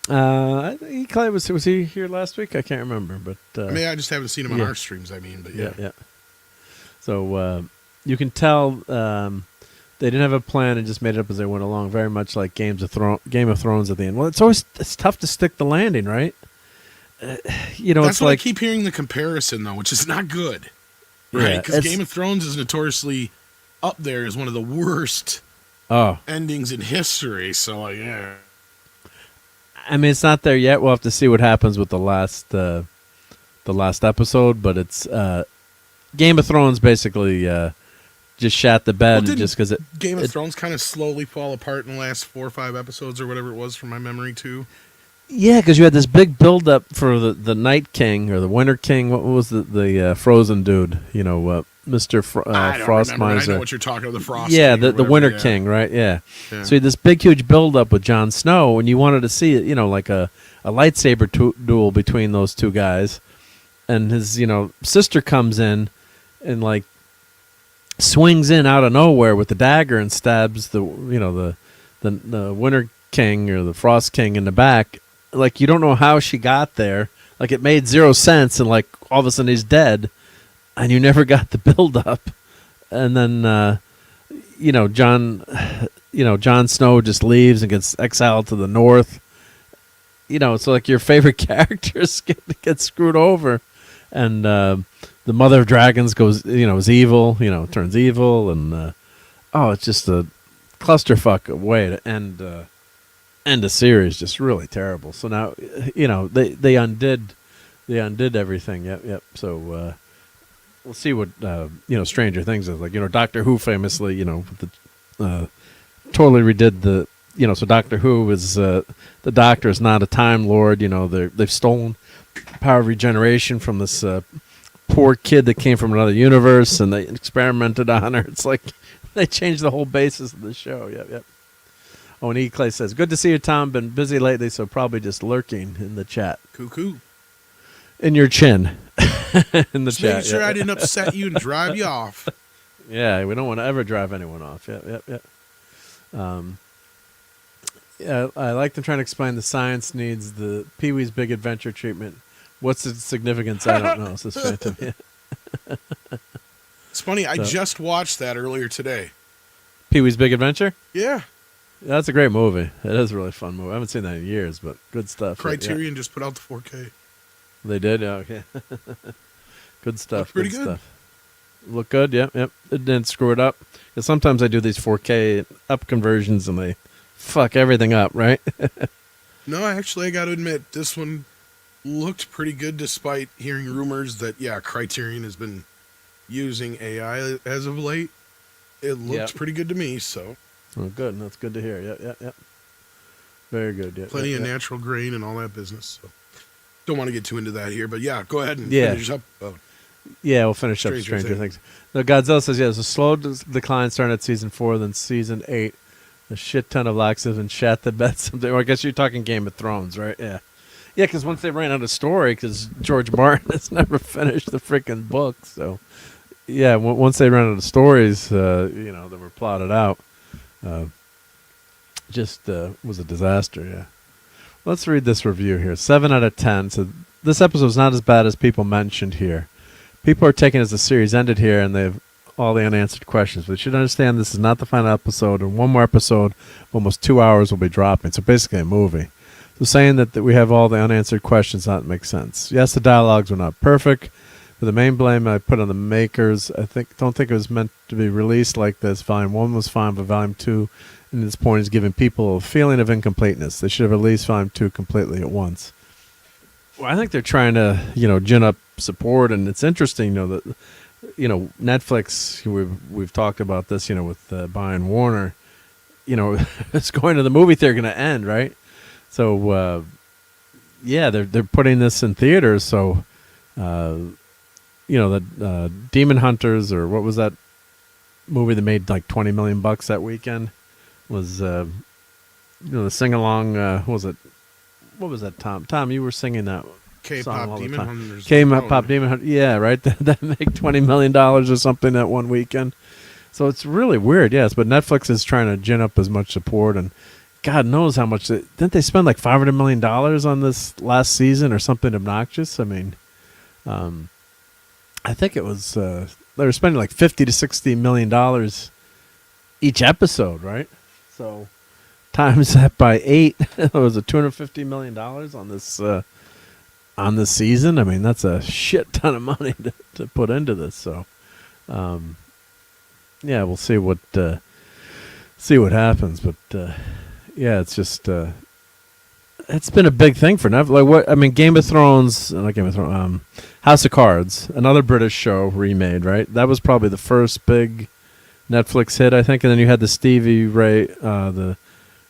I think Clay was he here last week? I can't remember, but I mean, I just haven't seen him on yeah. our streams. I mean, but yeah. yeah. So you can tell they didn't have a plan and just made it up as they went along. Very much like Game of Thrones at the end. Well, it's tough to stick the landing, right? You know, That's it's what like I keep hearing the comparison though, which is not good, Yeah, right? Because it's- Game of Thrones is notoriously up there as one of the worst oh, endings in history. So like, yeah. I mean, it's not there yet. We'll have to see what happens with the last episode. But it's Game of Thrones basically just shat the bed Well, just because Game of Thrones kind of slowly fall apart in the last 4 or 5 episodes or whatever it was from my memory too. Yeah, because you had this big build up for the Night King or the Winter King. What was the Frozen dude? You know, Mr. I don't Frost remember, but Miser. I know what you're talking about. The Frost. Yeah, King or the whatever, Winter yeah. King, right? Yeah. Yeah. So you had this big, huge build up with Jon Snow, and you wanted to see it, you know, like a lightsaber duel between those two guys. And his, sister comes in and like swings in out of nowhere with the dagger and stabs the Winter King or the Frost King in the back. Like, you don't know how she got there. Like, it made zero sense, and like all of a sudden he's dead, and you never got the build up. And then Jon Snow just leaves and gets exiled to the north. So like your favorite characters get screwed over, and the Mother of Dragons goes, is evil, turns evil, and it's just a clusterfuck way to end a series, just really terrible. So now, they undid everything. Yep. So we'll see what Stranger Things is like. Doctor Who famously, totally redid the. So Doctor Who is the Doctor is not a Time Lord. They've stolen power of regeneration from this poor kid that came from another universe, and they experimented on her. It's like they changed the whole basis of the show. Yep. Oh, and E. Clay says, "Good to see you, Tom. Been busy lately, so probably just lurking in the chat. Cuckoo. In your chin, in the Just chat. making sure yeah. I didn't upset you and drive you off. Yeah, we don't want to ever drive anyone off. Yep. Yeah, I like them trying to explain the science needs the Pee-wee's Big Adventure treatment. What's the significance? I don't know. Says Phantom. Yeah. It's funny. I So- just watched that earlier today. Pee-wee's Big Adventure. Yeah. That's a great movie. It is a really fun movie. I haven't seen that in years, but good stuff. Criterion just put out the 4K. They did. Yeah, okay. Good stuff. Looked pretty good good. stuff. Look good. Yep. It didn't screw it up. Because sometimes I do these 4K up conversions and they fuck everything up, right? No, actually, I got to admit, this one looked pretty good despite hearing rumors that, Criterion has been using AI as of late. It looked Yep. pretty good to me, so. Oh, good. That's good to hear. Yep. Very good. Yep. Plenty yep, of yep. natural grain and all that business. So. Don't want to get too into that here, but go ahead and Yeah. finish up. Yeah, we'll finish up Stranger Stranger Things. No, Godzilla says, there's a slow decline starting at season 4, then season 8. A shit ton of laxatives and shat the bed someday. Well, I guess you're talking Game of Thrones, right? Yeah. Yeah, because once they ran out of story, because George Martin has never finished the freaking book. So, yeah, once they ran out of stories, that were plotted out, was a disaster, yeah. Let's read this review here. 7 out of 10. So this episode is not as bad as people mentioned here. People are taking it as the series ended here, and they have all the unanswered questions. But you should understand this is not the final episode, and one more episode, almost 2 hours, will be dropping. So basically a movie. So saying that we have all the unanswered questions doesn't make sense. Yes, the dialogues were not perfect, but the main blame I put on the makers. Don't think it was meant to be released like this. Volume 1 was fine, but Volume 2, and this point, is giving people a feeling of incompleteness. They should have released Volume 2 completely at once. Well, I think they're trying to, gin up support, and it's interesting, that, Netflix. We've talked about this, with buying Warner. It's going to the movie theater, going to end, right? So, they're putting this in theaters. So, the Demon Hunters, or what was that movie that made like $20 million that weekend? Was the sing along? What was it? What was that, Tom? Tom, you were singing that song all K-pop the Demon time. Hunters. K-pop Demon Hunter. Yeah, right. That made $20 million or something that one weekend. So it's really weird, yes. But Netflix is trying to gin up as much support, and God knows how much. Didn't they spend like $500 million on this last season or something obnoxious? I mean, I think it was they were spending like $50 to $60 million each episode, right? So times that by 8, it was a $250 million on this season. I mean, that's a shit ton of money to put into this. So, yeah, we'll see what happens. But yeah, it's just it's been a big thing for Netflix. Like what I mean, Game of Thrones, not Game of Thrones, House of Cards, another British show remade, right? That was probably the first big Netflix hit, I think. And then you had the Stevie Ray, who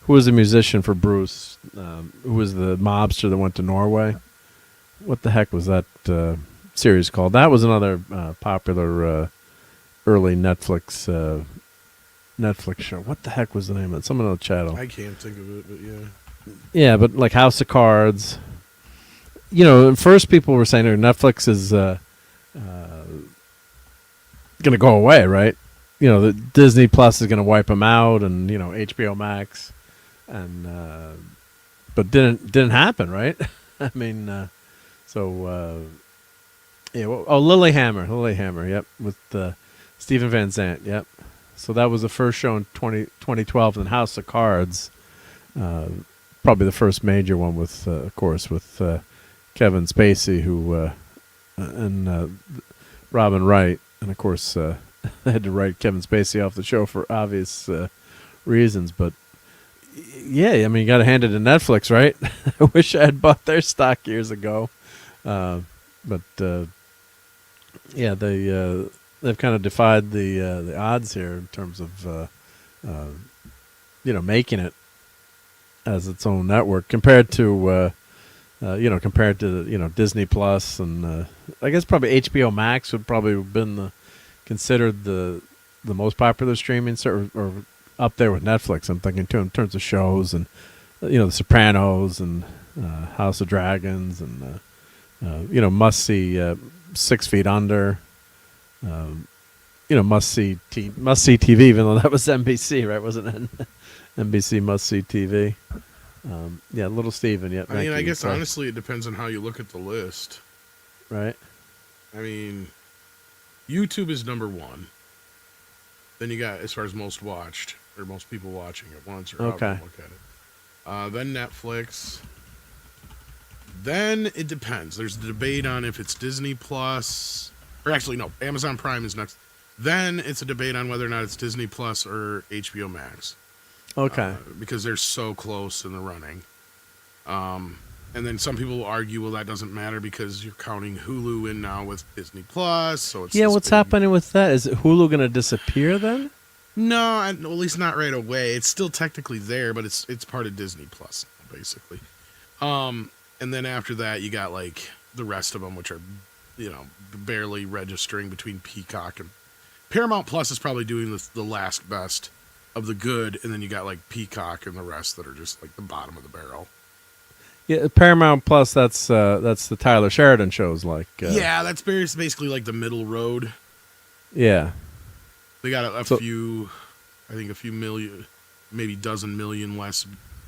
was the musician for Bruce, who was the mobster that went to Norway. What the heck was that series called? That was another popular early Netflix show. What the heck was the name of it? Someone in the chat. I can't think of it, but yeah. Yeah, but like House of Cards. You know, at first people were saying Netflix is going to go away, right? You know, the Disney Plus is going to wipe them out, and you know HBO Max, and but didn't happen, right? I mean, yeah. Well, Lilyhammer, yep, with Stephen Van Zandt, yep. So that was the first show in 2012, and House of Cards, probably the first major one with, of course, with Kevin Spacey, who and Robin Wright, and of course they had to write Kevin Spacey off the show for obvious reasons. But yeah, I mean, you got to hand it to Netflix, right? I wish I had bought their stock years ago, but yeah, they've kind of defied the odds here in terms of making it as its own network compared to Disney Plus, and I guess probably HBO Max would probably have been considered the most popular streaming or up there with Netflix. I'm thinking too in terms of shows, and The Sopranos and House of Dragons, and must see 6 Feet Under. Must see TV, even though that was NBC, right? Wasn't it? NBC must see TV. Yeah, Little Steven. Yeah, I mean, I guess honestly, it depends on how you look at the list, right? I mean, YouTube is number one. Then you got as far as most watched or most people watching it once or however you look at it. Then Netflix. Then it depends. There's the debate on if it's Disney Plus, or actually no, Amazon Prime is next. Then it's a debate on whether or not it's Disney Plus or HBO Max. Okay. Because they're so close in the running. And then some people will argue, well, that doesn't matter because you're counting Hulu in now with Disney Plus. So it's what's happening with that? Is Hulu going to disappear then? No, at least not right away. It's still technically there, but it's part of Disney Plus, basically. And then after that, you got like the rest of them, which are, barely registering between Peacock and Paramount Plus is probably doing the last best of the good, and then you got like Peacock and the rest that are just like the bottom of the barrel. Yeah, Paramount Plus. That's the Tyler Sheridan shows, like. Yeah, that's basically like the middle road. Yeah. They got a few million, maybe dozen million less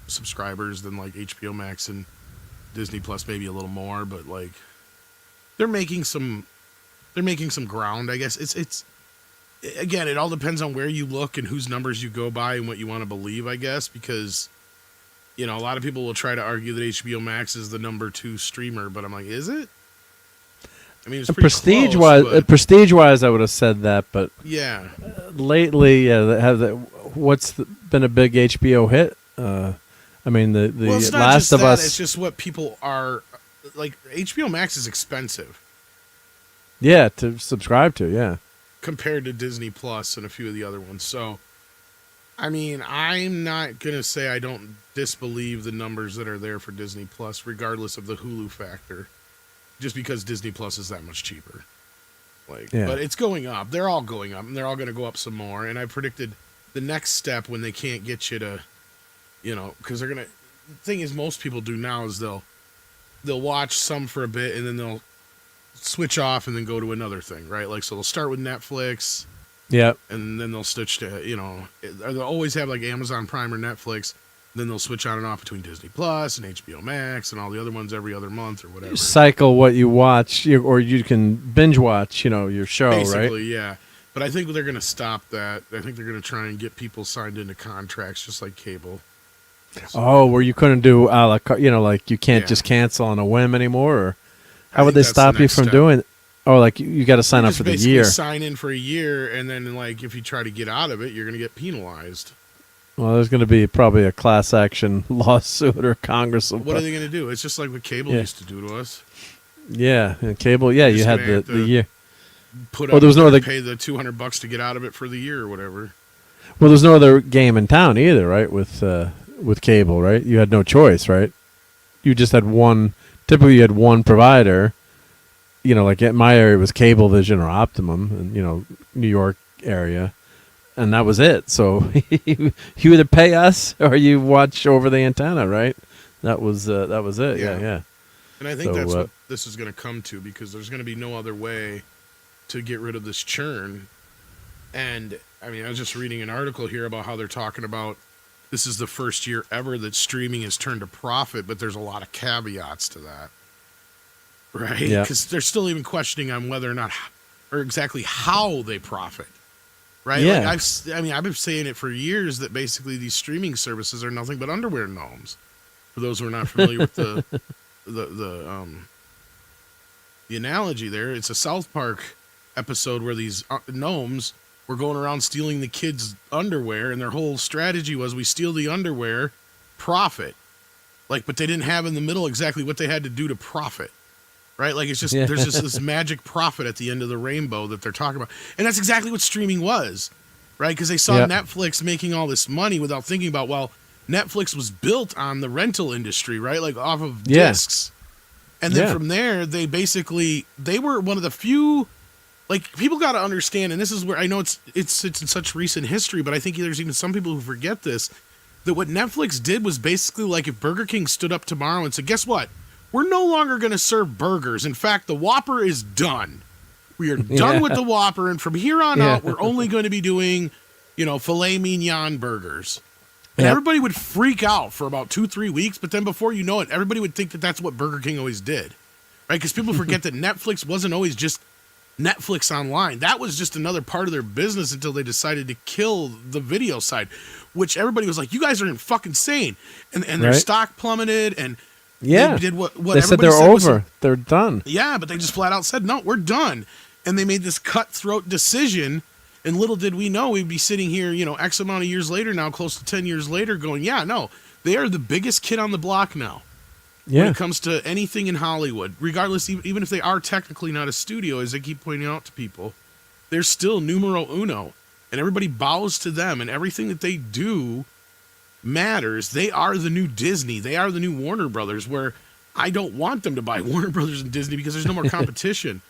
subscribers than like HBO Max and Disney Plus, maybe a little more, but like they're making some ground, I guess. It's again, it all depends on where you look and whose numbers you go by and what you want to believe, I guess, because a lot of people will try to argue that HBO Max is the number 2 streamer, but I'm like, is it? I mean, it's pretty close, prestige wise, I would have said that, but yeah, lately, what's been a big HBO hit? I mean, the it's not Last just of that, Us. It's just what people are like. HBO Max is expensive. Yeah, to subscribe to, yeah. Compared to Disney Plus and a few of the other ones. So, I mean, I'm not going to say I don't disbelieve the numbers that are there for Disney Plus, regardless of the Hulu factor, just because Disney Plus is that much cheaper. But it's going up. They're all going up, and they're all going to go up some more. And I predicted the next step when they can't get you to, because they're going to, the thing is most people do now is they'll watch some for a bit, and then they'll switch off and then go to another thing, right? Like, so they'll start with Netflix, Yeah. And then they'll switch to, they'll always have like Amazon Prime or Netflix. Then they'll switch on and off between Disney Plus and HBO Max and all the other ones every other month or whatever. Cycle what you watch, or you can binge watch, your show, Basically, right? yeah. But I think they're going to stop that. I think they're going to try and get people signed into contracts just like cable. Oh, where you couldn't do a la carte, like you can't just cancel on a whim anymore? Or how would they stop you from doing it? Oh, like you got to sign up for the year. Sign in for a year, and then like if you try to get out of it, you're going to get penalized. Well, there's going to be probably a class action lawsuit or Congress. What are they going to do? It's just like what cable used to do to us. Yeah, and cable. Yeah, you had the year. There was no other pay the $200 to get out of it for the year or whatever. Well, there's no other game in town either, right? With cable, right? You had no choice, right? You just had one. Typically, you had one provider. Like at my area was Cablevision or Optimum, and New York area. And that was it. So you either pay us or you watch over the antenna, right? That was it. Yeah. And I think that's what this is going to come to, because there's going to be no other way to get rid of this churn. And I mean, I was just reading an article here about how they're talking about this is the first year ever that streaming has turned a profit, but there's a lot of caveats to that, right? Yeah. Because they're still even questioning on whether or not, or exactly how they profit. Right? Yeah. Like I've been saying it for years that basically these streaming services are nothing but underwear gnomes. For those who are not familiar with the analogy there, it's a South Park episode where these gnomes were going around stealing the kids' underwear, and their whole strategy was we steal the underwear, profit. But they didn't have in the middle exactly what they had to do to profit. Right? Like it's just, there's just this magic profit at the end of the rainbow that they're talking about. And that's exactly what streaming was, right? Because they saw Netflix making all this money without thinking about, well, Netflix was built on the rental industry, right? Like off of discs. And then from there, they were one of the few, like people got to understand, and this is where I know it's in such recent history, but I think there's even some people who forget this, that what Netflix did was basically like if Burger King stood up tomorrow and said, guess what? We're no longer going to serve burgers. In fact, the Whopper is done. We are done with the Whopper, and from here on out, we're only going to be doing, filet mignon burgers. And everybody would freak out for about 2-3 weeks, but then before you know it, everybody would think that that's what Burger King always did, right? Because people forget that Netflix wasn't always just Netflix online. That was just another part of their business until they decided to kill the video side, which everybody was like, you guys are fucking insane. And their stock plummeted, and they did what they said they're over. They're done. Yeah, but they just flat out said, no, we're done. And they made this cutthroat decision. And little did we know we'd be sitting here, X amount of years later now, close to 10 years later, going, yeah, no, they are the biggest kid on the block now. When it comes to anything in Hollywood, regardless, even if they are technically not a studio, as they keep pointing out to people, they're still numero uno. And everybody bows to them. And everything that they do matters. They are the new Disney. They are the new Warner Brothers, where I don't want them to buy Warner Brothers and Disney because there's no more competition.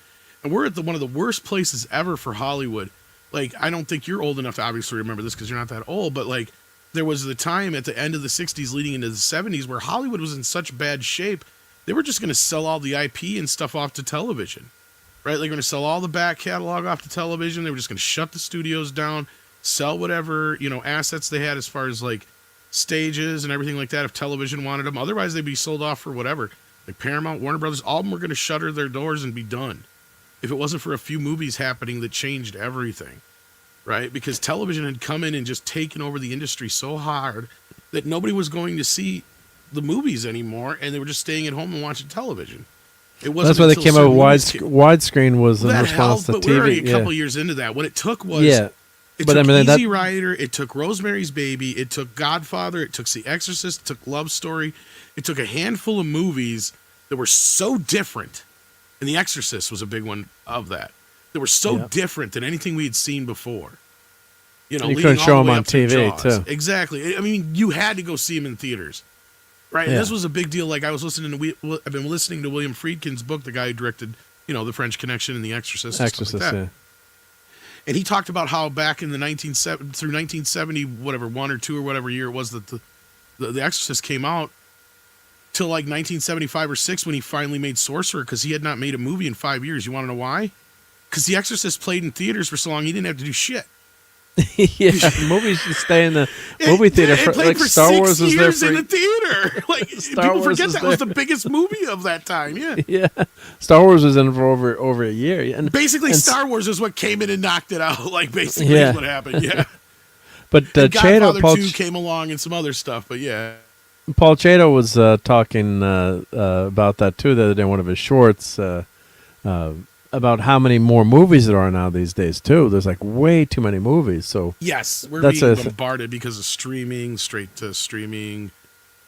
And we're at one of the worst places ever for Hollywood. Like, I don't think you're old enough to obviously remember this because you're not that old, but like there was the time at the end of the 60s leading into the 70s where Hollywood was in such bad shape, they were just going to sell all the IP and stuff off to television, right? They're going to sell all the back catalog off to television. They were just going to shut the studios down, sell whatever, assets they had as far as like stages and everything like that if television wanted them. Otherwise, they'd be sold off for whatever. Like Paramount, Warner Brothers, all of them were going to shutter their doors and be done if it wasn't for a few movies happening that changed everything, right? Because television had come in and just taken over the industry so hard that nobody was going to see the movies anymore, and they were just staying at home and watching television. It wasn't. That's why they came out with widescreen was in response to but TV. We're already a couple years into that. What it took was it took Easy Rider, it took Rosemary's Baby, it took Godfather, it took The Exorcist, it took Love Story, it took a handful of movies that were so different. And The Exorcist was a big one of that. They were so different than anything we had seen before. You couldn't show them on TV, too. Exactly. I mean, you had to go see them in theaters. Right? And this was a big deal. Like, I've been listening to William Friedkin's book, the guy who directed, The French Connection and The Exorcist. And stuff like that. And he talked about how back in the 1970, whatever, 1 or 2 or whatever year it was that the Exorcist came out, till like 1975 or 6 when he finally made Sorcerer, because he had not made a movie in 5 years. You want to know why? Because The Exorcist played in theaters for so long, he didn't have to do shit. Yeah, movies should stay in the movie theater. It played like for Star 6 Wars was there years for in the theater. Like Star people Wars forget was that was there. the biggest movie of that time. Yeah, yeah. Star Wars was in for over a year, and basically and Star Wars is what came in and knocked it out. Like basically Yeah. is what happened. Yeah, But and Chato, Godfather Paul, 2 came along and some other stuff. But yeah, Paul Chato was talking about that too the other day in one of his shorts. About how many more movies there are now these days too. There's like way too many movies. So yes, we're That's being a- bombarded because of streaming, straight to streaming.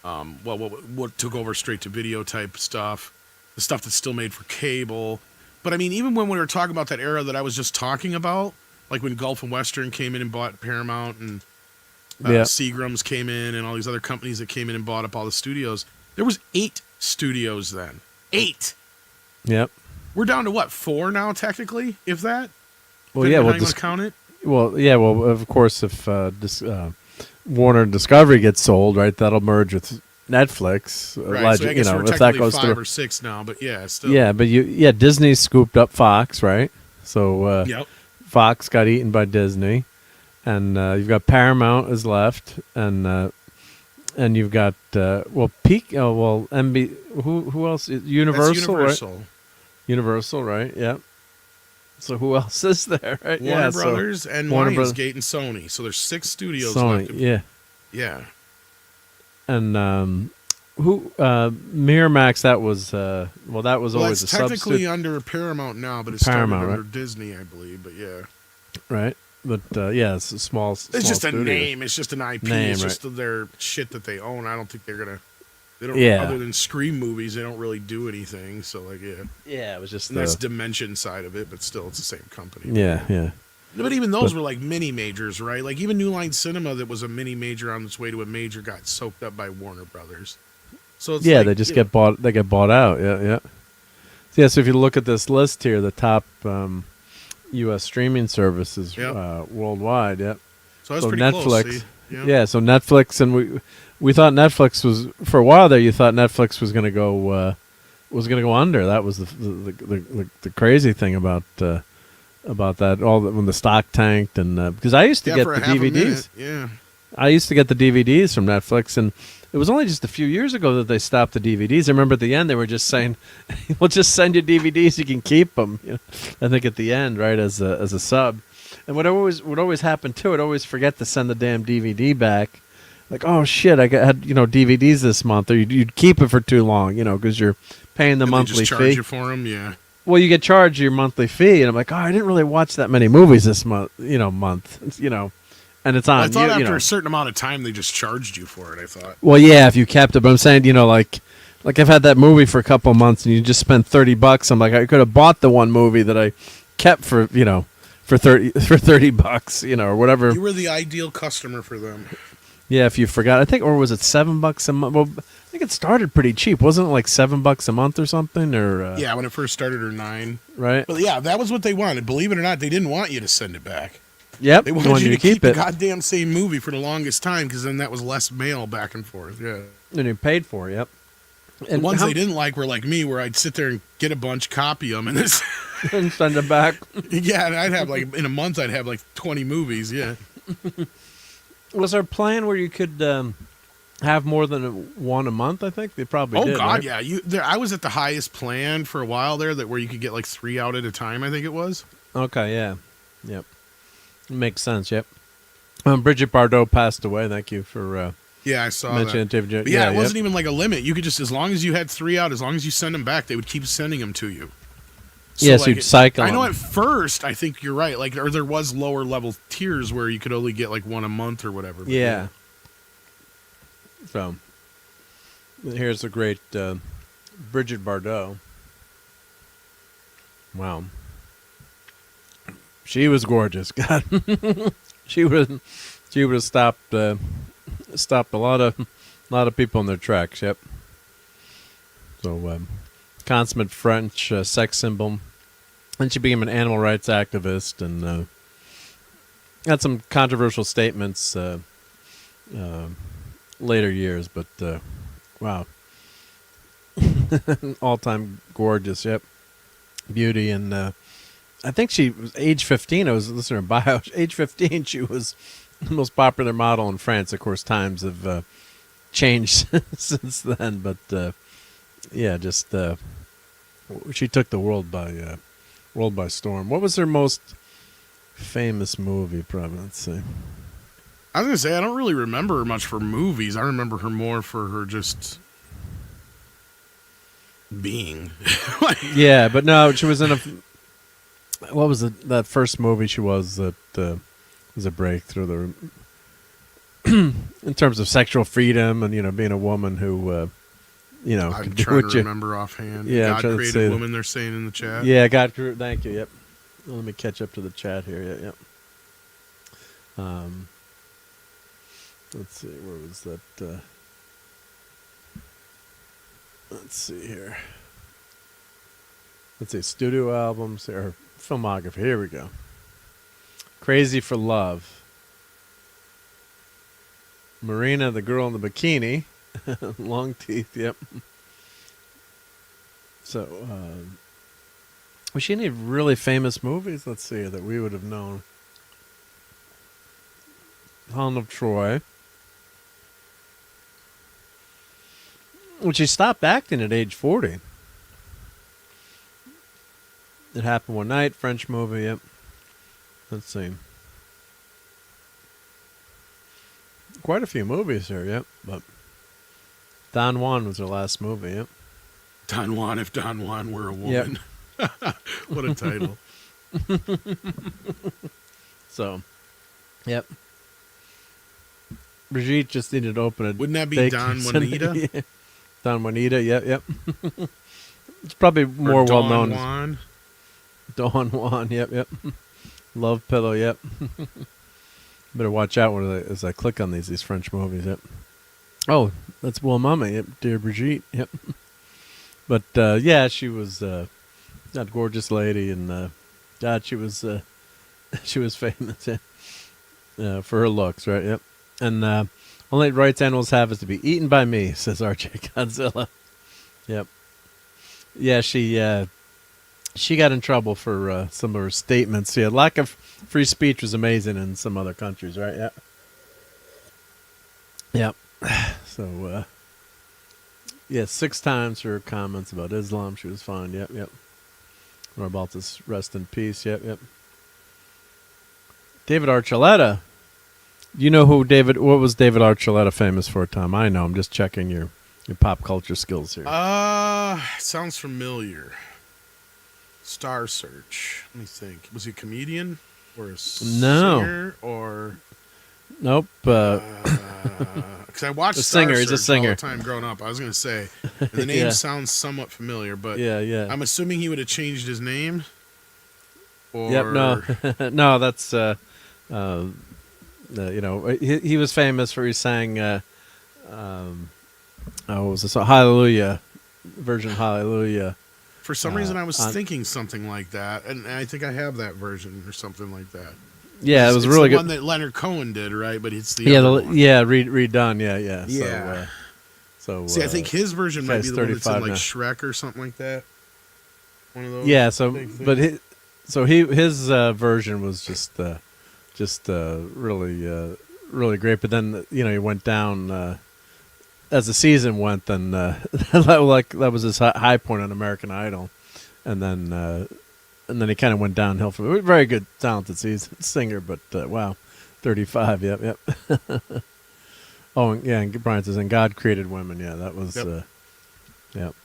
What took over straight to video type stuff, the stuff that's still made for cable. But I mean, even when we were talking about that era that I was just talking about, like when Gulf and Western came in and bought Paramount, and Yeah. Seagram's came in, and all these other companies that came in and bought up all the studios. There was 8 studios then. 8. Yep. We're down to what, 4 now, technically, if that. Well, Depending yeah. on Well, how you want to count it. Well, yeah. Well, of course, if Warner Discovery gets sold, right, that'll merge with Netflix. Right, so I guess we're if that technically goes 5 through. or 6 now, but yeah, still. Yeah, but Disney scooped up Fox, right? So Yep. Fox got eaten by Disney, and you've got Paramount is left, and you've got MB. Who else? Universal, That's Universal. right? Universal, right? Yeah. So who else is there? Right? Warner yeah, Brothers and Warner Lionsgate and Sony. So there's 6 studios Sony, left. yeah. Yeah. And who Miramax? That was that was Well, always it's a technically substitute, under Paramount now, but it's Paramount, started under right? Disney, I believe. But yeah, right? But yeah, it's a small. it's small just a studio. name. It's just an IP. Name, It's right. just their shit that they own. I don't think they're gonna. They don't. Yeah. Other than Scream movies, they don't really do anything. So like, yeah, Yeah, it was just and that's Dimension side of it, but still, it's the same company. yeah. But even those were like mini majors, right? Like even New Line Cinema, that was a mini major on its way to a major, got soaked up by Warner Brothers. So it's Yeah, like, they just you get bought. They get bought out. Yeah. So, yeah. So if you look at this list here, the top U.S. streaming services Yep. worldwide. Yeah. So that's So pretty Netflix. close. See? Yeah. So Netflix, and we thought Netflix was, for a while there. You thought Netflix was going to go under. That was the crazy thing about that. When the stock tanked, and because I used to get for the a half a DVDs. minute, yeah. I used to get the DVDs from Netflix, and it was only just a few years ago that they stopped the DVDs. I remember at the end they were just saying, "We'll just send you DVDs; you can keep them." You know, I think at the end, right, as a sub. And what would always happen too, I'd always forget to send the damn DVD back. Like, oh shit, had DVDs this month, or you'd keep it for too long, because you're paying the And monthly they just fee. charge you for them, yeah. Well, you get charged your monthly fee, and I'm like, oh, I didn't really watch that many movies this month, and it's on. I thought you after know. a certain amount of time they just charged you for it. I thought. Well, yeah, if you kept it, but I'm saying, like I've had that movie for a couple of months, and you just spent $30. I'm like, I could have bought the one movie that I kept for $30, or whatever. You were the ideal customer for them. Yeah, if you forgot, I think, or was it $7 a month? Well, I think it started pretty cheap, wasn't it? Like $7 a month or something, or Yeah, when it first started, or 9. right? But yeah, that was what they wanted. Believe it or not, they didn't want you to send it back. Yep, They wanted you to keep the goddamn same movie for the longest time, because then that was less mail back and forth. Yeah. and you paid for it. Yep. The ones they didn't like were like me, where I'd sit there and get a bunch, copy them, and this. and send it back. Yeah, and I'd have in a month I'd have 20 movies. Yeah. Was there a plan where you could have more than one a month? I think they probably did. Oh God, right? yeah. I was at the highest plan for a while there, where you could get 3 out at a time. I think it was. Okay, yeah, yep, makes sense. Yep. Bridget Bardot passed away. Thank you for Yeah, I saw mentioning that. it. But yeah, it wasn't even like a limit. You could just, as long as you had 3 out, as long as you send them back, they would keep sending them to you. Yes, you'd cycle. I know them. at first, I think you're right. Or there was lower level tiers where you could only get one a month or whatever. But Yeah. So here's the great Bridget Bardot. Wow, she was gorgeous. God, she would have stopped a lot of people in their tracks. Yep. So consummate French sex symbol. And she became an animal rights activist, and had some controversial statements later years. But wow, all-time gorgeous. Yep, beauty, and I think she was age 15. I was listening to her bio. Age 15, she was the most popular model in France. Of course, times have changed since then, but yeah, just she took the world by storm. What was her most famous movie? Probably, let's see. I was gonna say I don't really remember her much for movies. I remember her more for her just being. Yeah, but no, she was in a. What was that first movie she was that was a breakthrough? In terms of sexual freedom and being a woman who I'm could do trying what to you. remember offhand. Yeah, I'm God trying to created say woman. They're saying in the chat. Yeah, God. Thank you. Yep. Well, let me catch up to the chat here. Yep. Let's see. Where was that? Let's see here. Let's see. Studio albums or filmography. Here we go. Crazy for Love. Marina, the girl in the bikini. Long teeth. Yep. So, was she in any really famous movies? Let's see, that we would have known. Helen of Troy. Well, she stopped acting at age 40. It Happened One Night, French movie, yep. Let's see. Quite a few movies here, yep. But Don Juan was her last movie, yep. Don Juan, if Don Juan were a woman. Yep. What a title. So, yep. Brigitte just needed to open it. Wouldn't that be Don Juanita? Yeah. Don Juanita, yep. It's probably more well known. Juan. Don Juan, yep. Love Pillow, yep. Better watch out as I click on these French movies, yep. Oh, that's Will Mummy, yep. Dear Brigitte, yep. But yeah, she was that gorgeous lady, and God, she was famous for her looks, right? Yep. And only rights animals have is to be eaten by me, says RJ Godzilla. Yep. Yeah, she got in trouble for some of her statements. Yeah, lack of free speech was amazing in some other countries, right? Yep. Yep. So, yeah, 6 times for her comments about Islam. She was fine. Yep. RobAltis, rest in peace. Yep. David Archuleta. You know what was David Archuleta famous for, Tom? I know. I'm just checking your pop culture skills here. Sounds familiar. Star Search. Let me think. Was he a comedian or a singer or? Nope. Because I watched Star Search all singer. the time growing up. I was going to say, and the name sounds somewhat familiar, but yeah. I'm assuming he would have changed his name. Or... Yep. No. That's he was famous for he sang what was this? Hallelujah, version Hallelujah. For some reason, I was thinking something like that, and I think I have that version or something like that. Yeah, it was really the good. One that Leonard Cohen did, right? But it's the other one. Redone. Yeah. So see, I think his version might be the one that's in like now. Shrek or something like that. One of those. Yeah. So, but his version was just really great. But then he went down as the season went. Then that was his high point on American Idol, and then he kind of went downhill from it. Very good, talented singer, but wow, 35. Yep. Oh, yeah, and Brian says, and God created women. Yeah, that was. Yep.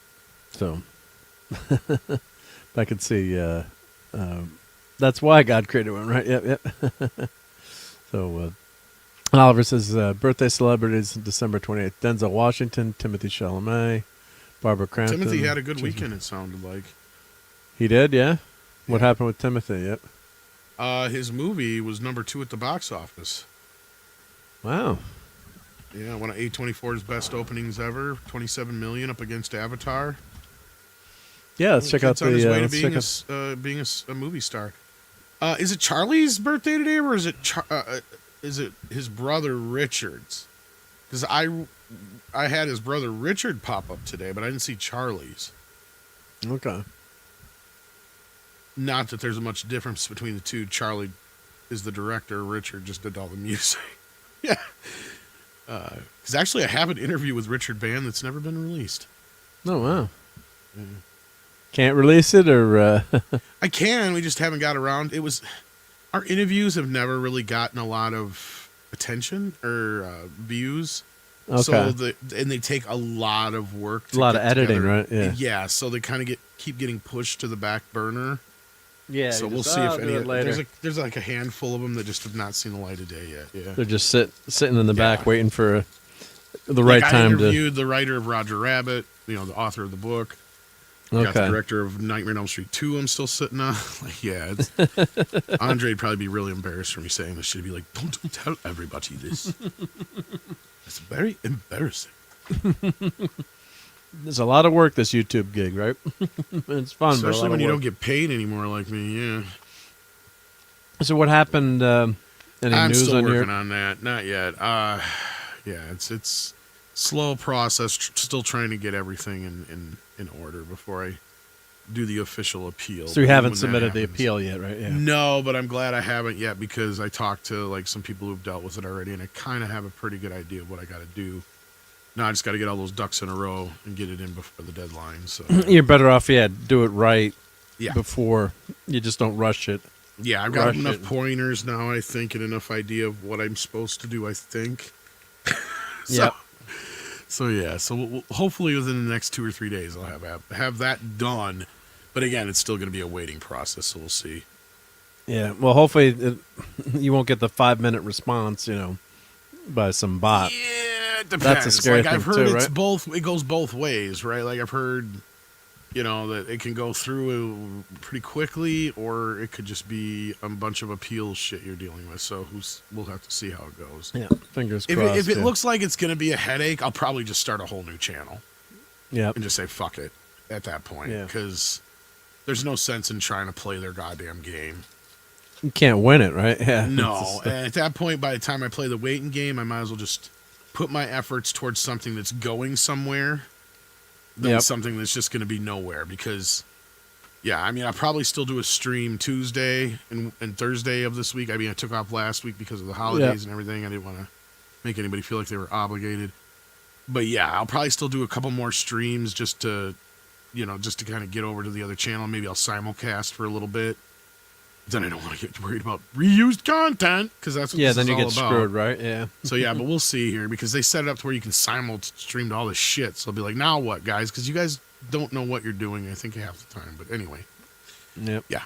So I could see. That's why God created women, right? Yep. So Oliver says birthday celebrities December 28th: Denzel Washington, Timothy Chalamet, Barbara Crampton. Timothy had a good weekend. It sounded like he did. Yeah. What happened with Timothy? Yep. His movie was number 2 at the box office. Wow. Yeah, one of A24's best openings ever. $27 million up against Avatar. Yeah, let's check out the. On his way to being a movie star. Is it Charlie's birthday today, or is it his brother Richard's? Because I had his brother Richard pop up today, but I didn't see Charlie's. Okay. Not that there's much difference between the two. Charlie is the director. Richard just did all the music. Yeah. Because actually, I have an interview with Richard Band that's never been released. Oh, wow. Can't release it, or I can. We just haven't got around. Our interviews have never really gotten a lot of attention or views. Okay. So they take a lot of work. A lot of editing, right? Yeah. Yeah. So they kind of keep getting pushed to the back burner. Yeah. So we'll see if any. There's like a handful of them that just have not seen the light of day yet. Yeah. They're just sitting in the back waiting for the right time to. I interviewed the writer of Roger Rabbit. The author of the book. Okay. Got the director of Nightmare on Elm Street 2 I'm still sitting on. Andre'd probably be really embarrassed for me saying this. She'd be like, don't tell everybody this. It's very embarrassing. There's a lot of work, this YouTube gig, right? It's fun. Especially when you don't get paid anymore like me, yeah. So what happened? Any I'm news still on working on that. Not yet. Yeah, it's slow process. Still trying to get everything in order before I do the official appeal. So you haven't submitted the appeal yet, right? Yeah. No, but I'm glad I haven't yet because I talked to like some people who've dealt with it already, and I kind of have a pretty good idea of what I got to do. Now I just got to get all those ducks in a row and get it in before the deadline. So you're better off, do it right. Yeah. Before you just don't rush it. Yeah, I've got enough pointers now, I think, and enough idea of what I'm supposed to do, I think. So we'll, hopefully within the next 2 or 3 days I'll have that done. But again, it's still going to be a waiting process, so we'll see. Yeah, well, hopefully you won't get the 5-minute response, by some bot. Yeah, it depends. That's a scary thing I've heard too, it's right? both. It goes both ways, right? Like I've heard, that it can go through pretty quickly, or it could just be a bunch of appeals shit you're dealing with. So we'll have to see how it goes. Yeah, fingers crossed. If it looks like it's going to be a headache, I'll probably just start a whole new channel. Yeah, and just say fuck it at that point, because there's no sense in trying to play their goddamn game. You can't win it, right? Yeah. No, and at that point, by the time I play the waiting game, I might as well just put my efforts towards something that's going somewhere than something that's just going to be nowhere. Because, I'll probably still do a stream Tuesday and Thursday of this week. I mean, I took off last week because of the holidays and everything. I didn't want to make anybody feel like they were obligated. But I'll probably still do a couple more streams just to kind of get over to the other channel. Maybe I'll simulcast for a little bit. Then I don't want to get worried about reused content because that's what this then is you all get about. screwed, right? Yeah. So but we'll see here because they set it up to where you can stream to all this shit. So I'll be like, now what, guys? Because you guys don't know what you're doing. I think half the time, but anyway. Yep. Yeah.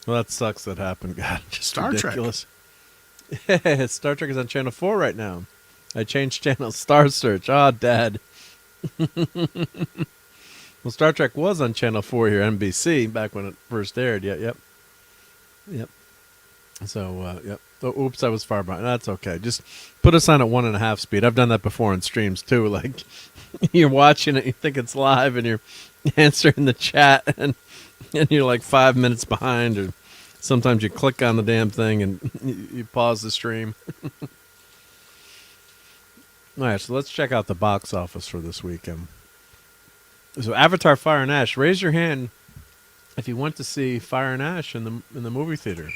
Well, that sucks. That happened. God, just Star ridiculous. Trek. Star Trek is on Channel 4 right now. I changed channel. Star Search. Oh, Dad. Well, Star Trek was on Channel 4 here, NBC, back when it first aired. Yep. So, Oh, oops, I was far behind. That's okay. Just put us on at 1.5 speed. I've done that before in streams, too. Like, you're watching it, you think it's live, and you're answering the chat, and you're like 5 minutes behind, or sometimes you click on the damn thing, and you pause the stream. All right, so let's check out the box office for this weekend. So, Avatar: Fire and Ash. Raise your hand if you went to see Fire and Ash in the movie theater.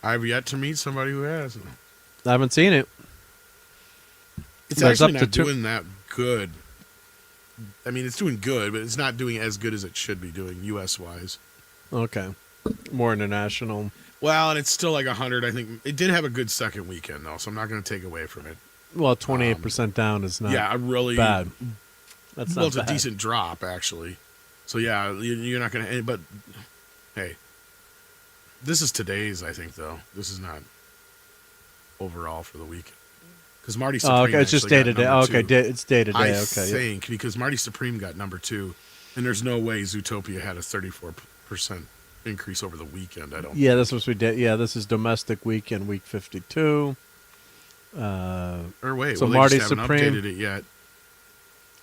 I've yet to meet somebody who has. I haven't seen it. It's actually not doing that good. I mean, it's doing good, but it's not doing as good as it should be doing U.S.-wise. Okay. More international. Well, and it's still like 100. I think it did have a good second weekend, though, so I'm not going to take away from it. Well, 28% down is not bad. That's not it's bad. A decent drop, actually. So, you're not going to... But, hey, this is today's, I think, though. This is not overall for the weekend. Because Marty Supreme okay, it's just day-to-day. Okay, it's day-to-day. I think, because Marty Supreme got number 2, and there's no way Zootopia had a 34% increase over the weekend, I don't think. That's what we did. Yeah, this is domestic weekend, week 52. Or wait, so well, Marty they just haven't Supreme, updated it yet.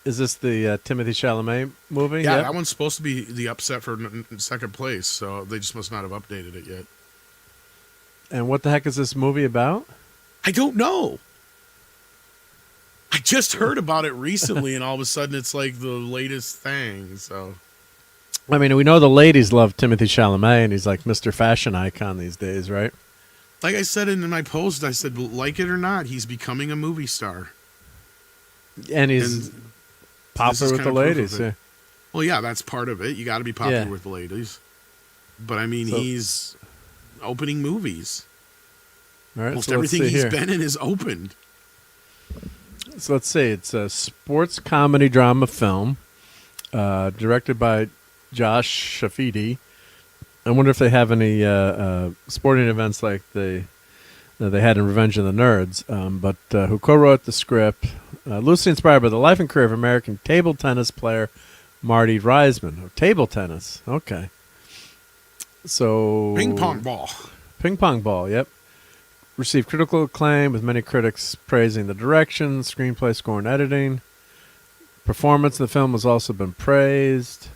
Is this the Timothy Chalamet movie? Yeah, that one's supposed to be the upset for second place, so they just must not have updated it yet. And what the heck is this movie about? I don't know. I just heard about it recently, and all of a sudden it's like the latest thing. So, I mean, we know the ladies love Timothy Chalamet, and he's like Mr. Fashion icon these days, right? like I said in my post, I said, like it or not, he's becoming a movie star. And he's And popular with the ladies. Yeah. Well, yeah, that's part of it. You got to be popular with the ladies. But I mean, he's opening movies. All right, Almost so let's everything see he's here. been in is opened. So let's see. It's a sports comedy drama film directed by Josh Shafidi. I wonder if they have any sporting events like they had in Revenge of the Nerds, but who co-wrote the script, loosely inspired by the life and career of American table tennis player Marty Reisman. Oh, table tennis, okay. So Ping pong ball. Ping pong ball, yep. Received critical acclaim, with many critics praising the direction, screenplay, score, and editing. Performance in the film has also been praised.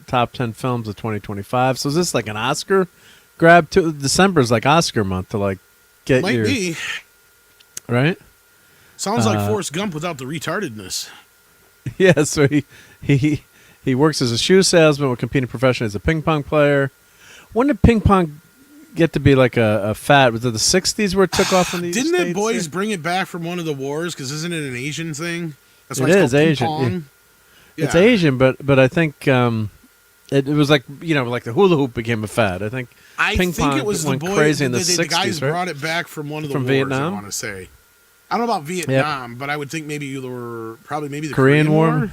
Top 10 films of 2025. So is this like an Oscar grab? December is like Oscar month to like get Might be. Right? Sounds like Forrest Gump without the retardedness. Yeah, so he works as a shoe salesman, with competing professionally as a ping pong player. When did ping pong get to be like a fad? Was it the 60s where it took off in the Didn't States the boys here? bring it back from one of the wars? Because isn't it an Asian thing? That's why It it's is called Asian. ping pong. Yeah. It's Yeah. Asian, but I think it was like, like the hula hoop became a fad. I think ping think pong it was went the boy, crazy in the the 60s, guys right? brought it back from one of the From wars, Vietnam? I want to say. I don't know about Vietnam, but I would think maybe you were probably maybe the Korean Korean War? War.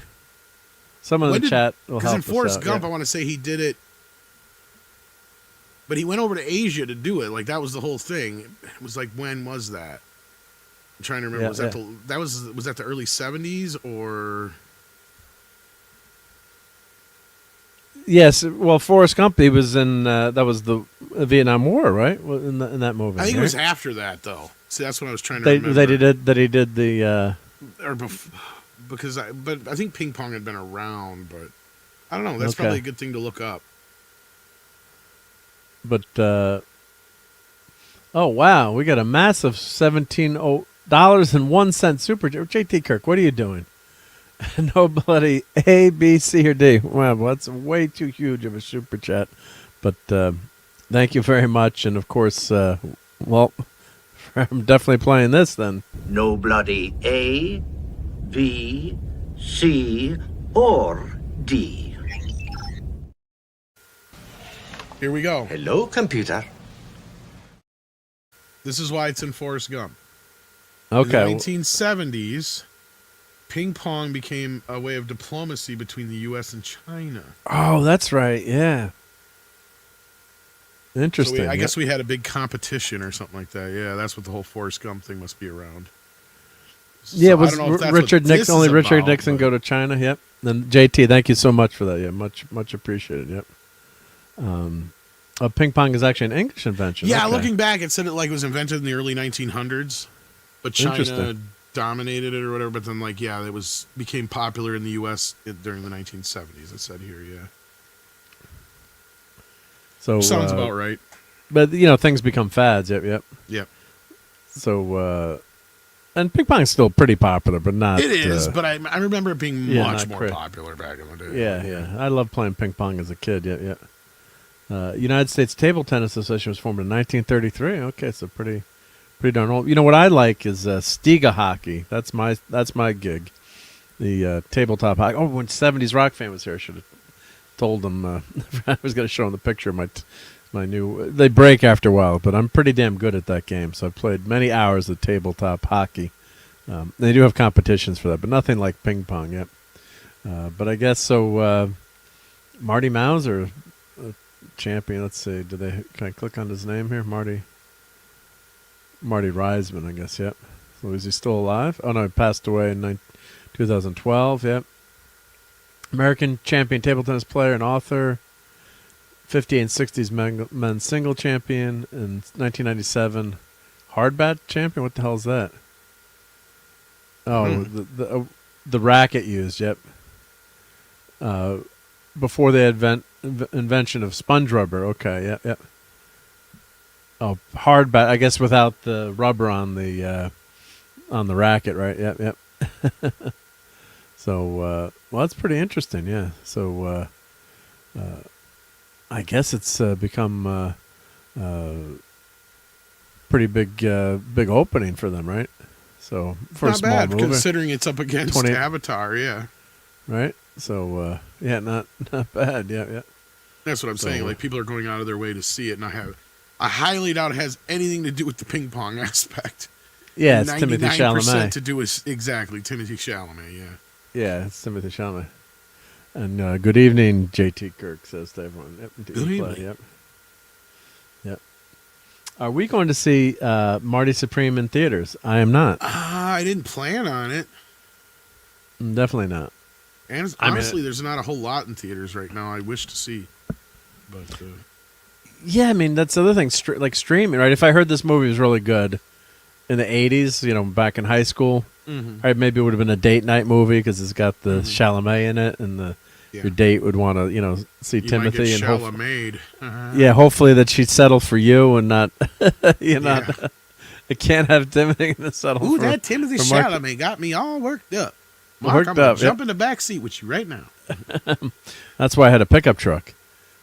Someone in the chat will Because help in Forrest us out, Gump, yeah. I want to say he did it, but he went over to Asia to do it. Like that was the whole thing. It was like, when was that? I'm trying to remember. Yeah, was that was that the early 70s or? Yes, well, Forrest Gump, he was in, that was the Vietnam War, right? Well, in that movie. I think right? it was after that, though. See, that's what I was trying to They remember. that he did the, Because but I think ping pong had been around, but I don't know. That's Okay. probably a good thing to look up. but, oh, wow, we got a massive $17.01 super. JT Kirk, what are you doing? No bloody A, B, C, or D. Wow, well, that's way too huge of a super chat. But thank you very much. And, of course, well, I'm definitely playing this then. No bloody A, B, C, or D. Here we go. Hello, computer. This is why it's in Forrest Gump. Okay. In the 1970s, ping pong became a way of diplomacy between the U.S. and China. Oh, that's right. Yeah. Interesting. So I guess we had a big competition or something like that. Yeah, that's what the whole Forrest Gump thing must be around. Yeah, So I was don't know if that's Richard what this Nixon, only is Richard about, Nixon but- go to China? Yep. And JT, thank you so much for that. Yeah, much appreciated. Yep. Ping pong is actually an English invention. Yeah, Okay. looking back, it said it like was invented in the early 1900s, but China Interesting. dominated it or whatever. But then, like, yeah, it became popular in the U.S. During the 1970s. It said here, yeah. So Sounds about right. But things become fads. Yep. Yep. So and ping pong's still pretty popular, but not. It is, but I remember it being yeah, much not more cra- popular back in the day. Yeah. I loved playing ping pong as a kid. Yeah. United States Table Tennis Association was formed in 1933. Okay, so pretty darn old. You know what I like is Stiga hockey. That's my gig. The tabletop hockey. Oh, when 70s Rock fan was here, I should have told them. I was going to show them the picture of my new. They break after a while, but I'm pretty damn good at that game. So I played many hours of tabletop hockey. They do have competitions for that, but nothing like ping pong yet. But I guess so. Marty Mauser, champion. Let's see. Can I click on his name here? Marty Reisman, I guess. Yep. So is he still alive? Oh no, he passed away in 2012. Yep. American champion table tennis player and author. 50 and 60s men's single champion in 1997. Hardbat champion. What the hell is that? Oh, the racket used. Yep. Before the invention of sponge rubber. Okay. Yep. Oh, hardbat. I guess without the rubber on the racket, right? Yep. So, well, that's pretty interesting. Yeah. So, I guess it's become pretty big opening for them, right? So for not a small bad movie, considering it's up against Avatar. Yeah, right. So yeah, not bad. Yeah. That's what I'm saying. Like, people are going out of their way to see it, and I highly doubt it has anything to do with the ping pong aspect. Yeah, it's Timothy Chalamet. to do with exactly Timothy Chalamet. Yeah. Yeah, it's Timothy Chalamet. And good evening, JT Kirk says to everyone. Yep, good evening. Yep. Are we going to see Marty Supreme in theaters? I am not. I didn't plan on it. Definitely not. And honestly, there's not a whole lot in theaters right now I wish to see. But yeah, I mean, that's the other thing. Like streaming, right? If I heard this movie was really good in the 80s, back in high school, right, maybe it would have been a date night movie because it's got the Chalamet in it, and your date would want to, see Timothy and Chalamet. Yeah, hopefully that she'd settle for you and not, not. I can't have Timothy settle. Ooh, that Timothy Chalamet got me all worked up. Mark, I'm gonna jump in the back seat with you right now. That's why I had a pickup truck.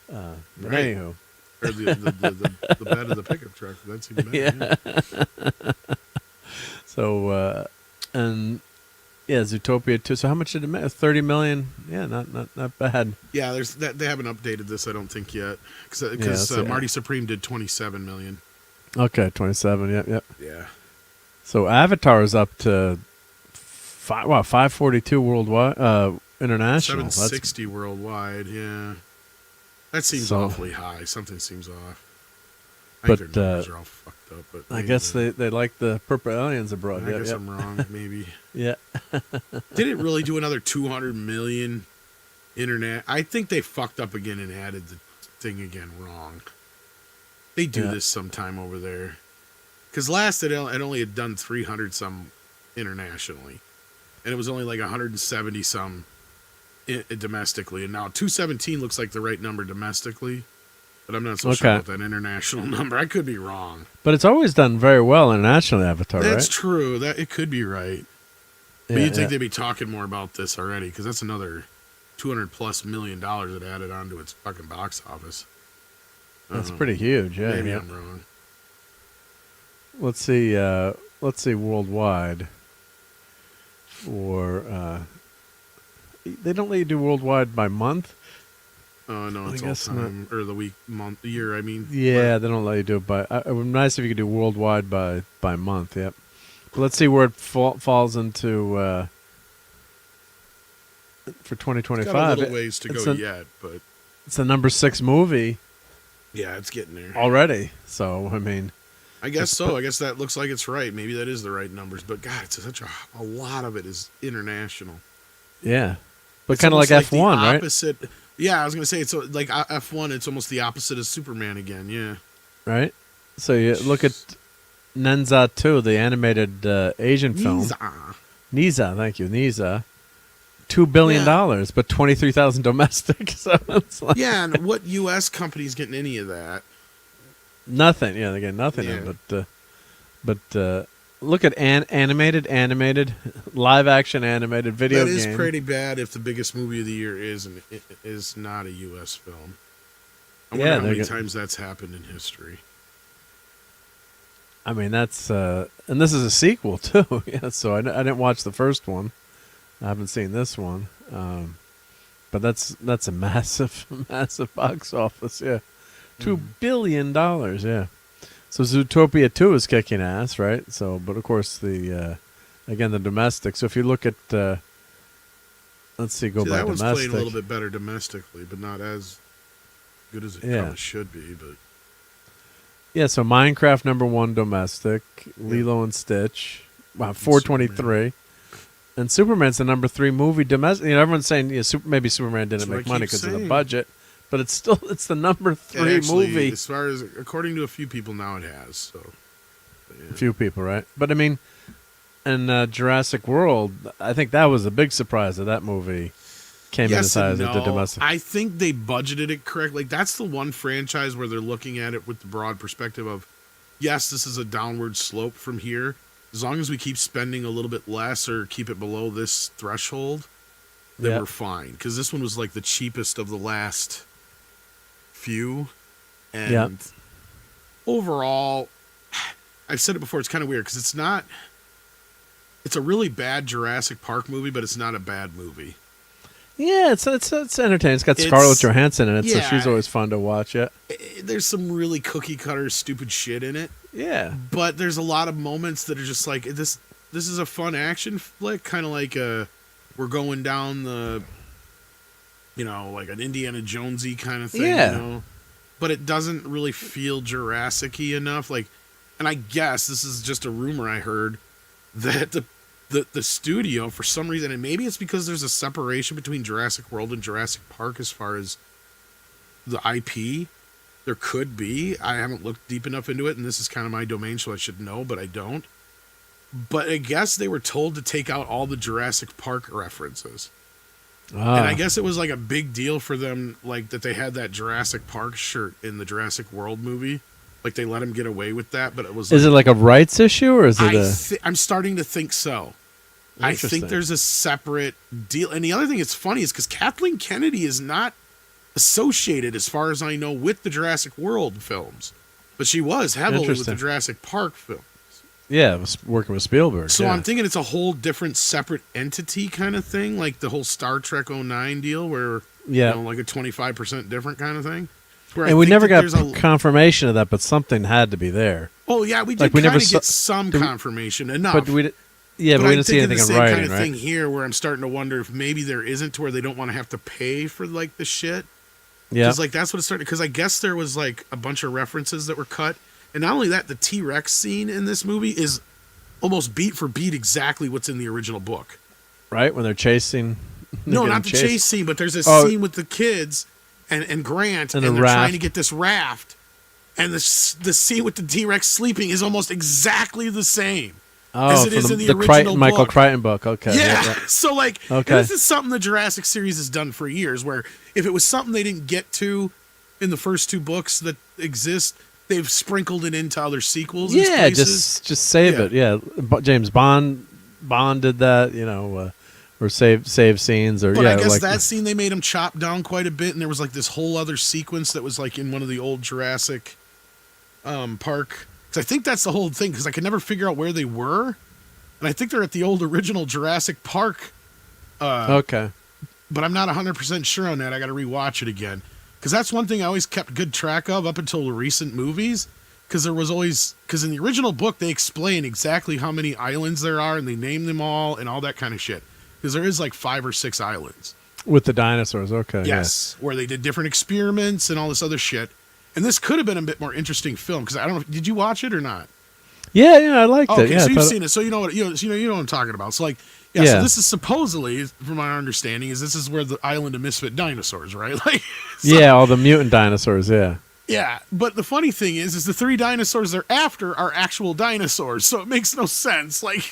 But right. Anywho, or the bed of the pickup truck. That's even better. Yeah. So, and Zootopia 2. So how much did it make? 30 million. Yeah, not bad. Yeah, they haven't updated this, I don't think, yet, because Marty Supreme did 27 million. Okay, 27. Yep. Yeah. So Avatar is up to 542 worldwide, international. 760 worldwide. Yeah, that seems awfully high. Something seems off. I think their numbers are all fucked up. But I guess they like the purple aliens abroad. I guess I'm wrong. Maybe. Yeah. Did it really do another 200 million internet? I think they fucked up again and added the thing again wrong. They do this sometime over there. Because last it only had done 300 some internationally, and it was only like 170 some domestically, and now 217 looks like the right number domestically, but I'm not so sure about that international number. I could be wrong, but it's always done very well internationally. Avatar, that's right? true. That it could be right, but you'd think they'd be talking more about this already, because that's another $200+ million it added onto its fucking box office. That's pretty huge. Yeah, maybe I'm wrong. Let's see worldwide. For they don't let you do worldwide by month. Oh no, it's all time or the week, month, year. I mean, yeah, they don't let you do it by. It would be nice if you could do worldwide by month. Yep. But let's see where it falls into for 2025. Got a little ways to go yet, but it's the number 6 movie. Yeah, it's getting there already. So I mean, I guess so. I guess that looks like it's right. Maybe that is the right numbers. But God, it's such a lot of it is international. Yeah, but kind of like F1, right? Opposite. Yeah, I was gonna say it's like F1. It's almost the opposite of Superman again. Yeah. Right. So you look at Nenza 2, the animated Asian film. Niza, thank you, Niza. $2 billion, but 23,000 domestic. So it's like and what U.S. company's getting any of that? Nothing. Yeah, they get nothing in. But look at animated, live action animated video game. That is pretty bad if the biggest movie of the year is not a U.S. film. I wonder how many times that's happened in history. I mean, that's and this is a sequel too. Yeah, so I didn't watch the first one. I haven't seen this one, but that's a massive box office. Yeah, $2 billion. Yeah, so Zootopia 2 is kicking ass, right? So, but of course the domestic. So if you look at, let's see, go by that domestic. That one's playing a little bit better domestically, but not as good as it probably should be. But yeah, so Minecraft number 1 domestic, Lilo and Stitch, 423. And Superman's the number 3 movie domestic. You know, everyone's saying maybe Superman didn't make money because of the budget, but it's the number 3 movie. As far as according to a few people now, it has. So, a few people, right? But I mean, and Jurassic World, I think that was a big surprise that movie came in as high as it did domestic. I think they budgeted it correctly. Like, that's the one franchise where they're looking at it with the broad perspective of, yes, this is a downward slope from here, as long as we keep spending a little bit less or keep it below this threshold, then we're fine. Because this one was like the cheapest of the last few. And overall, I've said it before, it's kind of weird because it's a really bad Jurassic Park movie, but it's not a bad movie. Yeah, it's entertaining. It's got Scarlett Johansson in it, so she's always fun to watch. Yeah, there's some really cookie cutter stupid shit in it. Yeah, but there's a lot of moments that are just like this is a fun action flick, kind of like we're going down the, like an Indiana Jonesy kind of thing. But it doesn't really feel Jurassic-y enough. Like, and I guess this is just a rumor I heard that the studio, for some reason, and maybe it's because there's a separation between Jurassic World and Jurassic Park as far as the IP. There could be. I haven't looked deep enough into it, and this is kind of my domain, so I should know, but I don't. But I guess they were told to take out all the Jurassic Park references. And I guess it was like a big deal for them, like that they had that Jurassic Park shirt in the Jurassic World movie. Like they let him get away with that, but it was. Is it like a rights issue, or is it? I'm starting to think so. I think there's a separate deal. And the other thing that's funny is because Kathleen Kennedy is not associated, as far as I know, with the Jurassic World films, but she was heavily with the Jurassic Park films. Yeah, was working with Spielberg. So I'm thinking it's a whole different, separate entity kind of thing, like the whole Star Trek 09 deal, where like a 25% different kind of thing. And we never got confirmation of that, but something had to be there. Oh yeah, we did kind of get some confirmation enough. But we didn't see anything in writing, kind of thing here, where I'm starting to wonder if maybe there isn't, to where they don't want to have to pay for like the shit. Yeah, because like that's what it started. Because I guess there was like a bunch of references that were cut, and not only that, the T-Rex scene in this movie is almost beat for beat exactly what's in the original book. Right when they're chasing. No, not the chase scene, but there's a scene with the kids and Grant, and they're trying to get this raft, and the scene with the T-Rex sleeping is almost exactly the same. As it is in the original Michael book. Crichton book. Okay. Yeah. So like, this is something the Jurassic series has done for years, where if it was something they didn't get to in the first two books that exist, they've sprinkled it into other sequels. Yeah, just save it. Yeah, James Bond did that. Or save scenes, or but I guess that scene they made him chop down quite a bit, and there was like this whole other sequence that was like in one of the old Jurassic Park. I think that's the whole thing, because I could never figure out where they were, and I think they're at the old original Jurassic Park. Okay, but I'm not 100% sure on that. I got to rewatch it again, because that's one thing I always kept good track of up until the recent movies. Because in the original book they explain exactly how many islands there are, and they name them all and all that kind of shit. Because there is like 5 or 6 islands with the dinosaurs. Okay, yes, where they did different experiments and all this other shit. And this could have been a bit more interesting film, because I don't know. Did you watch it or not? Yeah, I liked it. Okay, yeah, so you've seen it, so you know what I'm talking about. So like, so this is supposedly, from my understanding, this is where the island of misfit dinosaurs, right? Like, all the mutant dinosaurs. Yeah. Yeah, but the funny thing is the 3 dinosaurs they're after are actual dinosaurs, so it makes no sense. Like,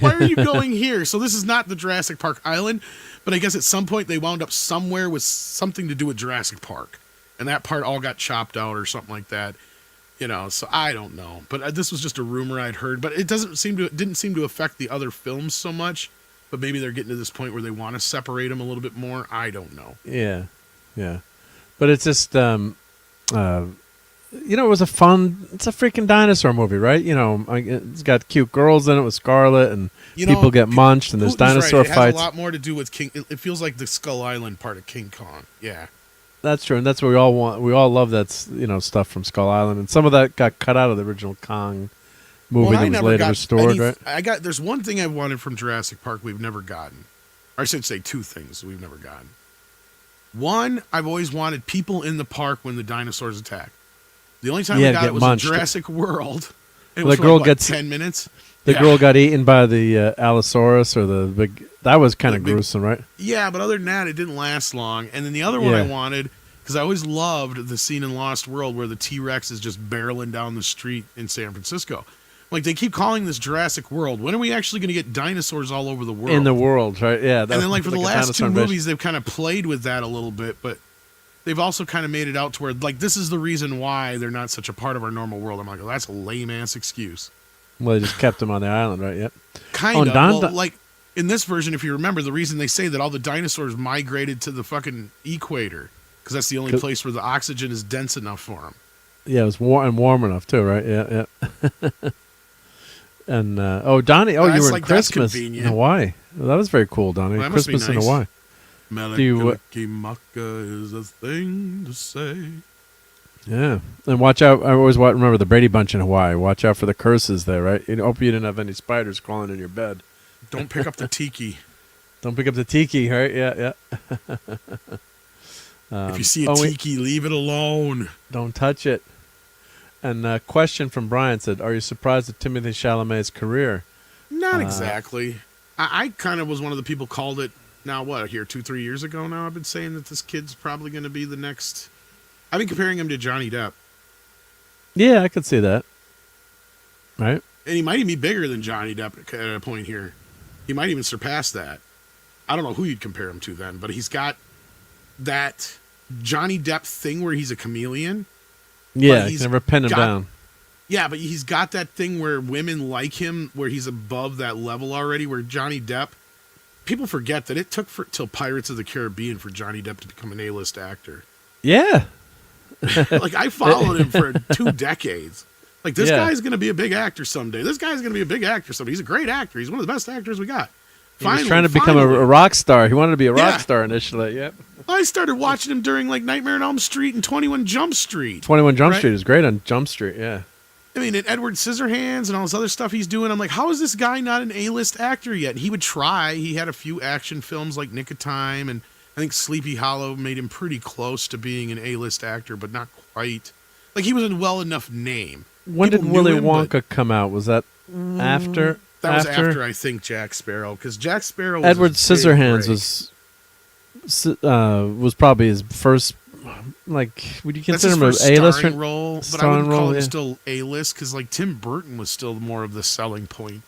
why are you going here? So this is not the Jurassic Park island, but I guess at some point they wound up somewhere with something to do with Jurassic Park, and that part all got chopped out or something like that. So I don't know, but this was just a rumor I'd heard. But it didn't seem to affect the other films so much. But maybe they're getting to this point where they want to separate them a little bit more. I don't know. Yeah, but it's just it was it's a freaking dinosaur movie, right? It's got cute girls in it with Scarlett, and people get munched, and there's dinosaur fights. It has a lot more to do with King. It feels like the Skull Island part of King Kong. Yeah. That's true, and that's what we all want. We all love that, stuff from Skull Island, and some of that got cut out of the original Kong movie that was later restored, right? There's one thing I've wanted from Jurassic Park we've never gotten. Or I should say 2 things we've never gotten. One, I've always wanted people in the park when the dinosaurs attack. The only time we got it was in Jurassic World. It was girl gets 10 minutes. The girl got eaten by the Allosaurus, or the big. That was kind of gruesome, right? Yeah, but other than that, it didn't last long. And then the other one I wanted, because I always loved the scene in Lost World where the T-Rex is just barreling down the street in San Francisco. Like, they keep calling this Jurassic World. When are we actually going to get dinosaurs all over the world? In the world, right? Yeah. And then, for the last 2 movies, they've kind of played with that a little bit, but they've also kind of made it out to where, like, this is the reason why they're not such a part of our normal world. I'm like, oh, that's a lame-ass excuse. Well, they just kept him on the island, right? Yep. Kind Oh, of. Don- Well, like in this version, if you remember, the reason they say that all the dinosaurs migrated to the fucking equator because that's the only place where the oxygen is dense enough for them. Yeah, it was warm enough too, right? Yeah, yeah. And Donnie, you were in like, that's Christmas convenient. in Hawaii. Well, that was very cool, Donnie. Well, that must be Christmas in nice. Hawaii. Melikilikimaka is a thing to say. Yeah, and watch out. I always remember the Brady Bunch in Hawaii. Watch out for the curses there, right? Hope you didn't have any spiders crawling in your bed. Don't pick up the tiki. Don't pick up the tiki, right? Yeah, yeah. If you see a tiki, leave it alone. Don't touch it. And a question from Brian said, "Are you surprised at Timothée Chalamet's career?" Not exactly. I kind of was one of the people called it. Now what? Here 2-3 years ago. Now I've been saying that this kid's probably going to be the next. I've been comparing him to Johnny Depp. Yeah, I could see that. Right. And he might even be bigger than Johnny Depp at a point here. He might even surpass that. I don't know who you'd compare him to then, but he's got that Johnny Depp thing where he's a chameleon. Yeah, you can never pin him down. Yeah, but he's got that thing where women like him, where he's above that level already, where Johnny Depp, people forget that it took till Pirates of the Caribbean for Johnny Depp to become an A-list actor. Yeah. Like, I followed him for 2 decades. Like, this guy's going to be a big actor someday. This guy's going to be a big actor someday. He's a great actor. He's one of the best actors we got. He was trying to become a rock star. He wanted to be a rock star initially. Yep. I started watching him during like Nightmare on Elm Street and 21 Jump Street. 21 Jump Street is great on Jump Street. Yeah. I mean, and Edward Scissorhands and all this other stuff he's doing. I'm like, how is this guy not an A-list actor yet? He would try. He had a few action films like Nick of Time, and I think Sleepy Hollow made him pretty close to being an A-list actor, but not quite. Like, he was a well enough name. When did Willy Wonka come out? Was that after? That was after, I think, Jack Sparrow, because Jack Sparrow was Edward Scissorhands was probably his first. Like, would you consider him an A-list role? But I would call him still A-list because, like, Tim Burton was still more of the selling point.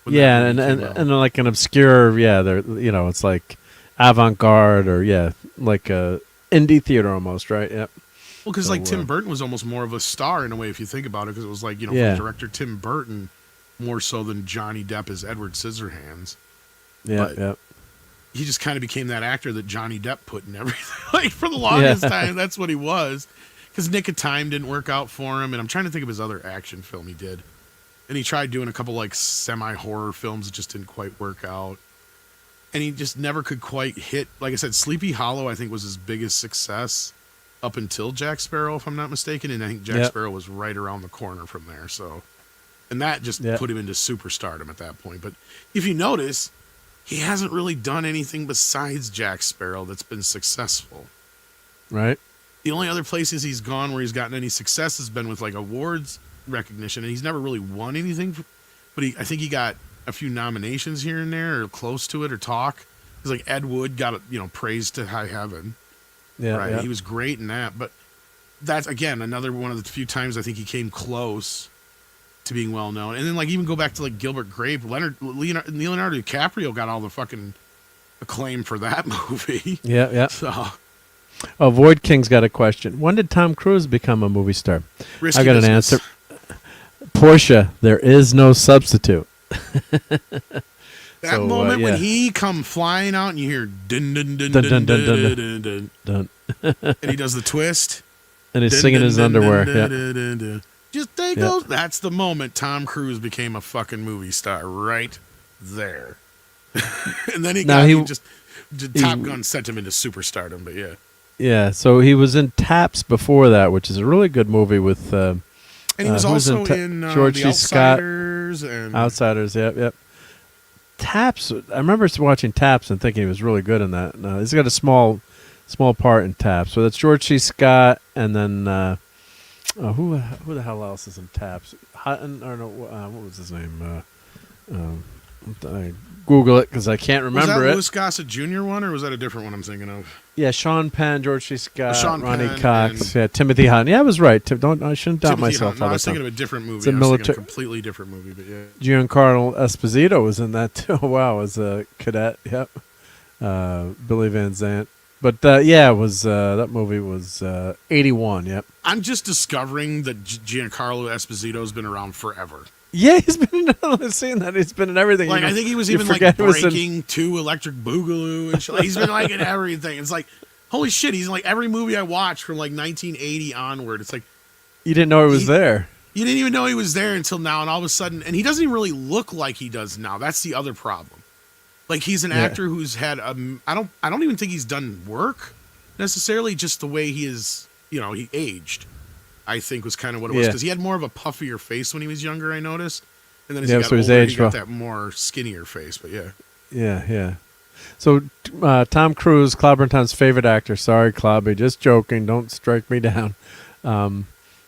Yeah, and like an obscure, it's like avant-garde or like a indie theater almost, right? Yep. Well, because like Tim Burton was almost more of a star in a way if you think about it, because it was like from director Tim Burton more so than Johnny Depp as Edward Scissorhands. Yeah. He just kind of became that actor that Johnny Depp put in everything. Like, for the longest time, that's what he was. Because Nick of Time didn't work out for him, and I'm trying to think of his other action film he did. And he tried doing a couple, like, semi-horror films that just didn't quite work out. And he just never could quite hit. Like I said, Sleepy Hollow, I think, was his biggest success up until Jack Sparrow, if I'm not mistaken. And I think Jack Sparrow was right around the corner from there. So, and that just put him into superstardom at that point. But if you notice, he hasn't really done anything besides Jack Sparrow that's been successful. Right. The only other places he's gone where he's gotten any success has been with like awards recognition, and he's never really won anything. But I think he got a few nominations here and there, or close to it, or talk. Because like Ed Wood got praised to high heaven. Yeah, right. Yeah. He was great in that, but that's again another one of the few times I think he came close to being well known. And then like even go back to like Gilbert Grape, Leonardo DiCaprio got all the fucking acclaim for that movie. Yeah. So, Void King's got a question. When did Tom Cruise become a movie star? I got an answer. Porsche, there is no substitute. That moment when he come flying out and you hear dun dun dun dun dun dun dun dun, and he does the twist, and he's singing his underwear. Just take those. That's the moment Tom Cruise became a fucking movie star, right there. And then Top Gun sent him into superstardom, but yeah. So he was in Taps before that, which is a really good movie with. And he was also in George The C. Scott. Outsiders. Yep. Taps. I remember watching Taps and thinking he was really good in that. No, he's got a small part in Taps. So that's George C. Scott, and then who the hell else is in Taps? What was his name? I Google it because I can't remember was that it. Louis Gossett Jr. one, or was that a different one I'm thinking of? Yeah, Sean Penn, George C. Scott, Ronnie Penn Cox, Timothy Hunt. Yeah, I was right. I shouldn't doubt myself. No, I was thinking of a different movie. It's a thinking a completely different movie, but yeah. Giancarlo Esposito was in that too. Wow, as a cadet. Yep. Billy Van Zandt. But it was that movie was 81. Yep. I'm just discovering that Giancarlo Esposito has been around forever. Yeah, he's been in I've seen that. He's been in everything. Like, I think he was even like Breaking 2, Electric Boogaloo, and shit. Like, he's been like in everything. It's like, holy shit, he's in like every movie I watched from like 1980 onward. It's like, you didn't know he was there. You didn't even know he was there until now, and all of a sudden, and he doesn't even really look like he does now. That's the other problem. Like, he's an actor who's had I don't even think he's done work necessarily. Just the way he is, he aged, I think was kind of what it was, because he had more of a puffier face when he was younger, I noticed, and then as he got older, he got that more skinnier face. But yeah. So Tom Cruise, Clobber Tom's favorite actor. Sorry, Clobby, just joking. Don't strike me down.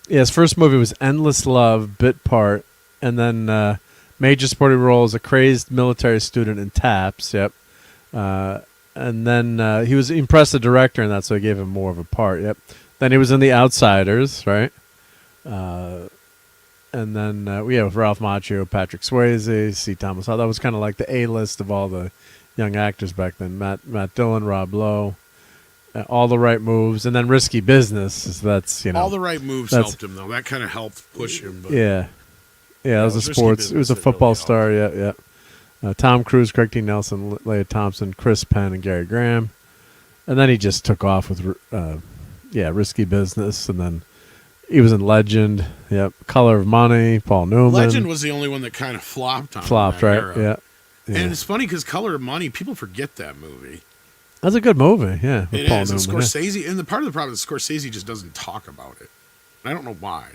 His first movie was Endless Love, bit part, and then major supporting role as a crazed military student in Taps. Yep. And then he was impressive director in that, so he gave him more of a part. Yep. Then he was in The Outsiders, right? And then with Ralph Macchio, Patrick Swayze, C. Thomas Howell. That was kind of like the A-list of all the young actors back then. Matt Dillon, Rob Lowe, All the Right Moves, and then Risky Business. That's All the Right Moves helped him though. That kind of helped push him. But yeah, it was a sports. It was a football really star. Yeah. Tom Cruise, Craig T. Nelson, Leah Thompson, Chris Penn, and Gary Graham. And then he just took off with Risky Business, and then he was in Legend. Yep, Color of Money, Paul Newman. Legend was the only one that kind of flopped on right? Era. Yeah. And it's funny because Color of Money, people forget that movie. That's a good movie, yeah. It is. And Scorsese, and the part of the problem is Scorsese just doesn't talk about it. I don't know why.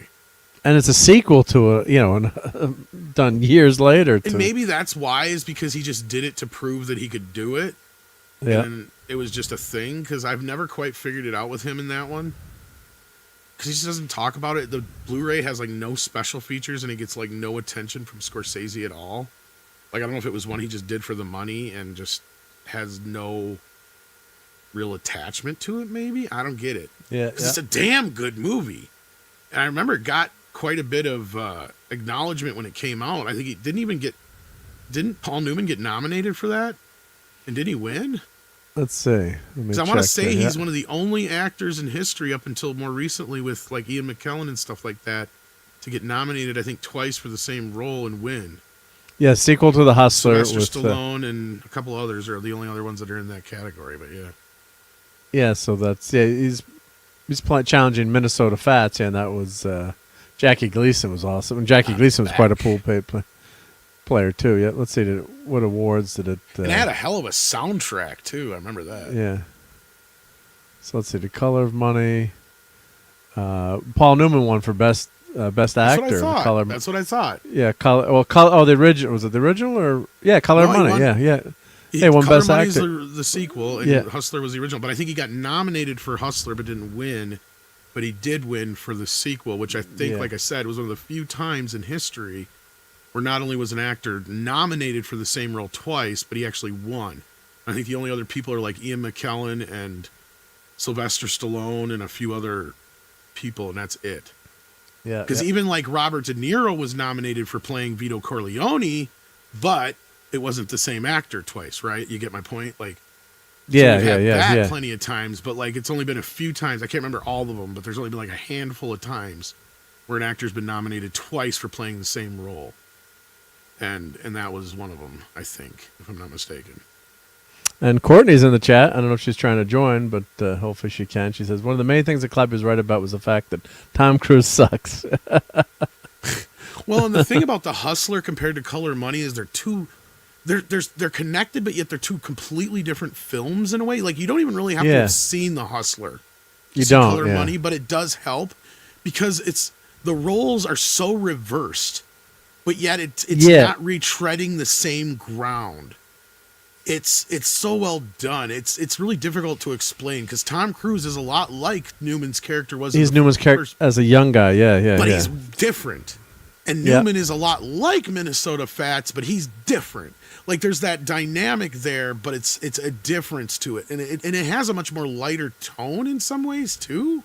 And it's a sequel to done years later. And maybe that's why, is because he just did it to prove that he could do it. Yeah. And it was just a thing, because I've never quite figured it out with him in that one. Because he just doesn't talk about it. The Blu-ray has like no special features, and it gets like no attention from Scorsese at all. Like, I don't know if it was one he just did for the money and just has no real attachment to it, maybe? I don't get it. Yeah. It's a damn good movie. And I remember it got quite a bit of acknowledgement when it came out. I think he didn't Paul Newman get nominated for that? And did he win? Let's see. Because I want to say he's one of the only actors in history up until more recently with like Ian McKellen and stuff like that to get nominated, I think, twice for the same role and win. Yeah, sequel to The Hustler. Sylvester Stallone and a couple others are the only other ones that are in that category, but yeah. Yeah, so that's, he's challenging Minnesota Fats, and that was, Jackie Gleason was awesome. And Jackie Gleason was quite a pool player, too. Yeah, let's see, what awards did it... and it had a hell of a soundtrack, too. I remember that. Yeah. So let's see, The Color of Money. Paul Newman won for Best Actor. That's what I thought. Yeah, the original. Was it the original or Color of Money? Yeah. He won Color Best Money's Actor. the sequel, and Hustler was the original. But I think he got nominated for Hustler, but didn't win. But he did win for the sequel, which I think, like I said, was one of the few times in history where not only was an actor nominated for the same role twice, but he actually won. I think the only other people are like Ian McKellen and Sylvester Stallone and a few other people, and that's it. Yeah, because even like Robert De Niro was nominated for playing Vito Corleone, but it wasn't the same actor twice, right? You get my point? Like, yeah. Plenty of times, but like it's only been a few times. I can't remember all of them, but there's only been like a handful of times where an actor's been nominated twice for playing the same role, and that was one of them, I think, if I'm not mistaken. And Courtney's in the chat. I don't know if she's trying to join, but hopefully she can. She says, one of the main things that Club is right about was the fact that Tom Cruise sucks. Well, and the thing about The Hustler compared to Color of Money is they're connected, but yet they're two completely different films in a way. Like, you don't even really have to have seen The Hustler. You don't, Color of Money, but it does help because the roles are so reversed, but yet it's not retreading the same ground. It's so well done. It's really difficult to explain because Tom Cruise is a lot like Newman's character was. He's Newman's character as a young guy, but he's different. And Newman is a lot like Minnesota Fats, but he's different. Like, there's that dynamic there, but it's a difference to it, and it has a much more lighter tone in some ways too.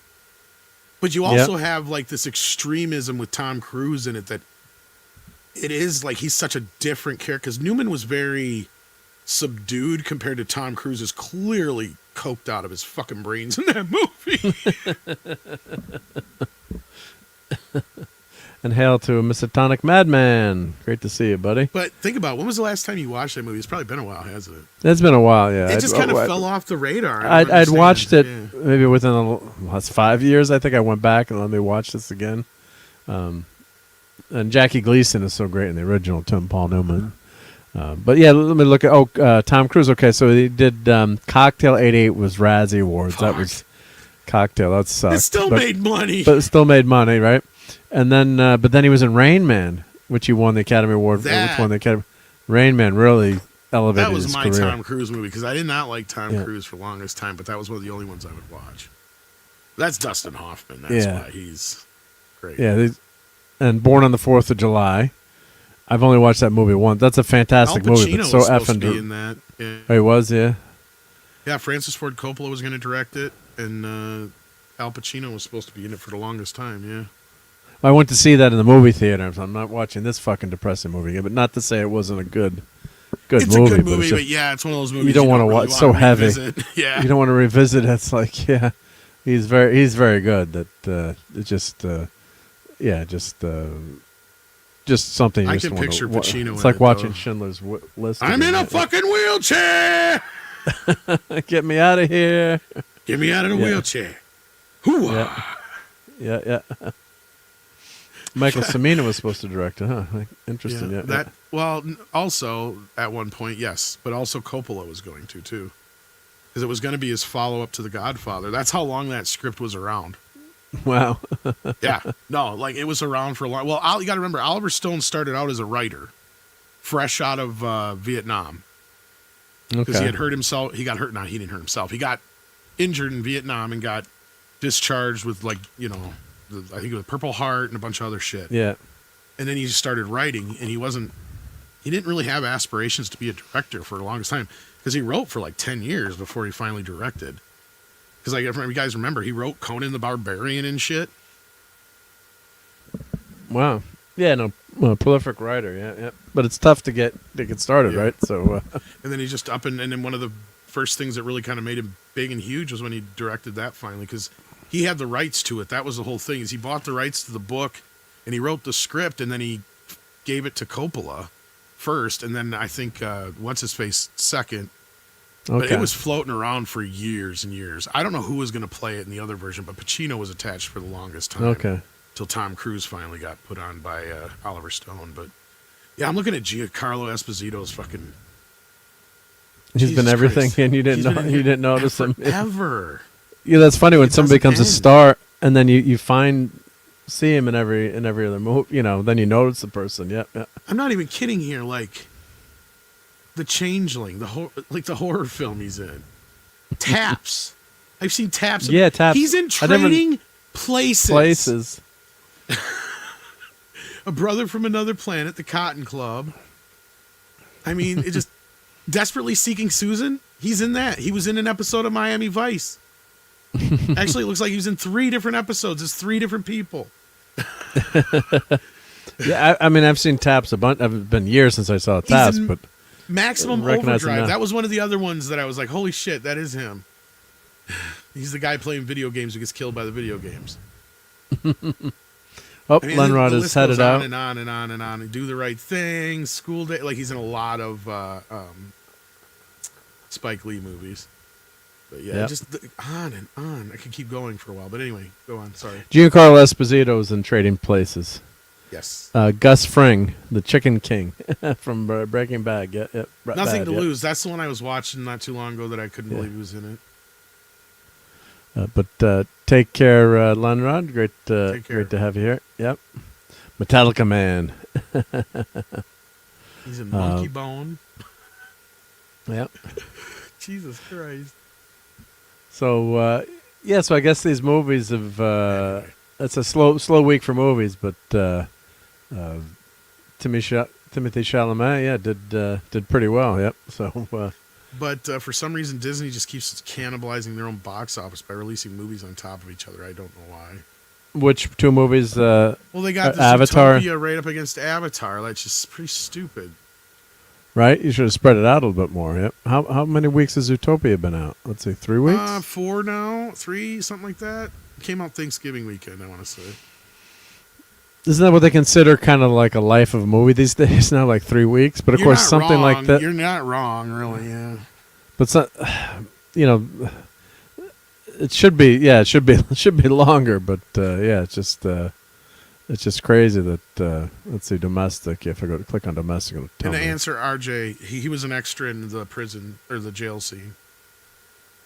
But you also have like this extremism with Tom Cruise in it that it is like he's such a different character because Newman was very subdued compared to Tom Cruise is clearly coked out of his fucking brains in that movie. And hail to Mr. Tonic Madman. Great to see you, buddy. But think about it, when was the last time you watched that movie? It's probably been a while, hasn't it? It's been a while, yeah. It just kind of fell off the radar. I'd watched it maybe within the last 5 years. I think I went back and let me watch this again. And Jackie Gleason is so great in the original, Tim Paul Newman. But yeah, let me look at Tom Cruise. Okay, so he did Cocktail 88 was Razzie Awards. Fuck. That was Cocktail. That sucked. It still made money. But it still made money, right? And then, but then he was in Rain Man, which he won the Academy Award for. Which won the Academy. Rain Man really elevated his career. That was my Tom Cruise movie because I did not like Tom Cruise for the longest time, but that was one of the only ones I would watch. That's Dustin Hoffman. That's why he's great. Yeah, and Born on the 4th of July. I've only watched that movie once. That's a fantastic movie. But so was supposed effing to be in that. Yeah. Oh, he was, yeah. Yeah, Francis Ford Coppola was going to direct it, and Al Pacino was supposed to be in it for the longest time. Yeah. I went to see that in the movie theater. I'm not watching this fucking depressing movie, but not to say it wasn't a good movie. It's a good movie, but yeah, it's one of those movies you don't want to watch. So heavy. Yeah, you don't want to revisit. It's like, he's very good. That just something. I can picture Pacino. It's like watching Schindler's List. I'm in a fucking wheelchair. Get me out of here. Get me out of the wheelchair. Hoo-ah. Yeah. Michael Cimino was supposed to direct it, huh? Interesting. Well, also at one point, yes, but also Coppola was going to too, because it was going to be his follow-up to The Godfather. That's how long that script was around. Wow. Yeah, no, like it was around for a long. Well, you got to remember, Oliver Stone started out as a writer, fresh out of Vietnam, because he had hurt himself. He got hurt. No, he didn't hurt himself. He got injured in Vietnam and got discharged with I think it was Purple Heart and a bunch of other shit. Yeah. And then he just started writing, and he didn't really have aspirations to be a director for the longest time, because he wrote for like 10 years before he finally directed. Because if you guys remember, he wrote Conan the Barbarian and shit. Wow. Yeah, prolific writer, yeah. But it's tough to get started, right? So. And then he just and then one of the first things that really kind of made him big and huge was when he directed that finally, because he had the rights to it. That was the whole thing. Is he bought the rights to the book, and he wrote the script, and then he gave it to Coppola first, and then I think what's his face second. Okay. But it was floating around for years and years. I don't know who was going to play it in the other version, but Pacino was attached for the longest time. Okay. Till Tom Cruise finally got put on by Oliver Stone. But yeah, I'm looking at Giancarlo Esposito's fucking. He's Jesus been everything, Christ. and you didn't notice him ever. Yeah, that's funny when somebody becomes a star, and then you see him in every other movie. Then you notice the person. Yeah. I'm not even kidding here. Like The Changeling, the horror film he's in. Taps. I've seen Taps. Yeah, Taps. He's in Trading Places. A Brother from Another Planet, The Cotton Club. I mean, it just Desperately Seeking Susan. He's in that. He was in an episode of Miami Vice. Actually, it looks like he was in 3 different episodes. It's 3 different people. Yeah, I mean, I've seen Taps a bunch. It's been years since I saw Taps, but Maximum Overdrive. That was one of the other ones that I was like, holy shit, that is him. He's the guy playing video games who gets killed by the video games. Lenrod is headed out. And on and on and on. And Do the Right Thing, School Day. Like, he's in a lot of Spike Lee movies. But yeah, just on and on. I could keep going for a while. But anyway, go on. Sorry. Giancarlo Esposito is in Trading Places. Yes. Gus Fring, the Chicken King from Breaking Bad. Nothing to Lose. That's the one I was watching not too long ago that I couldn't believe he was in it. But take care, Lenrod. Great to have you here. Yep. Metallica Man. He's in Monkey Bone. Yep. Jesus Christ. So, so I guess these movies have... It's a slow week for movies, but Timothy Chalamet, did pretty well. Yep. So, but for some reason, Disney just keeps cannibalizing their own box office by releasing movies on top of each other. I don't know why. Which 2 movies? Well, they got Avatar right up against Avatar. That's just pretty stupid. Right? You should have spread it out a little bit more. Yep. How many weeks has Zootopia been out? Let's see, 3 weeks? 4 now, 3, something like that. It came out Thanksgiving weekend, I want to say. Isn't that what they consider kind of like a life of a movie these days? Now, like 3 weeks, but of You're course not something wrong. like that. You're not wrong, really. Yeah. But you know, it should be. Yeah, it should be. It should be longer. But yeah, it's just crazy that. Let's see, domestic. If I go to click on domestic, it'll tell And to me. answer RJ, he was an extra in the prison or the jail scene,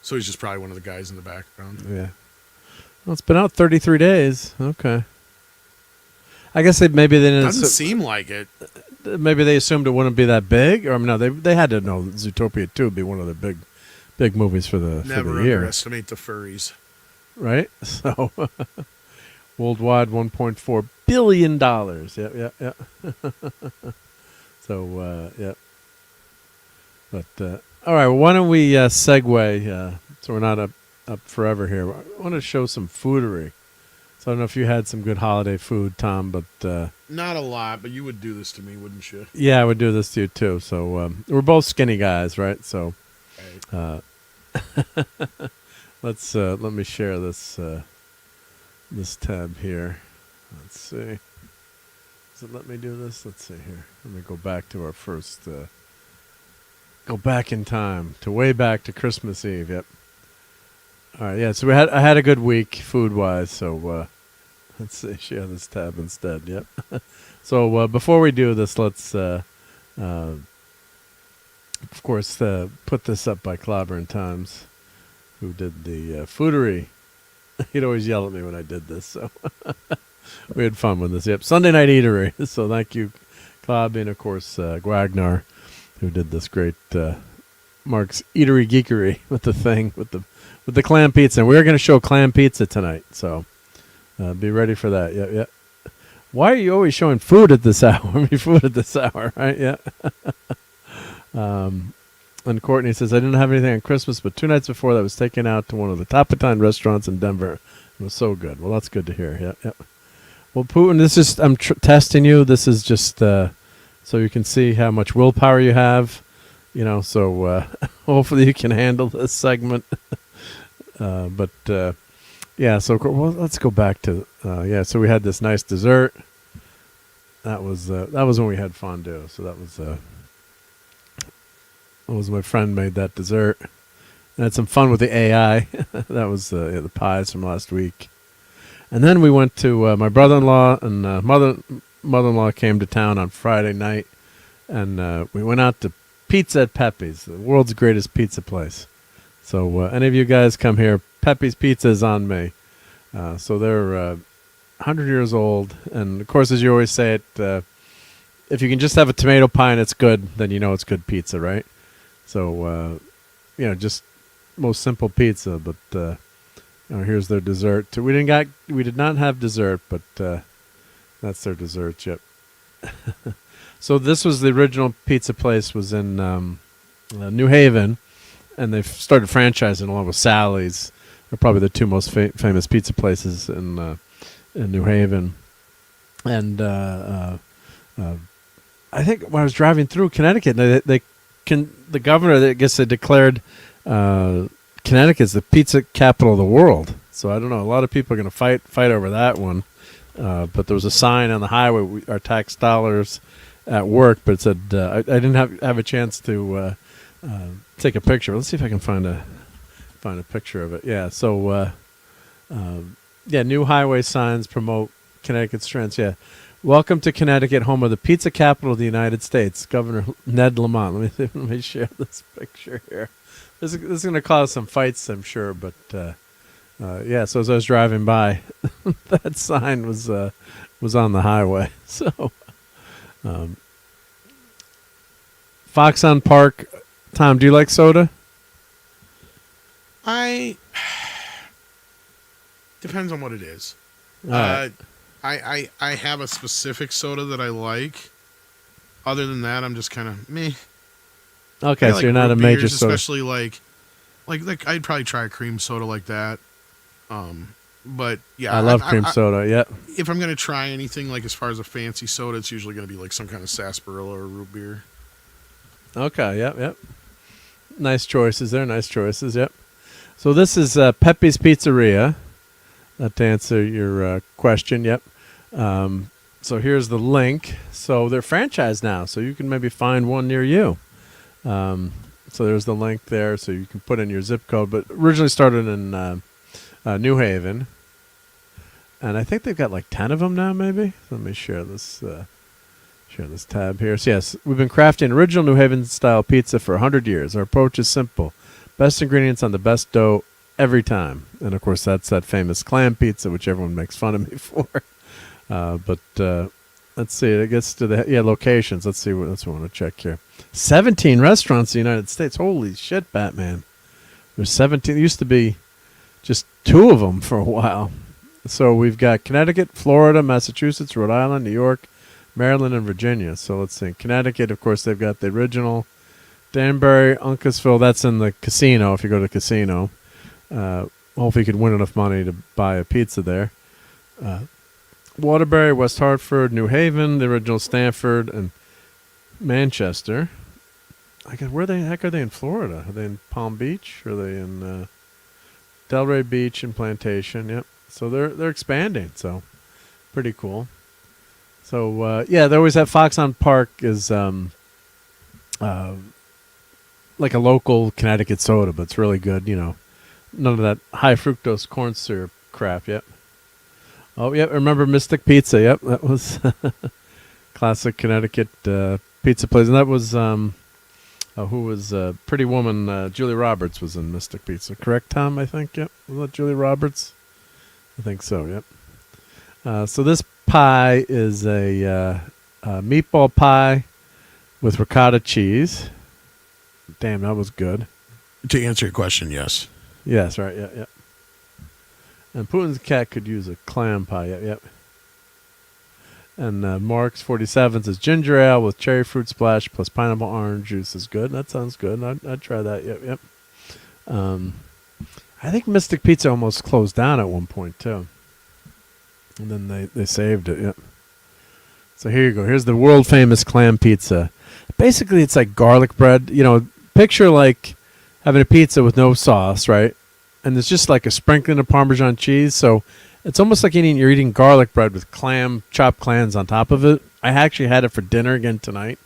so he's just probably one of the guys in the background. Yeah. Well, it's been out 33 days. Okay. I guess maybe they didn't. Doesn't seem like it. Maybe they assumed it wouldn't be that big, or no, they had to know Zootopia 2 would be one of the big movies for the Never year, underestimate the furries. right? So worldwide, $1.4 billion. Yeah. So yeah. But all right, well, why don't we segue? So we're not up forever here. I want to show some foodery. So I don't know if you had some good holiday food, Tom, but Not a lot, but you would do this to me, wouldn't you? yeah, I would do this to you too. So we're both skinny guys, right? So let me share this this tab here. Let's see. Does it let me do this? Let's see here. Let me go back to our first. Go back in time to way back to Christmas Eve. Yep. All right. Yeah. So I had a good week food wise. So let's see. Share this tab instead. Yep. So before we do this, let's of course put this up by Clobber Times, who did the foodery. He'd always yell at me when I did this. So we had fun with this. Yep. Sunday Night Eatery. So thank you, Clob, and of course Guagnar, who did this great Marc's Eatery Geekery with the thing with the clam pizza. And we're going to show clam pizza tonight, so be ready for that. Yeah. Why are you always showing food at this hour? Food at this hour, right? Yeah. And Courtney says, I didn't have anything on Christmas, but 2 nights before that I was taken out to one of the top of town restaurants in Denver. It was so good. Well, that's good to hear. Yeah. Well, Putin, this is I'm testing you. This is just so you can see how much willpower you have. So hopefully you can handle this segment. But yeah, so well, let's go back to so we had this nice dessert. That was when we had fondue. So that was my friend made that dessert. And had some fun with the AI. That was the pies from last week. And then we went to my brother-in-law and mother-in-law came to town on Friday night, and we went out to Pizza at Pepe's, the world's greatest pizza place. So any of you guys come here, Pepe's Pizza is on me. So they're 100 years old, and of course, as you always say it, if you can just have a tomato pie and it's good, then you know it's good pizza, right? So just most simple pizza, but here's their dessert. We did not have dessert, but that's their dessert. Yep. So this was the original pizza place. Was in New Haven, and they've started franchising along with Sally's. They're probably the two most famous pizza places in New Haven. And I think when I was driving through Connecticut, the governor, I guess they declared Connecticut's the pizza capital of the world. So I don't know. A lot of people are going to fight over that one. But there was a sign on the highway, our tax dollars at work, but it said I didn't have a chance to take a picture. Let's see if I can find a picture of it. Yeah. So new highway signs promote Connecticut's strengths. Yeah. Welcome to Connecticut, home of the pizza capital of the United States. Governor Ned Lamont. Let me share this picture here. This is going to cause some fights, I'm sure, but so as I was driving by, that sign was on the highway. So, Foxon Park. Tom, do you like soda? Depends on what it is. Right. I have a specific soda that I like. Other than that, I'm just kind of meh. Okay, so you're not a major beers, soda. especially like I'd probably try a cream soda like that. But yeah, I love cream soda. Yeah. If I'm gonna try anything like as far as a fancy soda, it's usually gonna be like some kind of sarsaparilla or root beer. Okay. Yep. Nice choices there. Nice choices. Yep. So this is Pepe's Pizzeria. To answer your question, yep. So here's the link. So they're franchised now, so you can maybe find one near you. So there's the link there, so you can put in your zip code. But originally started in New Haven, and I think they've got like 10 of them now, maybe. So let me share this tab here. So yes, we've been crafting original New Haven style pizza for 100 years. Our approach is simple: best ingredients on the best dough every time. And of course, that's that famous clam pizza, which everyone makes fun of me for. But let's see. It gets to the locations. Let's see what else we want to check here. 17 restaurants in the United States. Holy shit, Batman! There's 17. There used to be just 2 of them for a while. So we've got Connecticut, Florida, Massachusetts, Rhode Island, New York, Maryland, and Virginia. So let's see. Connecticut, of course, they've got the original Danbury, Uncasville. That's in the casino. If you go to the casino, hopefully you could win enough money to buy a pizza there. Waterbury, West Hartford, New Haven, the original Stanford, and Manchester. I guess where the heck are they in Florida? Are they in Palm Beach? Are they in Delray Beach and Plantation? Yep. So they're expanding. So pretty cool. So they always have Foxhound Park is like a local Connecticut soda, but it's really good. You know, none of that high fructose corn syrup crap. Yep. Oh, yep. Remember Mystic Pizza? Yep, that was classic Connecticut pizza place, and that was who was Pretty Woman? Julie Roberts was in Mystic Pizza, correct, Tom? I think. Yep. Was that Julie Roberts? I think so. Yep. So this pie is a meatball pie with ricotta cheese. Damn, that was good. To answer your question, yes. Yes, right. Yeah, yeah. And Putin's cat could use a clam pie. Yep. And Mark's 47 says ginger ale with cherry fruit splash plus pineapple orange juice is good. That sounds good. I'd try that. Yep. I think Mystic Pizza almost closed down at one point too. And then they saved it. Yep. So here you go. Here's the world famous clam pizza. Basically, it's like garlic bread. You know, picture like having a pizza with no sauce, right? And it's just like a sprinkling of Parmesan cheese. So it's almost like you're eating garlic bread with chopped clams on top of it. I actually had it for dinner again tonight.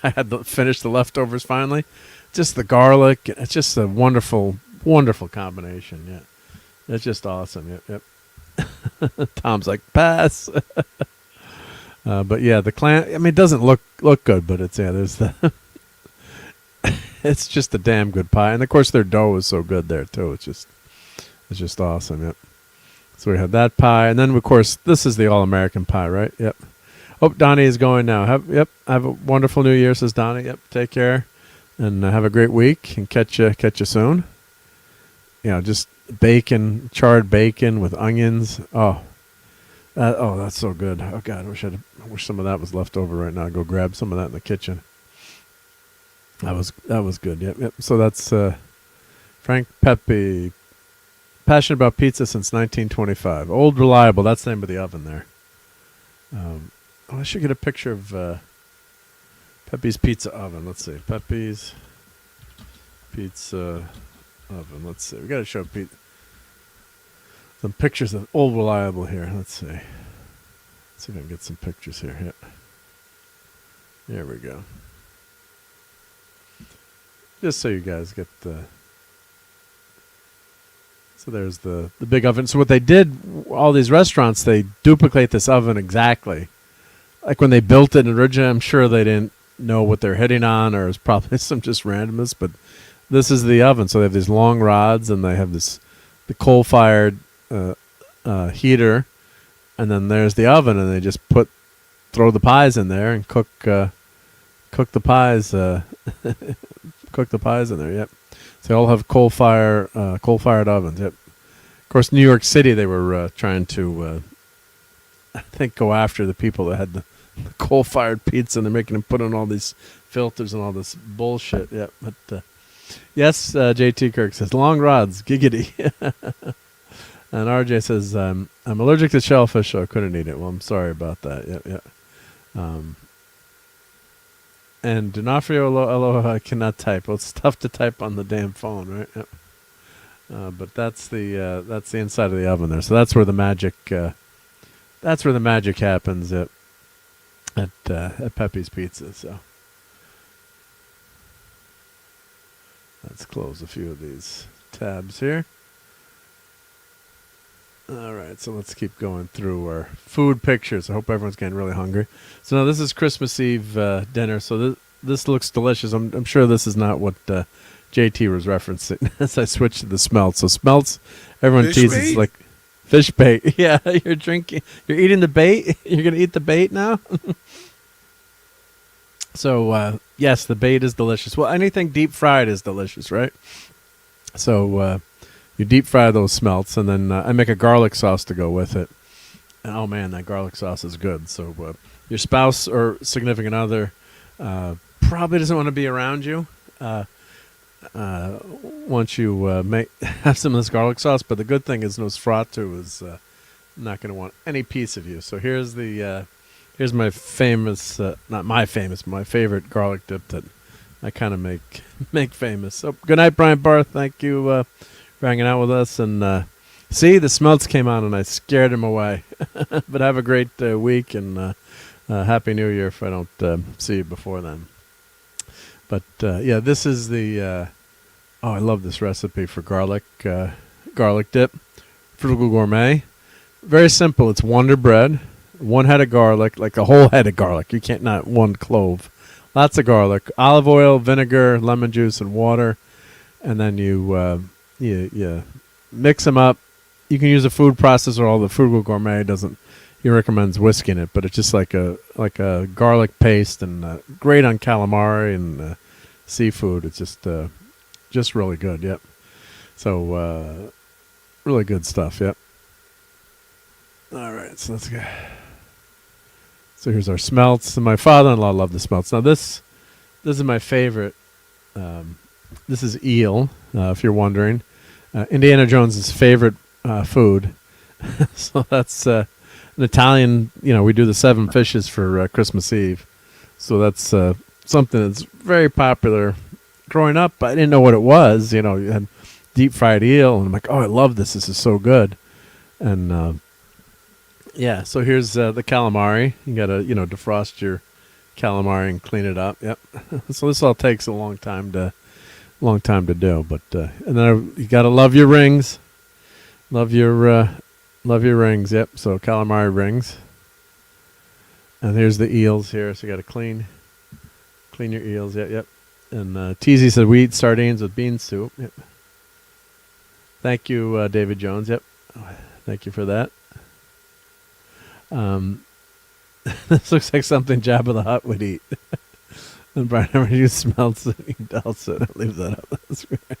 I had to finish the leftovers finally. Just the garlic. It's just a wonderful, wonderful combination. Yeah. It's just awesome. Yep. Tom's like, pass. But yeah, the clam, I mean, it doesn't look good, but it's, there's the... It's just a damn good pie, and of course their dough is so good there too. It's just awesome. Yep. So we had that pie, and then of course this is the all-American pie, right? Yep. Oh, Donnie is going now. Have a wonderful New Year, says Donnie. Yep. Take care, and have a great week, and catch you soon. You know, just charred bacon with onions. Oh, that's so good. Oh God, I wish some of that was left over right now. I'd go grab some of that in the kitchen. That was good. Yep. So that's Frank Pepe, passionate about pizza since 1925. Old Reliable. That's the name of the oven there. I should get a picture of Pepe's Pizza Oven. Let's see. Pepe's Pizza Oven. Let's see. We got to show some pictures of Old Reliable here. Let's see. Let's see if I can get some pictures here. Yep. There we go. Just so you guys get the... So there's the big oven. So what they did, all these restaurants, they duplicate this oven exactly. Like when they built it originally, I'm sure they didn't know what they're hitting on, or it's probably some just randomness, but this is the oven. So they have these long rods, and they have the coal-fired heater, and then there's the oven, and they just throw the pies in there and cook the pies. Cook the pies in there. Yep. So they all have coal-fired ovens. Yep. Of course, New York City, they were trying to, I think, go after the people that had the coal-fired pizza, and they're making them put on all these filters and all this bullshit. Yep. But yes, JT Kirk says long rods, giggity. And RJ says I'm allergic to shellfish, so I couldn't eat it. Well, I'm sorry about that. Yep. And D'Onofrio, aloha, I cannot type. Well, it's tough to type on the damn phone, right? Yep. But that's the inside of the oven there. So that's where the magic happens. Yep. at Pepe's Pizza. So let's close a few of these tabs here. All right, so let's keep going through our food pictures. I hope everyone's getting really hungry. So now this is Christmas Eve dinner. So this looks delicious. I'm sure this is not what JT was referencing as I switched to the smelts. So smelts, everyone Fish teases bait? like fish bait. Yeah, you're eating the bait. You're gonna eat the bait now. So yes, the bait is delicious. Well, anything deep fried is delicious, right? So you deep fry those smelts, and then I make a garlic sauce to go with it. And oh man, that garlic sauce is good. So your spouse or significant other probably doesn't want to be around you once you have some of this garlic sauce. But the good thing is Nosferatu is not going to want any piece of you. So here's my famous, not my famous, but my favorite garlic dip that I kind of make famous. So good night, Brian Barth. Thank you for hanging out with us. And see, the smelts came on and I scared him away. But have a great week, and Happy New Year if I don't see you before then. But yeah, this is the I love this recipe for garlic dip, Frugal Gourmet. Very simple. It's Wonder Bread, 1 head of garlic, like a whole head of garlic. You can't, not 1 clove. Lots of garlic, olive oil, vinegar, lemon juice, and water, and then you mix them up. You can use a food processor. All the Frugal Gourmet doesn't. He recommends whisking it, but it's just like a garlic paste, and great on calamari and seafood. It's just really good. Yep. So really good stuff. Yep. All right, so let's go. So here's our smelts. And my father-in-law loved the smelts. Now this is my favorite. This is eel, if you're wondering. Indiana Jones's favorite food. So that's an Italian. We do the 7 fishes for Christmas Eve. So that's something that's very popular. Growing up, I didn't know what it was. You had deep fried eel, and I'm like, oh, I love this. This is so good. And yeah, so here's the calamari. You got to defrost your calamari and clean it up. Yep. So this all takes a long time to do. But and then you got to love your rings. Love your rings. Yep. So calamari rings. And here's the eels here. So you got to clean your eels. Yep. And TZ said we eat sardines with bean soup. Yep. Thank you, David Jones. Yep. Thank you for that. This looks like something Jabba the Hutt would eat. And Brian never used smelts and he doused it. Leave that up. That's great. I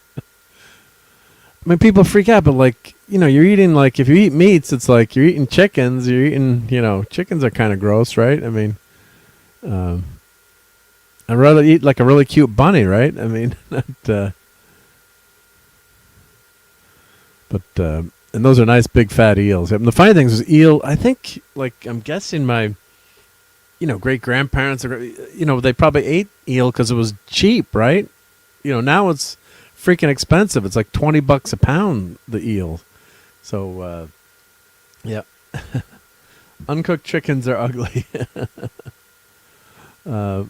mean, people freak out, but you're eating, if you eat meats, it's like you're eating chickens. You're eating, chickens are kind of gross, right? I mean, I'd rather eat like a really cute bunny, right? I mean, and those are nice big fat eels. And the funny thing is eel, I think, I'm guessing my, great grandparents, they probably ate eel because it was cheap, right? Now it's freaking expensive. It's like $20 a pound, the eel. So, yeah. Uncooked chickens are ugly. I'm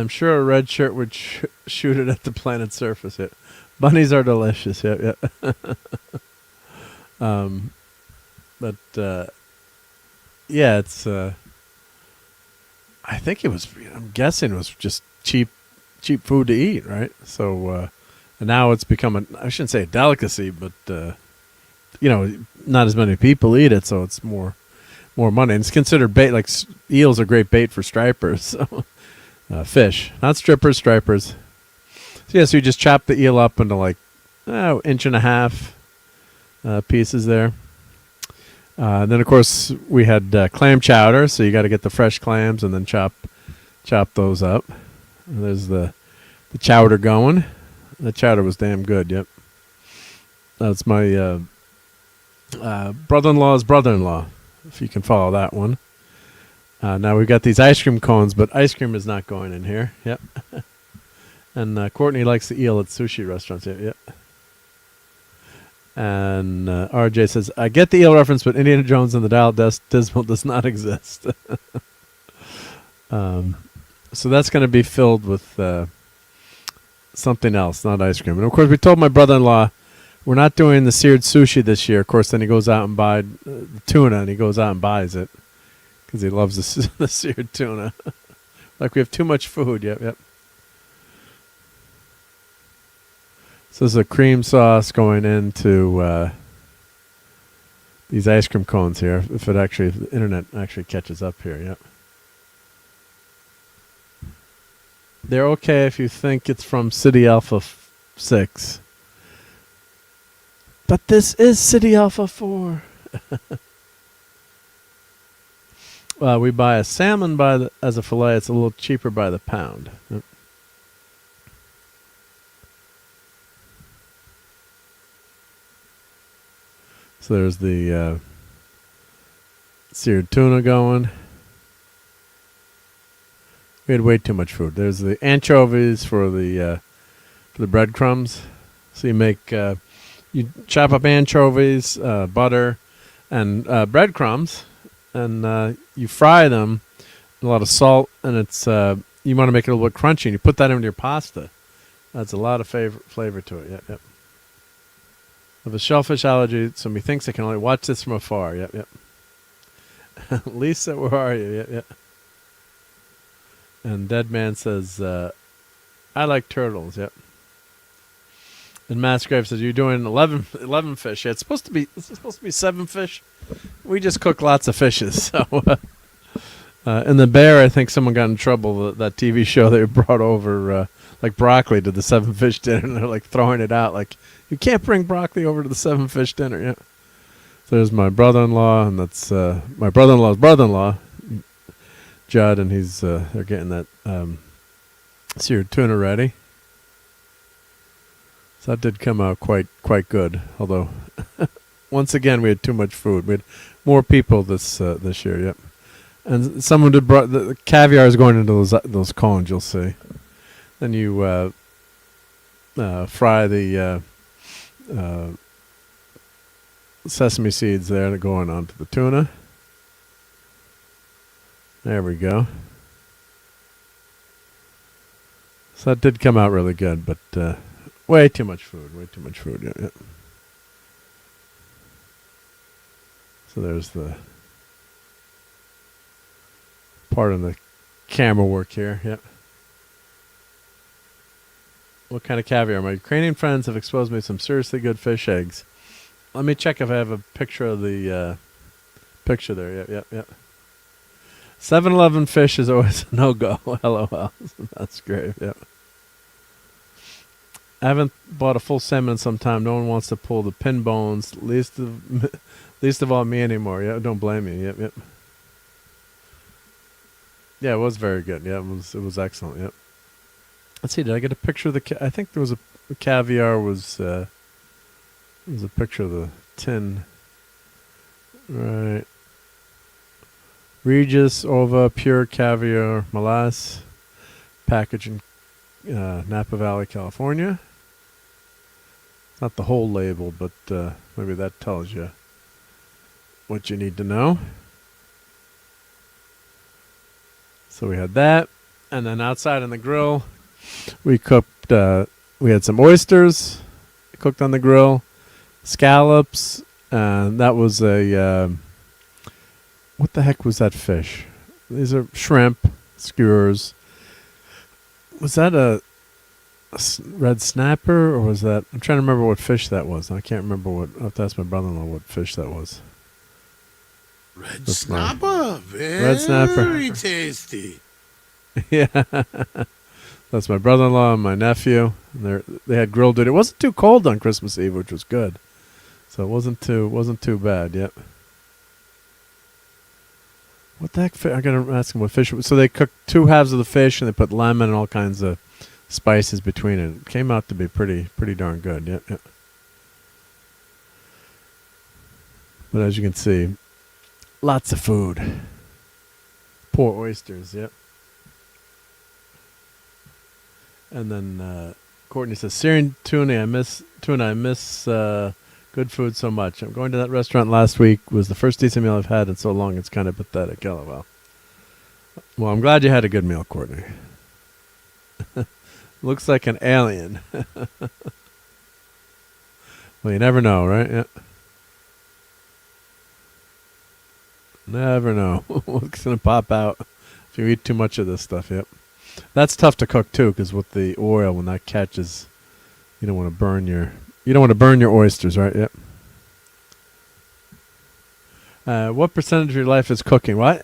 sure a red shirt would shoot it at the planet's surface. Yeah. Bunnies are delicious. Yeah. But yeah, it's. I think it was. I'm guessing it was just cheap food to eat, right? So, and now it's become I shouldn't say a delicacy, but not as many people eat it, so it's more money. And it's considered bait. Like eels are great bait for stripers. So, fish, not strippers, stripers. So yeah, so you just chop the eel up into 1.5 inch pieces there. And then of course we had clam chowder, so you got to get the fresh clams and then chop those up. And there's the chowder going. The chowder was damn good. Yep, that's my brother-in-law's brother-in-law, if you can follow that one. Now we've got these ice cream cones, but ice cream is not going in here. Yep. And Courtney likes the eel at sushi restaurants. Yep. And RJ says, I get the eel reference, but Indiana Jones and the Dial Dismal does not exist. So that's going to be filled with something else, not ice cream. And of course, we told my brother-in-law we're not doing the seared sushi this year. Of course, then he goes out and buys the tuna, and he goes out and buys it because he loves the seared tuna. Like we have too much food. Yep. So this is a cream sauce going into these ice cream cones here. If the internet actually catches up here. Yep. They're okay if you think it's from City Alpha 6. But this is City Alpha 4. We buy a salmon as a fillet. It's a little cheaper by the pound. Yep. So there's the seared tuna going. We had way too much food. There's the anchovies for the breadcrumbs. So you chop up anchovies, butter, and breadcrumbs, and you fry them. A lot of salt, and it's you want to make it a little bit crunchy. And you put that into your pasta. Adds a lot of flavor to it. Yep. I have a shellfish allergy, so he thinks I can only watch this from afar. Yep. Lisa, where are you? Yep. And Dead Man says, I like turtles, yep. And Massgrave says, you're doing 11 fish. Yeah, it's supposed to be 7 fish. We just cook lots of fishes. So, and the bear, I think someone got in trouble, that TV show they brought over, like broccoli to the 7 fish dinner, and they're like throwing it out, like, you can't bring broccoli over to the 7 fish dinner, yeah. So there's my brother-in-law, and that's my brother-in-law's brother-in-law, Judd, and they're getting that seared tuna ready. So that did come out quite good. Although, once again, we had too much food. We had more people this year. Yep, and someone did brought the caviar is going into those cones. You'll see. Then you fry the sesame seeds there that going onto the tuna. There we go. So that did come out really good, but way too much food. Yeah. So there's the part of the camera work here. Yep. What kind of caviar? My Ukrainian friends have exposed me to some seriously good fish eggs. Let me check if I have a picture of the picture there. Yep. 7-Eleven fish is always a no-go. LOL. That's great. Yep. I haven't bought a full salmon in some time. No one wants to pull the pin bones. Least of all me anymore. Yeah, don't blame me. Yep. Yeah, it was very good. Yeah, it was excellent. Yep. Let's see. Did I get a picture of the? I think there was a caviar. Was a picture of the tin. Right. Regis Ova Pure Caviar Molasse, package in Napa Valley, California. Not the whole label, but maybe that tells you what you need to know. So we had that, and then outside on the grill, we cooked. We had some oysters cooked on the grill, scallops, and that was a. What the heck was that fish? These are shrimp skewers. Was that a red snapper, or was that? I'm trying to remember what fish that was. I can't remember what. I'll have to ask my brother-in-law what fish that was. Red snapper, very tasty. Yeah, that's my brother-in-law and my nephew. And they had grilled it. It wasn't too cold on Christmas Eve, which was good. So it wasn't too bad. Yep. What the heck? I gotta ask him what fish. So they cooked 2 halves of the fish, and they put lemon and all kinds of spices between it. It came out to be pretty darn good. Yep. But as you can see, lots of food. Poor oysters. Yep. And then Courtney says, "Searing tuna. I miss good food so much. I'm going to that restaurant last week. Was the first decent meal I've had in so long. It's kind of pathetic." LOL. Well, I'm glad you had a good meal, Courtney. Looks like an alien. Well, you never know, right? Yeah. Never know what's going to pop out if you eat too much of this stuff. Yep. That's tough to cook too, because with the oil, when that catches, you don't want to burn your oysters, right? Yep. What percentage of your life is cooking? Well,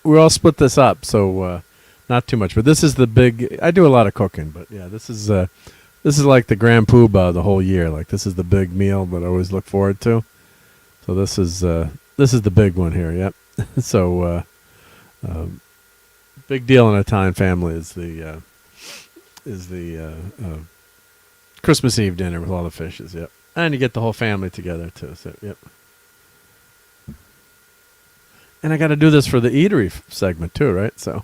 we all split this up, so not too much. But this is the big. I do a lot of cooking, but yeah, this is like the grand poobah the whole year. Like this is the big meal that I always look forward to. So this is the big one here. Yep. So big deal in an Italian family is the Christmas Eve dinner with all the fishes. Yep. And you get the whole family together too. So yep. And I got to do this for the eatery segment too, right? So.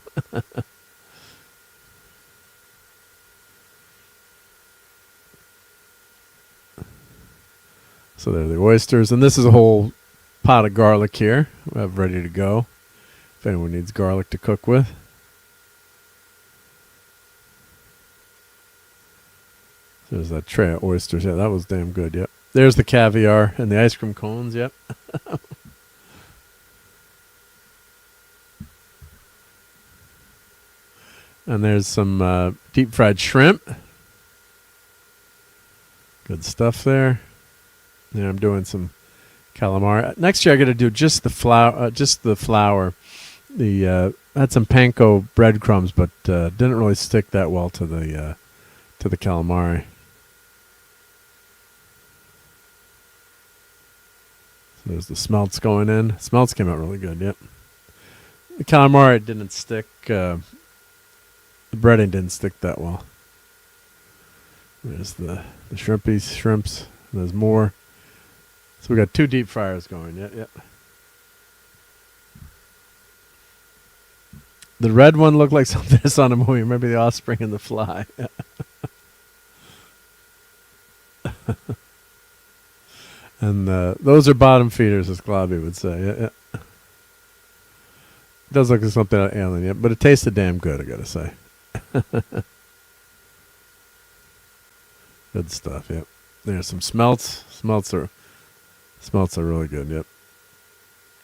So there are the oysters, and this is a whole pot of garlic here we have ready to go if anyone needs garlic to cook with. There's that tray of oysters. Yeah, that was damn good. Yep. There's the caviar and the ice cream cones. Yep. And there's some deep fried shrimp. Good stuff there. Yeah, I'm doing some calamari. Next year I got to do just the flour. I had some panko breadcrumbs, but didn't really stick that well to the calamari. So there's the smelts going in. Smelts came out really good. Yep. The calamari didn't stick. The breading didn't stick that well. There's the shrimps. There's more. So we got 2 deep fryers going. Yep. The red one looked like something I saw in a movie. Remember The Offspring and The Fly? And those are bottom feeders, as Globby would say. Yeah. It does look like something out of Alien, but it tasted damn good, I gotta say. Good stuff, yep. There's some smelts. Smelts are really good, yep.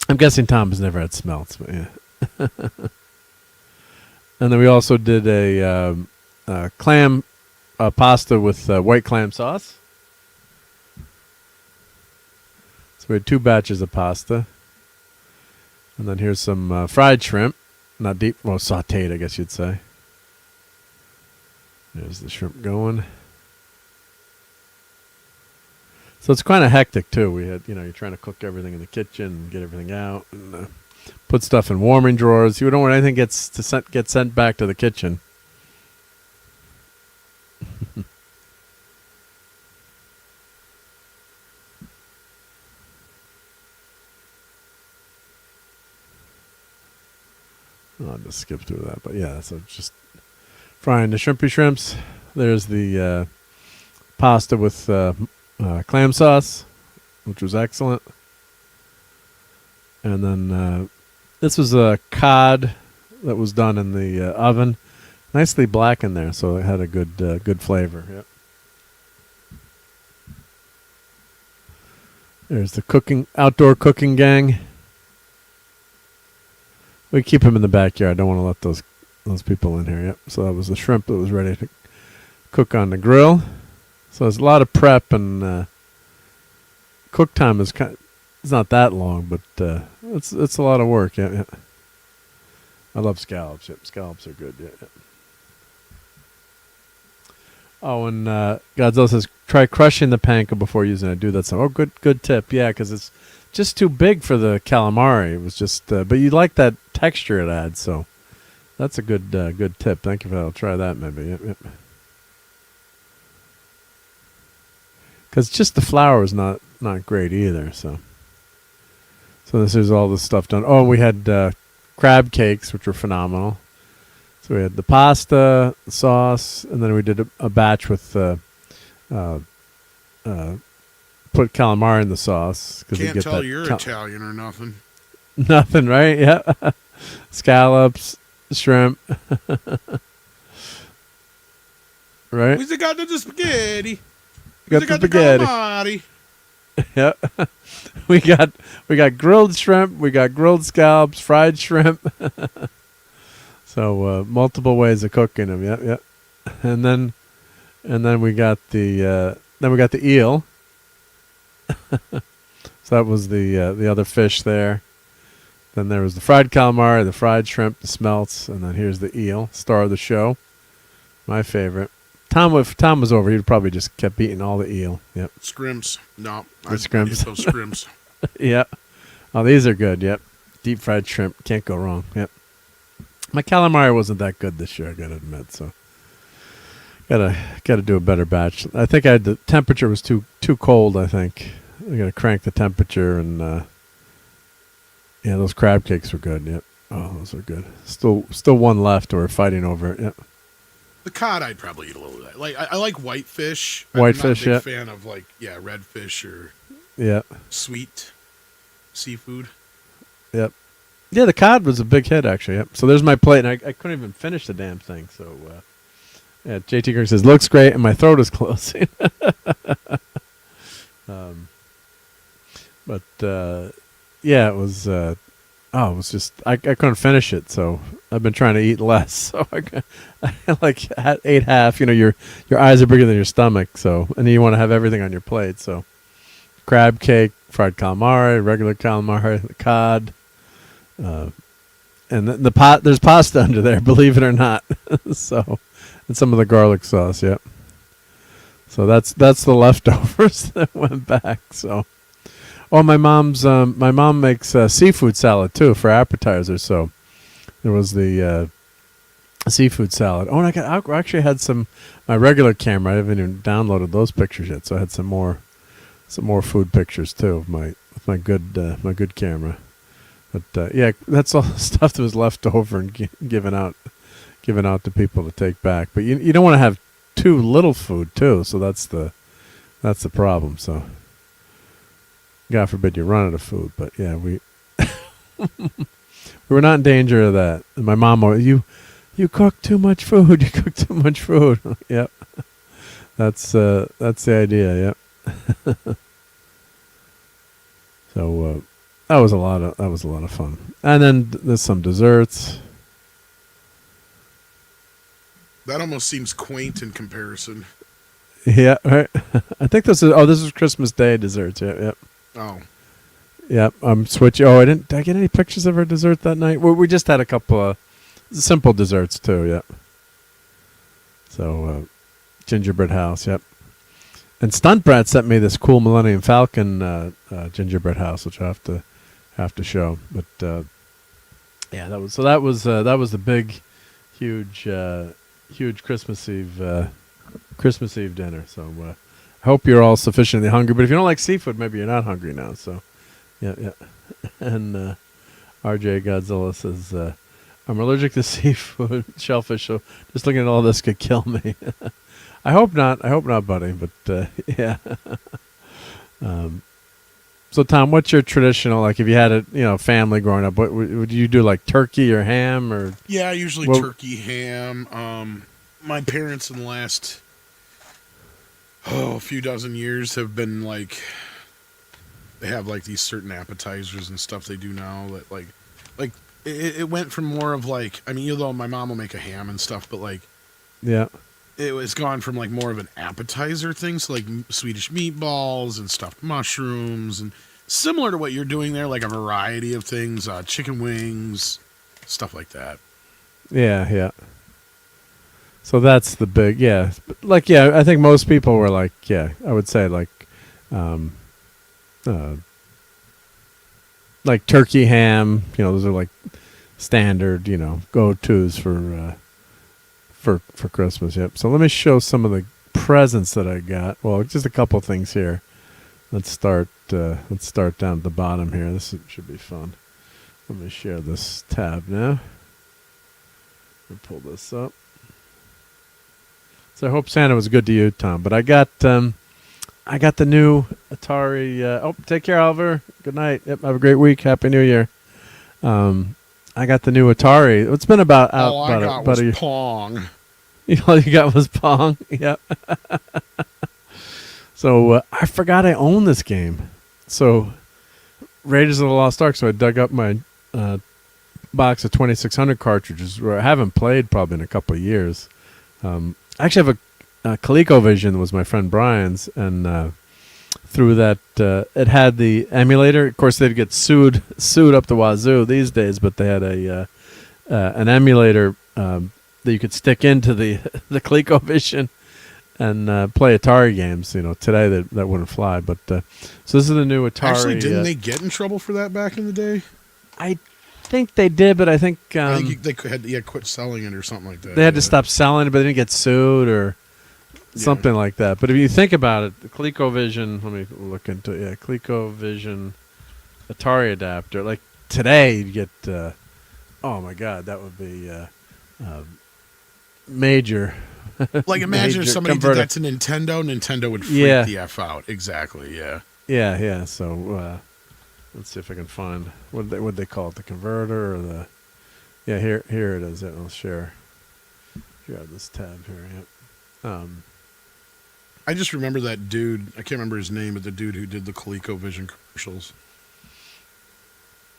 I'm guessing Tom has never had smelts, but yeah. And then we also did a clam pasta with white clam sauce. So we had 2 batches of pasta. And then here's some fried shrimp. Not deep, well, sauteed, I guess you'd say. There's the shrimp going. So it's kind of hectic too. We had, you're trying to cook everything in the kitchen and get everything out and put stuff in warming drawers. You don't want anything get sent back to the kitchen. I'll just skip through that, but yeah. So just frying the shrimps. There's the pasta with clam sauce, which was excellent. And then this was a cod that was done in the oven, nicely black in there, so it had a good flavor. Yep. There's the outdoor cooking gang. We keep them in the backyard. Don't want to let those people in here. Yep. So that was the shrimp that was ready to cook on the grill. So there's a lot of prep, and cook time it's not that long, but it's a lot of work. Yeah. I love scallops. Yep. Scallops are good. Yeah. Oh, and Godzilla says try crushing the panko before using it. Do that. So, good tip. Yeah, because it's just too big for the calamari. It was just, but you like that texture it adds. So that's a good tip. Thank you for that. I'll try that maybe. Yep. Because just the flour is not great either. So this is all the stuff done. Oh, we had crab cakes, which were phenomenal. So we had the pasta, the sauce, and then we did a batch with put calamari in the sauce. Can't tell you're Italian or nothing. Nothing, right? Yeah. scallops, shrimp. Right? We got the spaghetti. Got the spaghetti. calamari. Yep. we got grilled shrimp, we got grilled scallops, fried shrimp. So multiple ways of cooking them. Yep, yep. And then we got the eel. So that was the other fish there. Then there was the fried calamari, the fried shrimp, the smelts, and then here's the eel, star of the show. My favorite. If Tom was over, he'd probably just kept eating all the eel. Yep. Scrimps. No. The scrimps. Those scrimps. Yep. Oh, these are good. Yep. Deep fried shrimp. Can't go wrong. Yep. My calamari wasn't that good this year, I gotta admit. So gotta do a better batch. I think the temperature was too cold. I think I gotta crank the temperature, and yeah, those crab cakes were good. Yep. Oh, those are good. Still one left. We're fighting over it. Yep. The cod, I'd probably eat a little of that. Like I like whitefish. Whitefish, I'm not a big fan of redfish or sweet seafood. Yep. Yeah, the cod was a big hit actually. Yep. So there's my plate, and I couldn't even finish the damn thing. So yeah, JT Kirk says looks great, and my throat is closing. But yeah, it was. It was just I couldn't finish it, so I've been trying to eat less. So I ate half. You know, your eyes are bigger than your stomach, so and you want to have everything on your plate. So crab cake, fried calamari, regular calamari, the cod, and the pot. There's pasta under there, believe it or not. So and some of the garlic sauce. Yep. So that's the leftovers that went back. So. Oh, my mom makes seafood salad too for appetizers. So there was the seafood salad. Oh, and I actually had my regular camera. I haven't even downloaded those pictures yet. So I had some more food pictures too with my good camera. But yeah, that's all the stuff that was left over and given out to people to take back. But you don't want to have too little food too. So that's the problem. So. God forbid you run out of food, but yeah, we were not in danger of that. And my mom always, you cook too much food. You cook too much food. Yep, that's the idea. Yep. So that was a lot of fun. And then there's some desserts. That almost seems quaint in comparison. Yeah, right. I think this is Christmas Day desserts. Yep. Oh. Yep, I'm switching. Oh, did I get any pictures of our dessert that night? We just had a couple of simple desserts too, yep. So, gingerbread house, yep. And Stunt Brat sent me this cool Millennium Falcon gingerbread house, which I have to show. But yeah, that was the big, huge Christmas Eve dinner. So. I hope you're all sufficiently hungry, but if you don't like seafood, maybe you're not hungry now. So, yeah. And RJ Godzilla says, I'm allergic to seafood, shellfish, so just looking at all this could kill me. I hope not, buddy, but yeah. So, Tom, what's your traditional, like if you had a family growing up, what would you do, like turkey or ham? Or yeah, usually turkey, ham. My parents in the last... a few dozen years have been they have these certain appetizers and stuff they do now that it went from more of even though my mom will make a ham and stuff, but yeah, it was gone from more of an appetizer thing. So Swedish meatballs and stuffed mushrooms and similar to what you're doing there, a variety of things, chicken wings, stuff like that. Yeah. So that's the big, yeah. I think most people were I would say turkey, ham, those are standard, go-tos for Christmas. Yep. So let me show some of the presents that I got. Well, just a couple things here. Let's start down at the bottom here. This should be fun. Let me share this tab now. Let me pull this up. So I hope Santa was good to you, Tom. But I got the new Atari. Take care, Oliver. Good night. Yep. Have a great week. Happy New Year. I got the new Atari. It's been about out All I got about was a Pong. all you got was Pong. Yep. So I forgot I owned this game. So Raiders of the Lost Ark. So I dug up my box of 2600 cartridges, where I haven't played probably in a couple of years. I actually have a ColecoVision that was my friend Brian's, and through that it had the emulator. Of course, they'd get sued up the wazoo these days, but they had an emulator that you could stick into the ColecoVision and play Atari games. Today that wouldn't fly. But so this is the new Atari. Actually, didn't they get in trouble for that back in the day? I think they did, but I think they had quit selling it or something like that. they had to stop selling it, but they didn't get sued or something like that. But if you think about it, the ColecoVision, let me look into it. Yeah, ColecoVision Atari adapter. Like today, you'd get, oh my God, that would be major. Like imagine if somebody converter. did that to Nintendo, Nintendo would freak the F out. Exactly, yeah. Yeah. So let's see if I can find, what they call it, the converter or the, yeah, here it is. I'll share. Here, I have this tab here, yep. I just remember that dude. I can't remember his name, but the dude who did the ColecoVision commercials.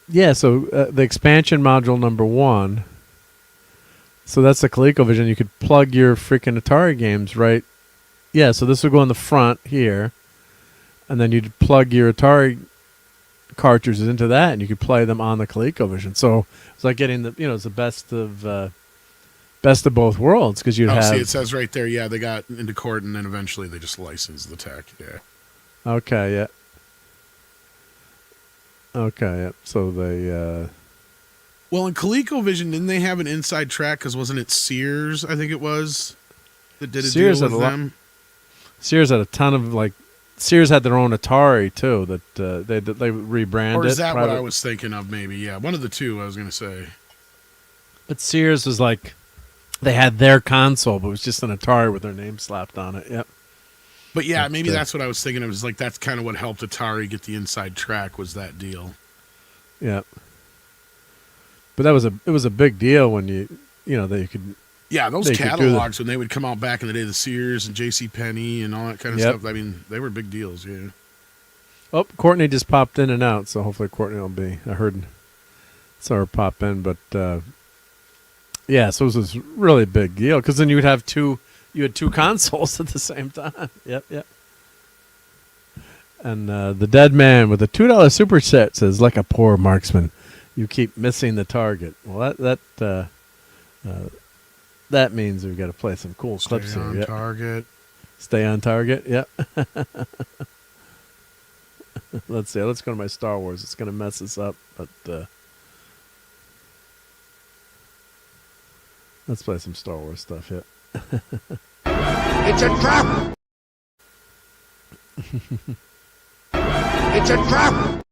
Yeah, so the expansion module number 1. So that's the ColecoVision. You could plug your freaking Atari games right. Yeah, so this would go in the front here, and then you'd plug your Atari cartridges into that, and you could play them on the ColecoVision. So it's like getting the it's the best of both worlds, because you'd have. See, it says right there. Yeah, they got into court, and then eventually they just licensed the tech. Yeah. Okay. Yeah. Okay. Yeah. So they. Well, in ColecoVision, didn't they have an inside track? Because wasn't it Sears? I think it was that did a Sears deal with them. Sears had a ton of Sears had their own Atari too that they rebranded. Or is that what I was thinking of? Maybe, yeah, one of the two. I was going to say. But Sears was like, they had their console, but it was just an Atari with their name slapped on it. Yep. But yeah, maybe that's what I was thinking of. Is like that's kind of what helped Atari get the inside track, was that deal. Yeah. But it was a big deal when that you could. Yeah, those catalogs when they would come out back in the day, the Sears and JCPenney and all that kind of stuff. I mean, they were big deals. Yeah. Oh, Courtney just popped in and out, so hopefully Courtney will be. I saw her pop in, but yeah, so it was this really big deal, because then you had two consoles at the same time. Yep. And the dead man with a $2 super set says, like a poor marksman, you keep missing the target. Well, that means we've got to play some cool clips here. Stay on target. Stay on target. Yep. Let's see. Let's go to my Star Wars. It's going to mess us up, but let's play some Star Wars stuff. Yeah. It's a trap! It's a trap!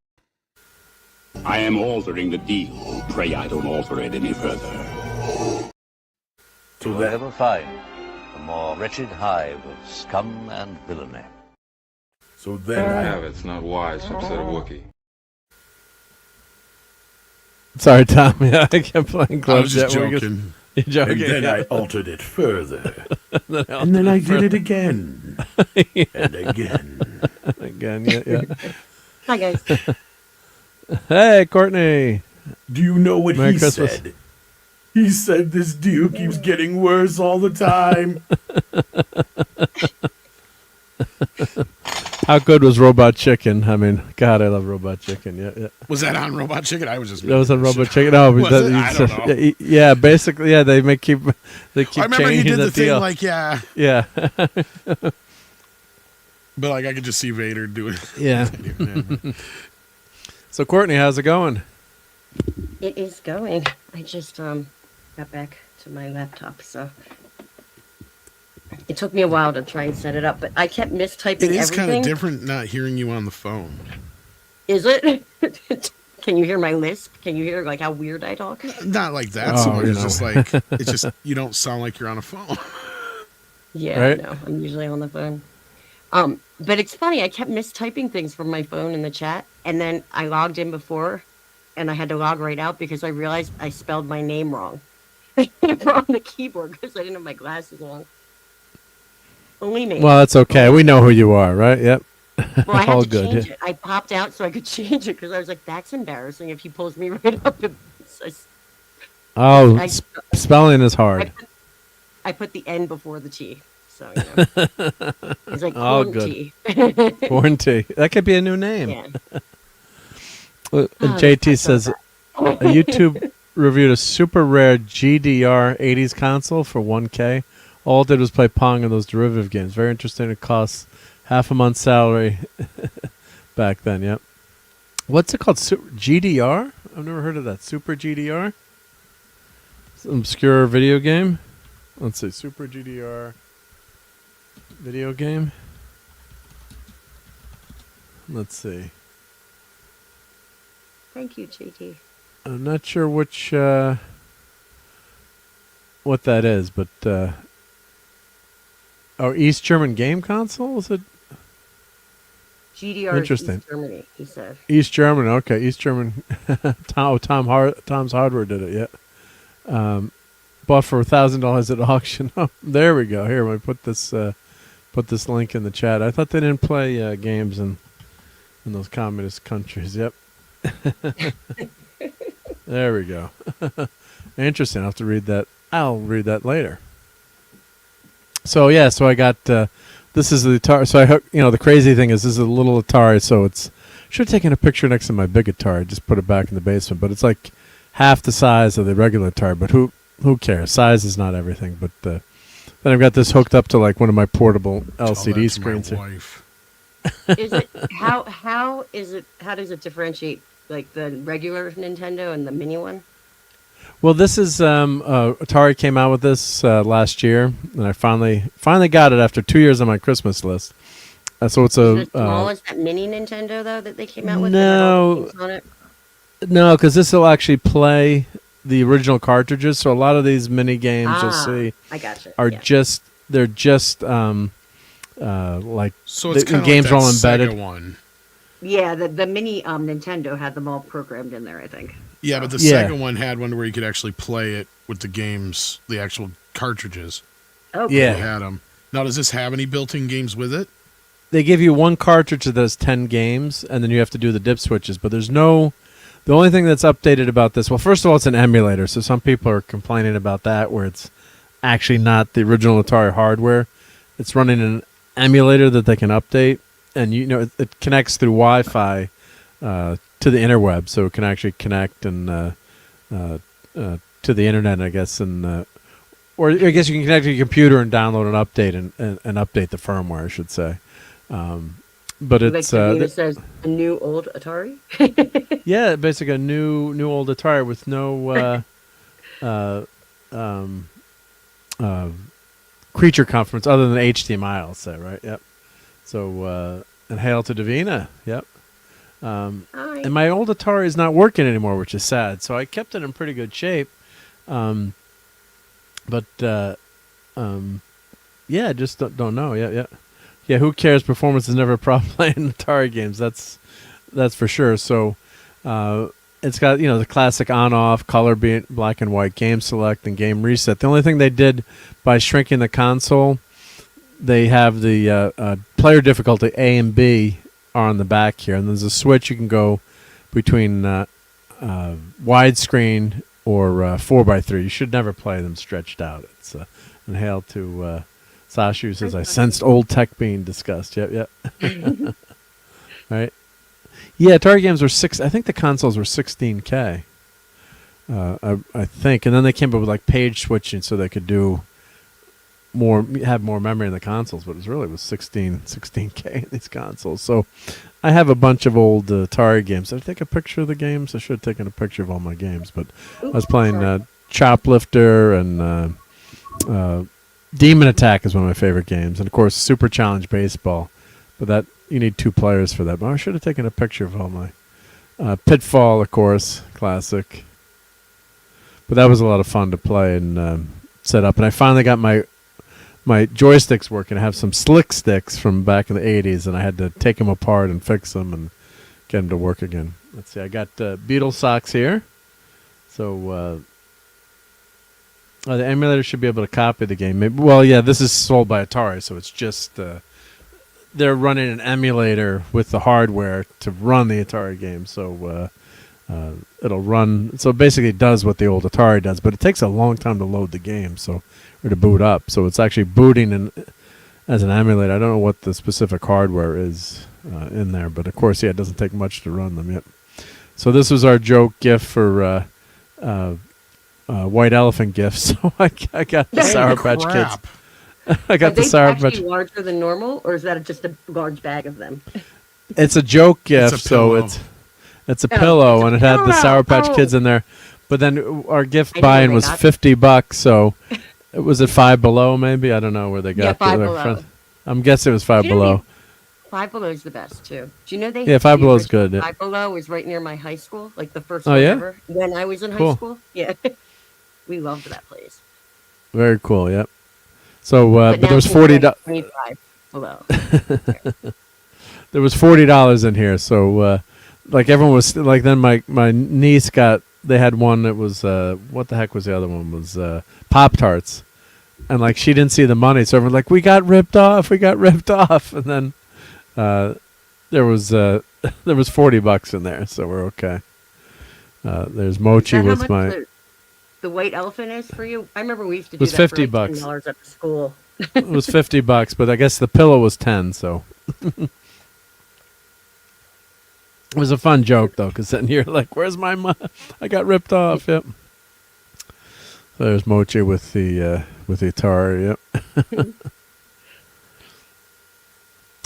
I am altering the deal. Pray I don't alter it any further. To ever find a more wretched hive of scum and villainy. So then It's not wise from said Wookiee. Sorry, Tom. Yeah, I kept playing Club I was just Jet. joking. You're joking. And then I altered it further. And then I did it again. And again. Again, yeah. Hi, guys. Hey, Courtney. Do you know what Merry he Christmas. said? He said this deal keeps getting worse all the time. How good was Robot Chicken? I mean, God, I love Robot Chicken. Yeah. Was that on Robot Chicken? I was just. That was on Robot Chicken. No, was it? I don't know. Yeah, basically, yeah. They keep I remember he changing did the thing deal. like, yeah. Yeah. But like I could just see Vader doing it. Yeah. So Courtney, how's it going? It is going. I just got back to my laptop, so it took me a while to try and set it up, but I kept mistyping everything. It is kind of different not hearing you on the phone. Is it? Can you hear my lisp? Can you hear like how weird I talk? Not like that so much. It's just like it's just you don't sound like you're on a phone. Yeah, right? No, I'm usually on the phone. But it's funny, I kept mistyping things from my phone in the chat, and then I logged in before, and I had to log right out because I realized I spelled my name wrong on the keyboard because I didn't have my glasses on. Only me. Well, that's okay. We know who you are, right? Yep. Well, I had All to good. change it. I popped out so I could change it because I was like, that's embarrassing if he pulls me right up. Oh, spelling is hard. I put the N before the T. So, you know. It's like all corn good. tea. Corn tea. That could be a new name. Yeah. JT says a YouTube reviewed a super rare GDR 80s console for $1K. All it did was play Pong and those derivative games. Very interesting. It costs half a month's salary back then. Yep. What's it called? GDR? I've never heard of that. Super GDR? Some obscure video game. Let's see. Super GDR video game. Let's see. Thank you, JT. I'm not sure which what that is, but East German game console? Is it? GDR Interesting. East Germany, he said. East German, okay. East German. Tom's Hardware did it, yeah. Bought for $1,000 at auction. Oh, there we go. Here, let me put this link in the chat. I thought they didn't play games in those communist countries. Yep. There we go. Interesting. I'll have to read that. I'll read that later. So yeah, so I got this is the Atari. So the crazy thing is this is a little Atari. So it's should have taken a picture next to my big Atari. Just put it back in the basement. But it's like half the size of the regular Atari. But who cares? Size is not everything. But then I've got this hooked up to like one of my portable LCD screens here. Is it how does it differentiate like the regular Nintendo and the mini one? Well, this is Atari came out with this last year, and I finally got it after 2 years on my Christmas list. So it's Is it as small as that mini Nintendo though that they came out with? No, no, because this will actually play the original cartridges. So a lot of these mini games you'll see I gotcha. are Yeah. just like so it's the games like are all that embedded. Sega one. Yeah, the mini Nintendo had them all programmed in there, I think. Yeah, but the Sega one had one where you could actually play it with the games, the actual cartridges. Oh, yeah. They had them. Now, does this have any built-in games with it? They give you one cartridge that has 10 games, and then you have to do the dip switches. But there's no... The only thing that's updated about this... Well, first of all, it's an emulator, so some people are complaining about that, where it's actually not the original Atari hardware. It's running an emulator that they can update, and it connects through Wi-Fi to the interweb, so it can actually connect and to the internet, I guess, and or I guess you can connect to your computer and download an update and update the firmware, I should say. But it's it says a new old Atari. yeah, basically a new old Atari with no creature conference other than HDMI, I'll say, right? Yep. So and hail to Davina. Yep. And my old Atari is not working anymore, which is sad. So I kept it in pretty good shape. But yeah, just don't know. Yeah. Who cares? Performance is never a problem playing Atari games. That's for sure. So it's got the classic on-off color being black and white, game select and game reset. The only thing they did by shrinking the console, they have the player difficulty A and B are on the back here, and there's a switch you can go between widescreen or 4x3. You should never play them stretched out. It's and hail to Sasha, who says, I sensed old tech being discussed. Yep. Right? Yeah, Atari games were I think the consoles were 16K. I think. And then they came up with like page switching so they could do have more memory in the consoles, but it was 16K in these consoles. So I have a bunch of old Atari games. Did I take a picture of the games? I should have taken a picture of all my games, but I was playing Choplifter and Demon Attack is one of my favorite games, and of course Super Challenge Baseball. But that you need 2 players for that. But I should have taken a picture of all my Pitfall, of course, classic. But that was a lot of fun to play and set up. And I finally got my joysticks working. I have some slick sticks from back in the 80s, and I had to take them apart and fix them and get them to work again. let's see. I got Beetle socks here. So the emulator should be able to copy the game. Maybe, well, yeah, this is sold by Atari, so it's just they're running an emulator with the hardware to run the Atari game. So it'll run. So basically, it does what the old Atari does, but it takes a long time to load the game, or to boot up. So it's actually booting as an emulator. I don't know what the specific hardware is in there, but of course, yeah, it doesn't take much to run them yet. So this was our joke gift for White Elephant gift. So I got the Sour Patch Kids. I got the Sour Patch. Are they larger than normal, or is that just a large bag of them? It's a joke gift, so it's a pillow, and it had the Sour Patch Kids in there. But then our gift buy-in was $50, so it was at Five Below, maybe. I don't know where they got Five Below. I'm guessing it was Five Below. Five Below is the best too. Do you know they? Yeah, Five Below is good. Yeah. Five Below was right near my high school, like the first one ever when I was in high school. Yeah, we loved that place. Very cool. Yep. So, but there was $40. Below. There was $40 in here. So, like everyone was like, then my niece got. They had one that was what the heck was the other one? Was Pop-Tarts, and like she didn't see the money, so everyone like we got ripped off, and then there was $40 in there, so we're okay. There's Mochi with my. The White Elephant is for you. I remember we used to do was that $50 for like $10 at the school. It was $50, but I guess the pillow was 10. So it was a fun joke though, because then you're like, "Where's my money? I got ripped off." Yep. So there's Mochi with the Atari. Yep.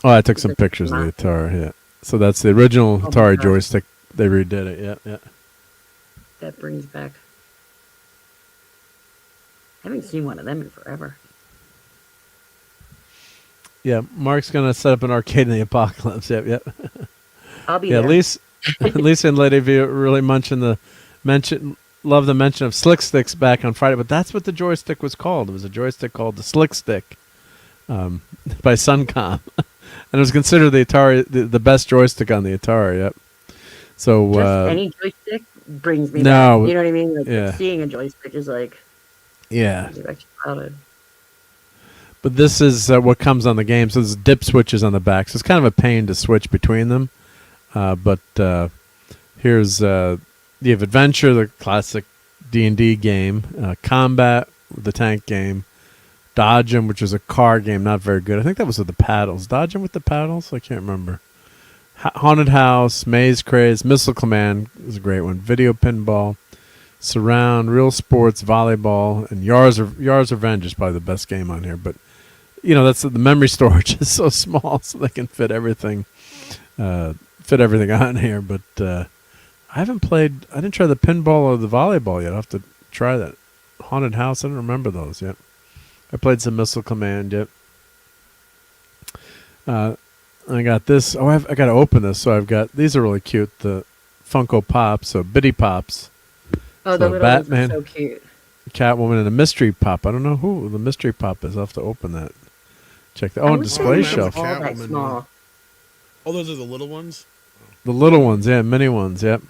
Oh, I took some pictures of the Atari. Yeah. So that's the original Atari joystick. They redid it. Yeah, yeah. That brings back. I haven't seen one of them in forever. Yeah, Mark's gonna set up an arcade in the apocalypse. Yep, yep. I'll be there. At least and Lady V really love the mention of Slick Sticks back on Friday, but that's what the joystick was called. It was a joystick called the Slick Stick by Suncom, and it was considered the Atari the best joystick on the Atari. Yep. So just any joystick brings me back. You know what I mean? Like seeing a joystick is like. Yeah. But this is what comes on the game. So there's dip switches on the back. So it's kind of a pain to switch between them. But here's you have Adventure, the classic D&D game. Combat, the tank game. Dodge'em, which is a car game, not very good. I think that was with the paddles. Dodge'em with the paddles? I can't remember. Haunted House, Maze Craze, Missile Command was a great one. Video Pinball. Surround, Real Sports, Volleyball, and Yar's Revenge is probably the best game on here. But you know, that's the memory storage is so small, so they can fit everything on here. But I didn't try the pinball or the volleyball yet. I'll have to try that. Haunted House, I don't remember those yet. I played some Missile Command yet. I got this. Oh, I got to open this. So I've got these are really cute. The Funko Pops, so Bitty Pops. Oh, the little Batman, ones are so cute. Catwoman, and a mystery pop. I don't know who the mystery pop is. I'll have to open that. Check that. Oh, display shelf. Oh, those are the little ones? The little ones, yeah, mini ones, yep.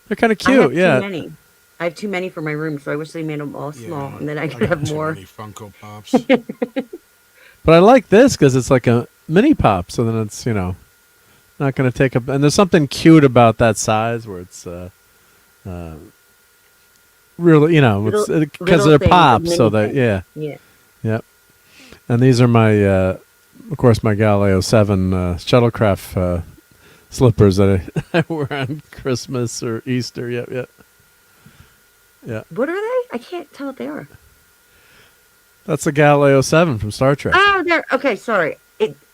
They're kind of cute, yeah. Too many. I have too many for my room, so I wish they made them all small, and then I could have more. Too many Funko Pops. But I like this because it's like a mini pop, so then it's, not going to take up. And there's something cute about that size where it's really, it's because they're pops, so that yep. And these are my, of course, my Galileo 7 shuttlecraft slippers that I wear on Christmas or Easter. Yep. What are they? I can't tell what they are. That's the Galileo 7 from Star Trek. Oh, there. Okay, sorry.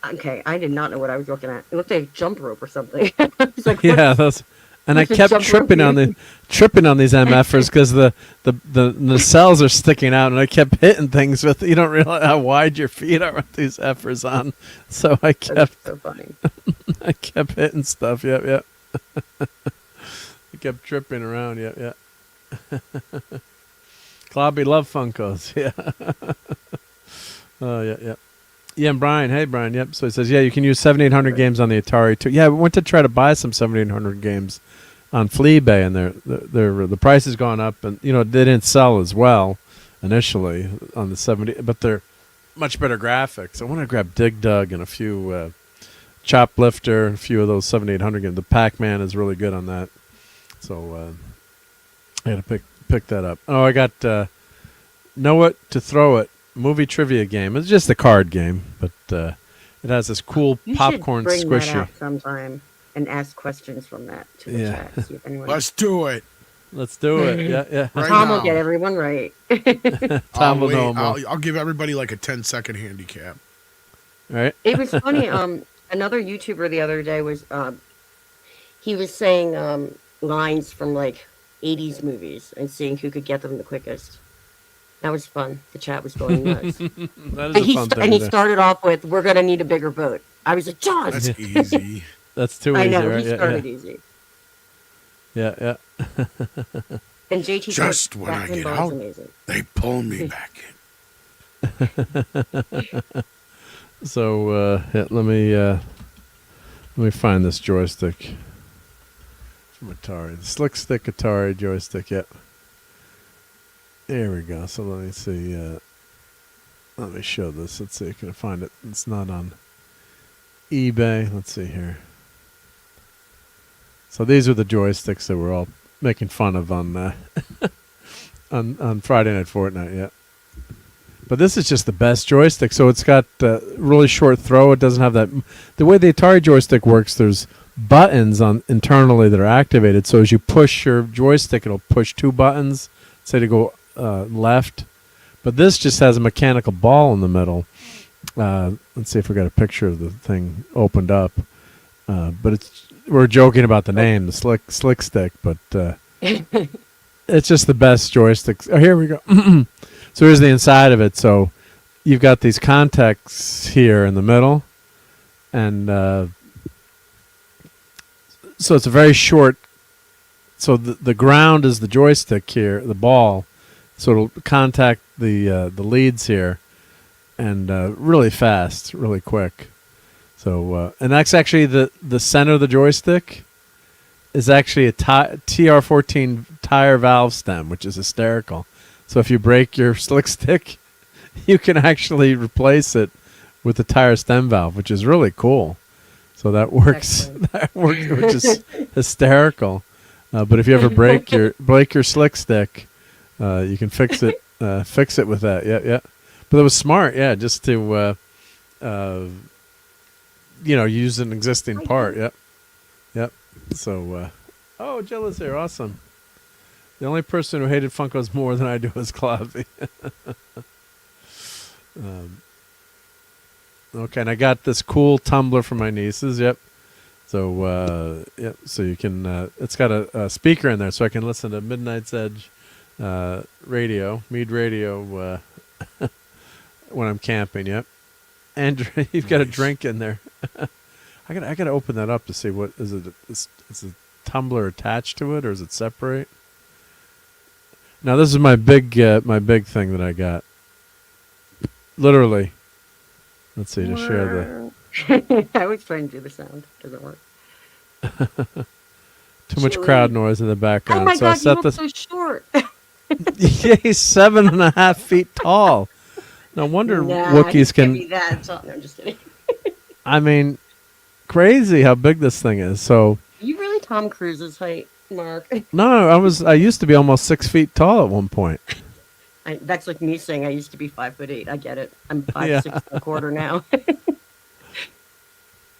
Okay, I did not know what I was looking at. It looked like a jump rope or something. I was like, yeah, that's. And I kept tripping on these MFers because the nacelles are sticking out, and I kept hitting things with. You don't realize how wide your feet are with these effers on, so I kept. That's so funny. I kept hitting stuff. Yep. I kept tripping around. Yep. Clobby love Funkos. Yeah. Oh yeah. Yeah, and Brian. Hey, Brian. Yep. So he says, yeah, you can use 7,800 games on the Atari too. Yeah, we went to try to buy some 7,800 games on Fleabay, and the price has gone up, and they didn't sell as well initially on the 70, but they're much better graphics. I want to grab Dig Dug and a few Choplifter, a few of those 7,800 games. The Pac-Man is really good on that, so I got to pick that up. Oh, I got Know It to Throw It movie trivia game. It's just a card game, but it has this cool popcorn should bring squishy. that out sometime and ask questions from that to the chat. See if anyone... Let's do it. Let's do it. Yeah. Right Tom now. will get everyone right. Tom will know more. I'll give everybody like a 10-second handicap. Right. It was funny. Another YouTuber the other day was he was saying lines from like 80s movies and seeing who could get them the quickest. That was fun. The chat was going nuts. That is a fun thing. And he started off with, "We're gonna need a bigger boat." I was like, "John, that's easy." That's too easy. I know, right? he started easy. Yeah. And JT just when I get out, they pull me back in. So let me find this joystick from Atari. The Slick Stick Atari joystick. Yep. There we go. So let me see. Let me show this. Let's see. Can I find it? It's not on eBay. Let's see here. So these are the joysticks that we're all making fun of on on Friday Night Fortnite. Yeah. But this is just the best joystick. So it's got really short throw. It doesn't have that. The way the Atari joystick works, there's buttons on internally that are activated. So as you push your joystick, it'll push two buttons, say to go left. But this just has a mechanical ball in the middle. Let's see if we got a picture of the thing opened up. But we're joking about the name, the slick stick, but it's just the best joystick. Oh, here we go. So here's the inside of it. So you've got these contacts here in the middle, and so it's a very short. So the ground is the joystick here, the ball. So it'll contact the leads here, and really fast, really quick. So and that's actually the center of the joystick is actually a TR14 tire valve stem, which is hysterical. So if you break your slick stick, you can actually replace it with the tire stem valve, which is really cool. So that works. That works, which is hysterical. But if you ever break your slick stick, you can fix it with that. Yeah. But it was smart, yeah, just to use an existing part. Yep. So, Jill is here. Awesome. The only person who hated Funkos more than I do is Clavy. Okay, and I got this cool tumbler for my nieces. Yep. So, so you can. It's got a speaker in there, so I can listen to Midnight's Edge radio, Mead radio, when I'm camping. Yep. And you've got a drink in there. I gotta open that up to see what is it. Is the tumbler attached to it, or is it separate? Now this is my big thing that I got. Literally. Let's see to share the. I was trying to do the sound. Doesn't work. Too much crowd noise in the background. Oh my so God! I set You look so short. Yeah, he's 7.5 feet tall. No wonder Wookiees can. Give me that. No, I'm just kidding. I mean, crazy how big this thing is. So. You really Tom Cruise's height, Mark? No, I used to be almost 6 feet tall at one point. That's like me saying I used to be 5'8". I get it. I'm 5'6.25" now.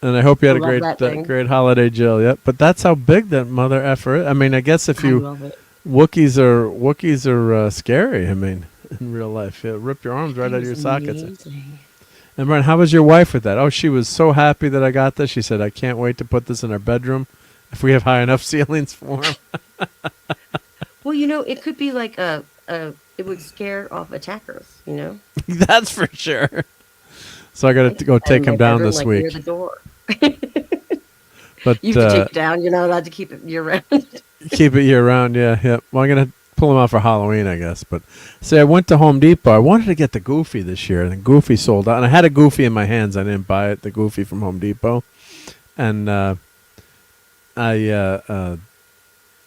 And I hope you had a great holiday, Jill. Yep. But that's how big that mother effer is. I mean, I guess if you Wookiees are scary. I mean, in real life, yeah, rip your arms right out of your sockets. And Brian, how was your wife with that? Oh, she was so happy that I got this. She said, "I can't wait to put this in our bedroom if we have high enough ceilings for him." Well, it could be like it would scare off attackers. That's for sure. So I got to go take him down this week. Near the door. But you have to take it down. You're not allowed to keep it year round. Keep it year round, yeah. Well, I'm gonna pull them out for Halloween, I guess. But see, I went to Home Depot. I wanted to get the Goofy this year, and the Goofy sold out. And I had a Goofy in my hands. I didn't buy it, the Goofy from Home Depot. And I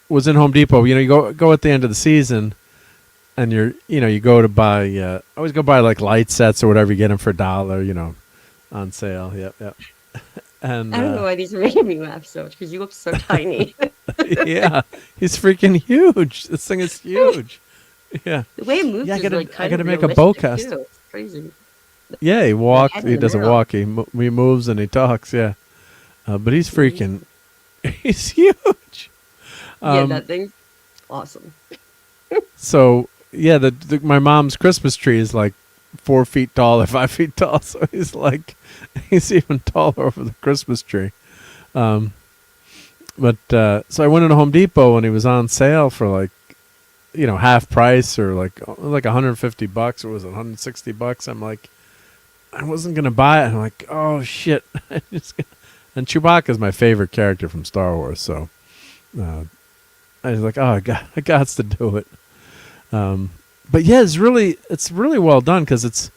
was in Home Depot. You go at the end of the season, and you go to buy. I always go buy like light sets or whatever. You get them for $1, on sale. Yep. And I don't know why these are making me laugh so much because you look so tiny. Yeah, he's freaking huge. This thing is huge. Yeah. The way it moves I is gotta, like kind I gotta of make a realistic, bowcast. too. It's crazy. Yeah, he walks. head He in the doesn't middle. walk. He moves and he talks. Yeah, but he's freaking. He's huge. Yeah, that thing's awesome. So yeah, my mom's Christmas tree is like 4 feet tall or 5 feet tall. So he's even taller over the Christmas tree. But so I went into Home Depot and he was on sale for like, half price or like $150 or was it $160? I'm like, I wasn't gonna buy it. I'm like, oh shit. And Chewbacca's my favorite character from Star Wars, so I was like, oh, I got to do it. But yeah, it's really well done because it's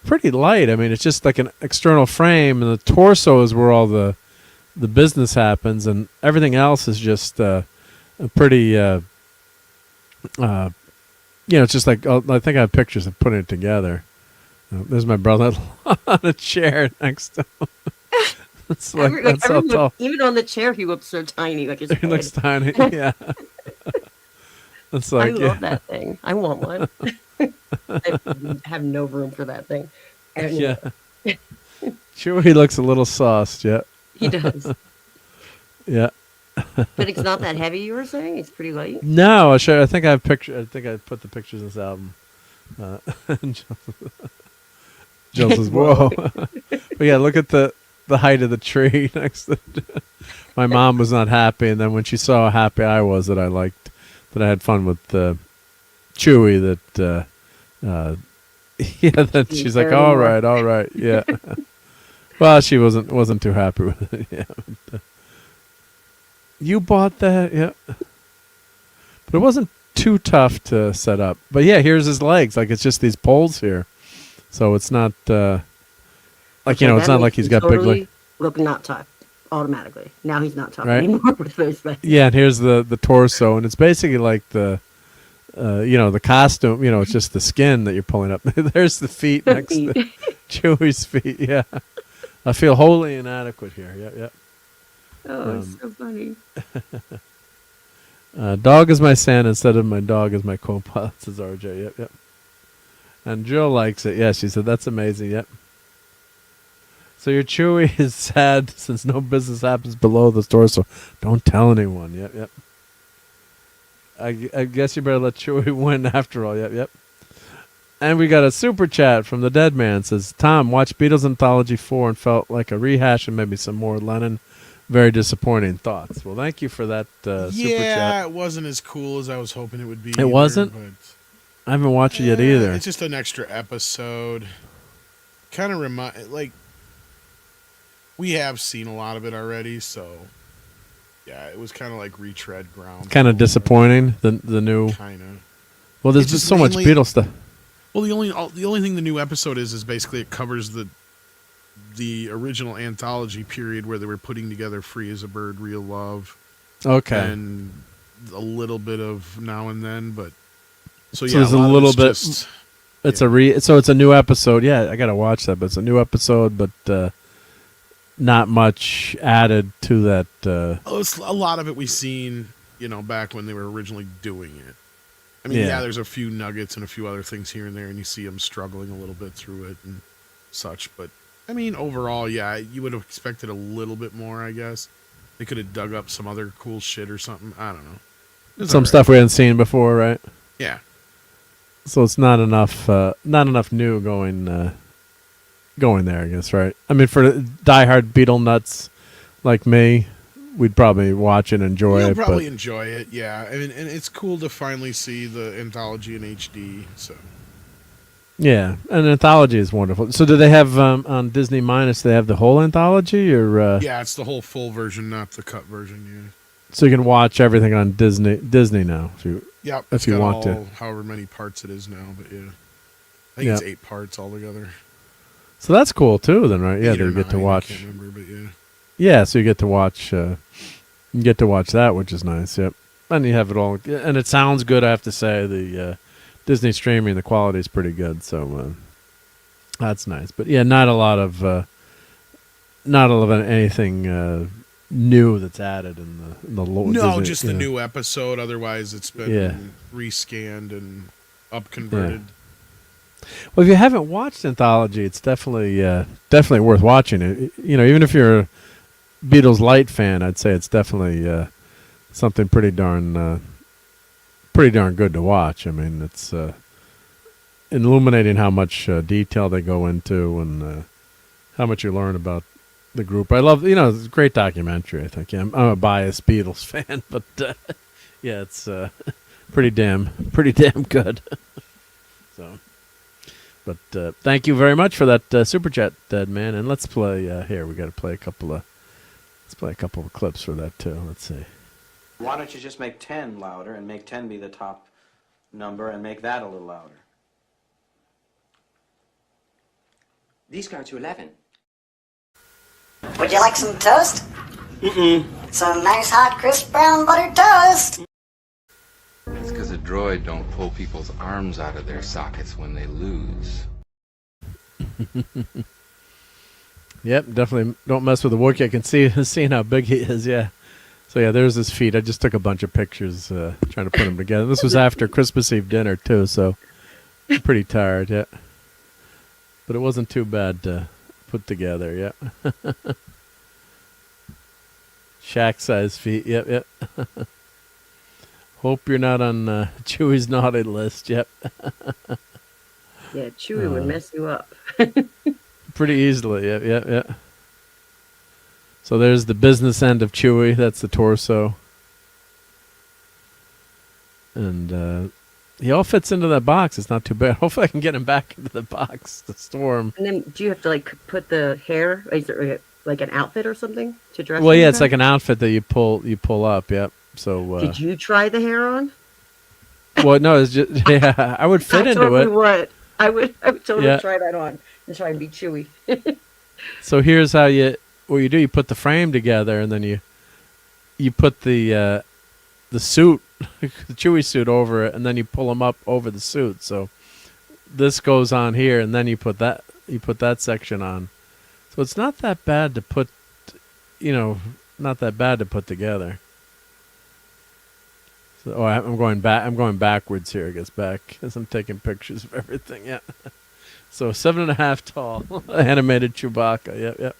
pretty light. I mean, it's just like an external frame, and the torso is where all the business happens, and everything else is just a pretty. It's just like I think I have pictures of putting it together. There's my brother on a chair next to him. It's like that's so tall. Even on the chair, he looks so tiny. Like his He looks tiny. Yeah. It's like, I love that thing. I want one. I have no room for that thing. Yeah. Chewie looks a little sauced. Yeah. He does. Yeah. But it's not that heavy. You were saying it's pretty light. No, I'll show you. I think I have picture. I think I put the pictures in this album. Jill says, "Whoa!" But yeah, look at the height of the tree next to. My mom was not happy, and then when she saw how happy I was, that I liked, that I had fun with Chewie, that that she's like, all right, yeah. Well, she wasn't too happy with it. Yeah. But, you bought that, yeah. But it wasn't too tough to set up. But yeah, here's his legs. Like it's just these poles here, so it's not it's not like he's got big legs. Look, not tough automatically. Now he's not tough Right? anymore with those legs. Yeah, and here's the torso, and it's basically like the costume. It's just the skin that you're pulling up. There's the feet next to Chewie's feet. Yeah, I feel wholly inadequate here. Yep. Oh, it's so funny. Dog is my Santa instead of my dog is my co-pilot, says RJ. Yep. And Jill likes it. Yeah, she said, that's amazing. Yep. So your Chewie is sad since no business happens below the torso. Don't tell anyone. Yep. I guess you better let Chewie win after all. Yep. And we got a super chat from the Dead Man. Says, Tom, watched Beatles Anthology 4 and felt like a rehash and maybe some more Lennon. Very disappointing thoughts. Well, thank you for that super chat. Yeah, it wasn't as cool as I was hoping it would be. It wasn't? But I haven't watched it yet either. It's just an extra episode. Kind of we have seen a lot of it already, so yeah, it was kind of like retread ground. Kind of disappointing, the new. Kind of. Well, there's just so much Beatles stuff. Well, the only thing the new episode is basically it covers the original anthology period where they were putting together Free as a Bird, Real Love. Okay. And a little bit of Now and Then, but so there's a little bit. So it's a new episode. Yeah, I gotta watch that, but it's a new episode, but not much added to that. It's a lot of it we've seen, back when they were originally doing it. I mean, there's a few nuggets and a few other things here and there, and you see them struggling a little bit through it and such. But I mean, overall, yeah, you would have expected a little bit more, I guess. They could have dug up some other cool shit or something. I don't know. Some stuff we hadn't seen before, right? Yeah. So it's not enough new going there, I guess, right? I mean, for diehard Beatle nuts like me, we'd probably watch and enjoy it. You'll probably enjoy it, yeah. I mean, and it's cool to finally see the anthology in HD. So. Yeah, an anthology is wonderful. So do they have on Disney Minus? They have the whole anthology, or? Yeah, it's the whole full version, not the cut version. So you can watch everything on Disney now Yep. if you want to. However many parts it is now, but yeah. I think it's 8 parts altogether. So that's cool too, then, right? Yeah, you get to watch. I can't remember, but yeah. Yeah, so you get to watch. You get to watch that, which is nice. Yep, and you have it all, and it sounds good. I have to say, the Disney streaming, the quality is pretty good. So that's nice. But yeah, not a lot of anything new that's added in the No, Disney, just the new episode. Otherwise, it's been rescanned and upconverted. Yeah. Well, if you haven't watched Anthology, it's definitely worth watching it. Even if you're a Beatles light fan, I'd say it's definitely something pretty darn good to watch. I mean, it's illuminating how much detail they go into and how much you learn about the group. I love, it's a great documentary. I think I'm a biased Beatles fan, but yeah, it's pretty damn good. So. But thank you very much for that super chat, Dead Man. And let's play here. We got to play a couple of clips for that too. Let's see. Why don't you just make 10 louder and make 10 be the top number and make that a little louder? These go to 11. Would you like some toast? Some nice hot crisp brown buttered toast. It's because a droid don't pull people's arms out of their sockets when they lose. Yep, definitely don't mess with the Wookiee. I can seeing how big he is, yeah. So yeah, there's his feet. I just took a bunch of pictures trying to put them together. This was after Christmas Eve dinner too, so I'm pretty tired, yeah. But it wasn't too bad to put together, yeah. Shack-sized feet, yep. Hope you're not on Chewie's naughty list. Yep. Yeah, Chewie would mess you up. Pretty easily. Yep. So there's the business end of Chewie. That's the torso. And he all fits into that box. It's not too bad. Hopefully I can get him back into the box to store him. And then do you have to put the hair? Is it like an outfit or something to dress? Well, yeah, it's like an outfit that you pull up. Yep. So did you try the hair on? Well, no, it's just I would fit into it. What I would totally try that on and try and be Chewy. So here's how what you do: you put the frame together, and then you put the suit, the Chewy suit over it, and then you pull them up over the suit. So this goes on here, and then you put that section on. So it's not that bad to put, together. So, I'm going backwards here. I guess back as I'm taking pictures of everything. Yeah. So 7.5 tall, animated Chewbacca. Yep.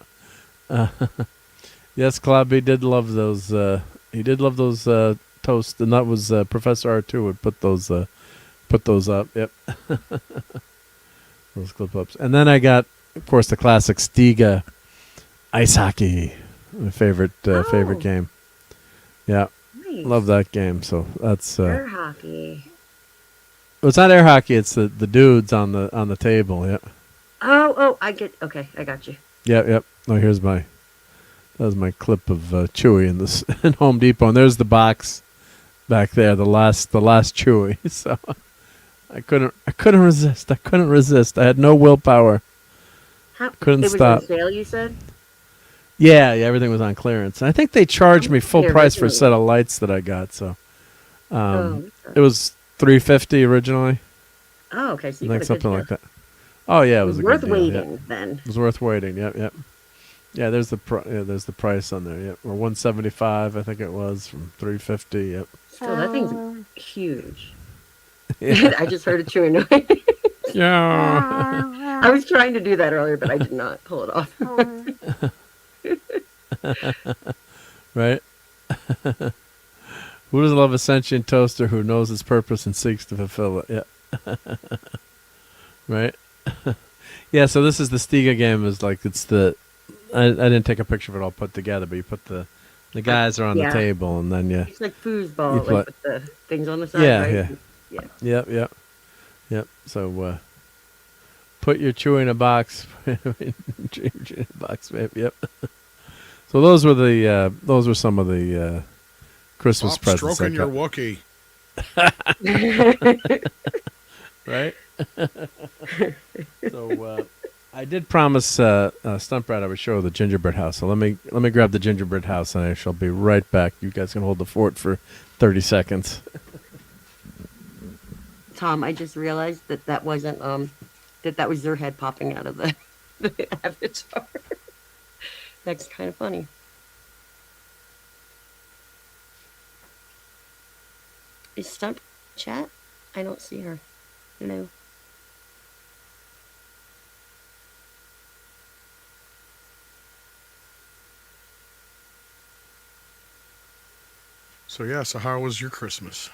Yes, Klobby did love those. He did love those toasts, and that was Professor R2 would put those up. Yep. Those clip ups, and then I got, of course, the classic Stiga ice hockey, my favorite game. Yeah. Love that game. So that's air hockey. Well, it's not air hockey. It's the dudes on the table. Yeah. Oh, I got you. Yep. Oh, that was my clip of Chewie in Home Depot, and there's the box back there. The last Chewie. So I couldn't resist. I had no willpower. Couldn't stop. It was on sale, you said? Yeah, everything was on clearance. And I think they charged me full price for a set of lights that I got. So it was $350 originally. Oh, okay. So I think something like that. Oh yeah, it was worth a good deal, waiting. Yeah. Then it was worth waiting. Yep. Yeah, there's the price on there. Yep, or $175. I think it was from $350. Yep. Still, that thing's huge. Yeah. I just heard a chewing noise. Yeah. I was trying to do that earlier, but I did not pull it off. Right? Who doesn't love a sentient toaster who knows its purpose and seeks to fulfill it? Yeah. Right? Yeah, so this is the Stiga game. Is like it's the I didn't take a picture of it all put together, but you put the guys are on the table, and then it's like foosball, like with the things on the side. Right? Yep. So put your chew in a box. Yep. So those were some of the Christmas Stop presents. stroking your Wookiee. Right? So I did promise Stunt Brad I would show the gingerbread house. So let me grab the gingerbread house, and I shall be right back. You guys can hold the fort for 30 seconds. Tom, I just realized that wasn't that was their head popping out of the avatar. That's kind of funny. Is Stunt chat? I don't see her. Hello. So how was your Christmas?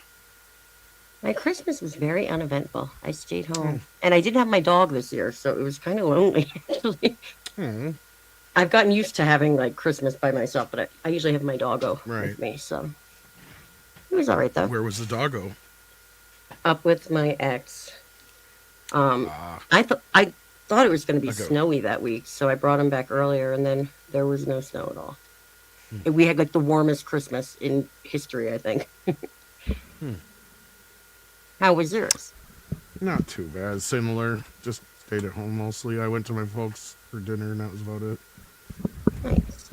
My Christmas was very uneventful. I stayed home. And I didn't have my dog this year, so it was kind of lonely, actually. I've gotten used to having, like, Christmas by myself, but I usually have my doggo with me, so. It was all right, though. Where was the doggo? Up with my ex. I thought it was going to be snowy that week, so I brought him back earlier, and then there was no snow at all. And we had, like, the warmest Christmas in history, I think. How was yours? Not too bad. Similar. Just stayed at home mostly. I went to my folks for dinner, and that was about it. Nice.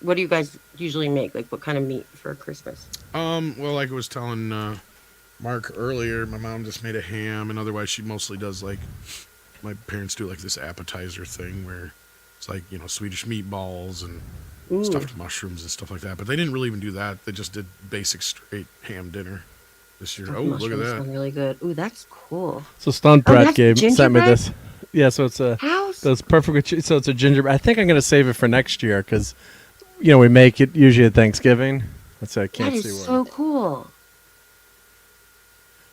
What do you guys usually make? Like, what kind of meat for Christmas? Well, like I was telling Mark earlier, my mom just made a ham, and otherwise she mostly does, like, my parents do, like, this appetizer thing where it's like, Swedish meatballs and stuffed mushrooms and stuff like that. But they didn't really even do that. They just did basic straight ham dinner this year. Stuffed Look at that. Sound really good. Ooh, that's cool. So Stunt Brad sent me gingerbread? this. Yeah, so it's that's perfect. So it's a gingerbread. I think I'm going to save it for next year because, we make it usually at Thanksgiving. Let's say I can't see That is where. so cool.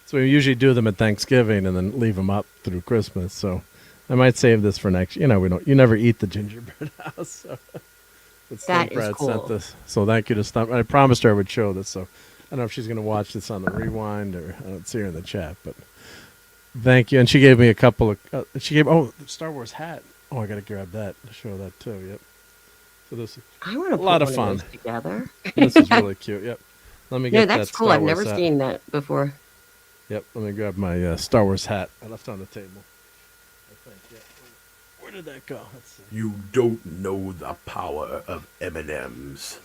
So we usually do them at Thanksgiving and then leave them up through Christmas. So I might save this for next. You never eat the gingerbread house. So. But Stunt Brad sent this. So thank you to Stunt. I promised her I would show this. So I don't know if she's going to watch this on the rewind or I don't see her in the chat, but thank you. And she gave me a couple of. The Star Wars hat. Oh, I got to grab that to show that too. Yep. So this is I want to put lot of one fun those together. This is really cute. Yep. Let me get that. That's cool. Star I've Wars never hat. seen that before. Yep. Let me grab my Star Wars hat I left on the table. I think. Yep. Where did that go? Let's see. You don't know the power of M&Ms.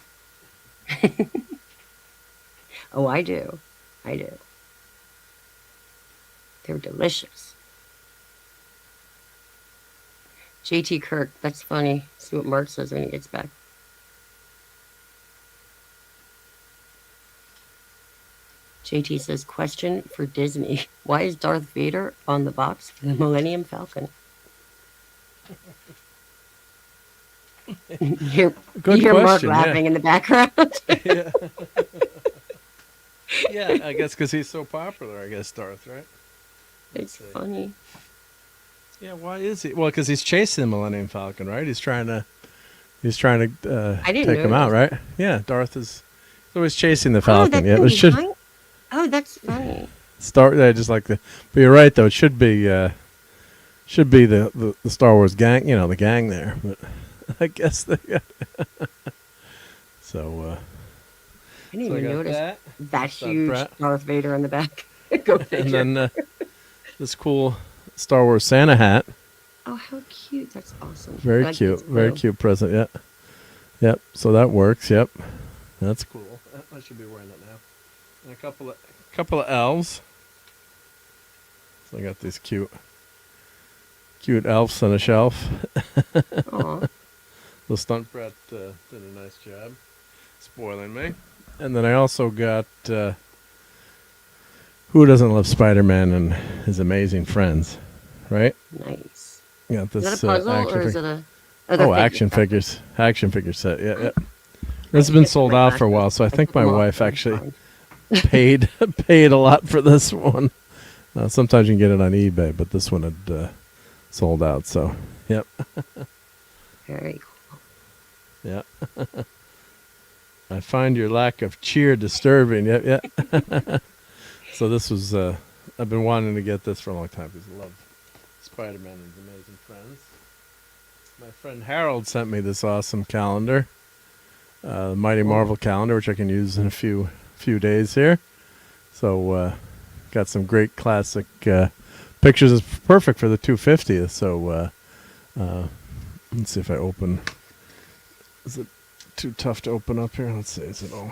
Oh, I do. I do. They're delicious. JT Kirk, that's funny. See what Mark says when he gets back. JT says, question for Disney. Why is Darth Vader on the box for the Millennium Falcon? You hear Mark laughing in the background. Yeah. Yeah, I guess because he's so popular, I guess, Darth, right? It's funny. Yeah, why is he? Well, because he's chasing the Millennium Falcon, right? He's trying to take him out, right? Yeah, Darth is always chasing the Falcon. Yeah, it should. Oh, that's funny. Just like the. But you're right, though. It should be the Star Wars gang. The gang there. But I guess they got. So. I didn't even notice that huge Darth Vader in the back. Go figure. And then this cool Star Wars Santa hat. Oh, how cute. That's awesome. Very cute. Very cute present. Yeah. Yep. So that works. Yep. That's cool. I should be wearing that now. And a couple of elves. So I got these cute elves on a shelf. Aww. The Stunt Brad did a nice job spoiling me. And then I also got who doesn't love Spider-Man and his amazing friends, right? Nice. Yeah, this is that a puzzle action or is it action figures? Action figure set. Yeah, yeah. This has been sold out for a while, so I think my wife actually paid a lot for this one. Sometimes you can get it on eBay, but this one had sold out. So, yep. Very cool. Yeah. I find your lack of cheer disturbing. Yep, yeah. So this was, I've been wanting to get this for a long time because I love Spider-Man and his amazing friends. My friend Harold sent me this awesome calendar. Mighty Marvel calendar, which I can use in a few days here. So got some great classic pictures. It's perfect for the 250th. So let's see if I open. Is it too tough to open up here? Let's see. Is it all?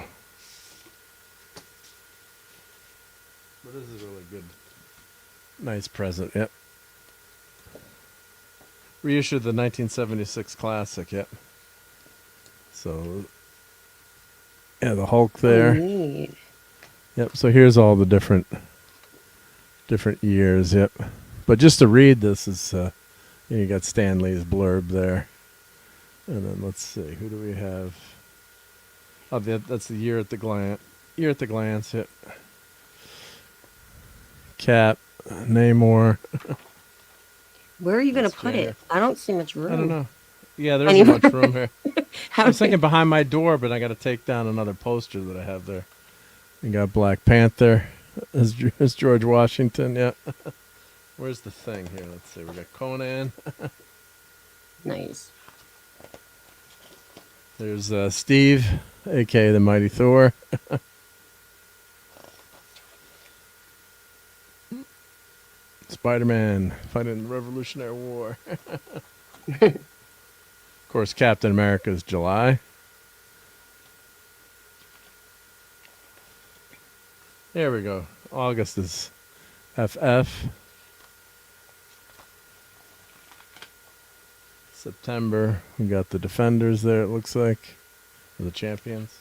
But this is really good. Nice present. Yep. Reissued the 1976 classic. Yep. So yeah, the Hulk there. Neat. Yep. So here's all the different years. Yep. But just to read this is you got Stan Lee's blurb there, and then let's see, who do we have? Oh, that's the year at the glance. Year at the glance. Yep. Cap, Namor. Where are you going to put it? I don't see much room. I don't know. Yeah, there isn't much room here. I was thinking behind my door, but I got to take down another poster that I have there. You got Black Panther as George Washington. Yeah. Where's the thing here? Let's see. We got Conan. Nice. There's Steve, a.k.a. the Mighty Thor. Spider-Man fighting the Revolutionary War. Of course, Captain America is July. There we go. August is FF. September, we got the Defenders there, it looks like. Or the Champions.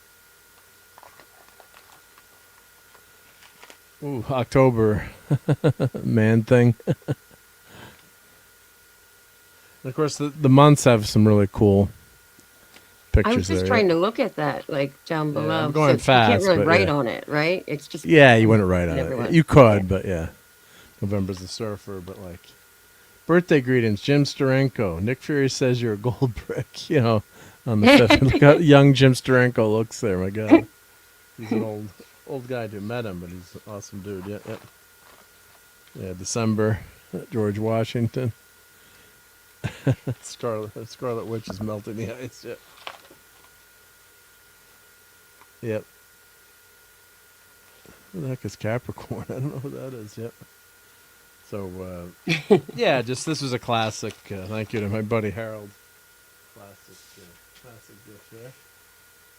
Ooh, October. Man Thing. And of course, the months have some really cool pictures. I was just trying to look at that, like down below. I'm going fast. You can't really write yeah. on it, right? It's just. Yeah, you wouldn't write on it. You could, but yeah. November's the Surfer, but like. Birthday greetings, Jim Steranko. Nick Fury says you're a gold brick, on the 5th. Look how young Jim Steranko looks there, my God. He's an old guy who met him, but he's an awesome dude. Yeah. Yeah, December, George Washington. Scarlet Witch is melting the ice. Yep. Yep. Who the heck is Capricorn? I don't know who that is. Yep. So, yeah, this was a classic. Thank you to my buddy Harold. Classic gift there.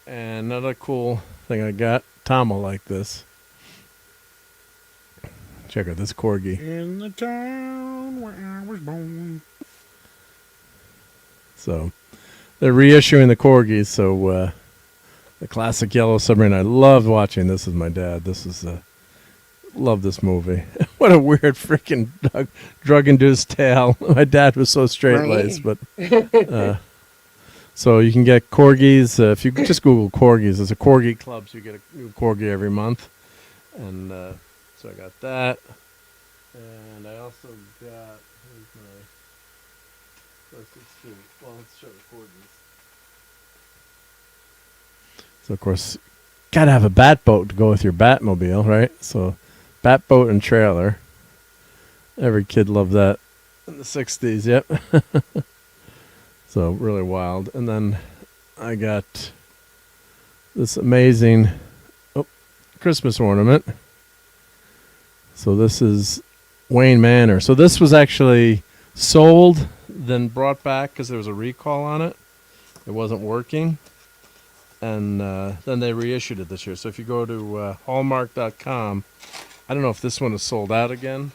And another cool thing I got. Tom will like this. Check out this corgi. In the town where I was born. So, they're reissuing the corgis. So, the classic Yellow Submarine. I loved watching this with my dad. This is love this movie. What a weird freaking drug-induced tale. My dad was so straight-laced, but so you can get corgis if you just Google corgis. There's a corgi club, so you get a new corgi every month, and so I got that, and I also got. Here's my. Let's show the corgis. So of course, gotta have a bat boat to go with your Batmobile, right? So. Bat boat and trailer. Every kid loved that in the 60s, yep. So really wild. And then I got this amazing Christmas ornament. So this is Wayne Manor. So this was actually sold, then brought back because there was a recall on it. It wasn't working. And then they reissued it this year. So if you go to Hallmark.com, I don't know if this one is sold out again,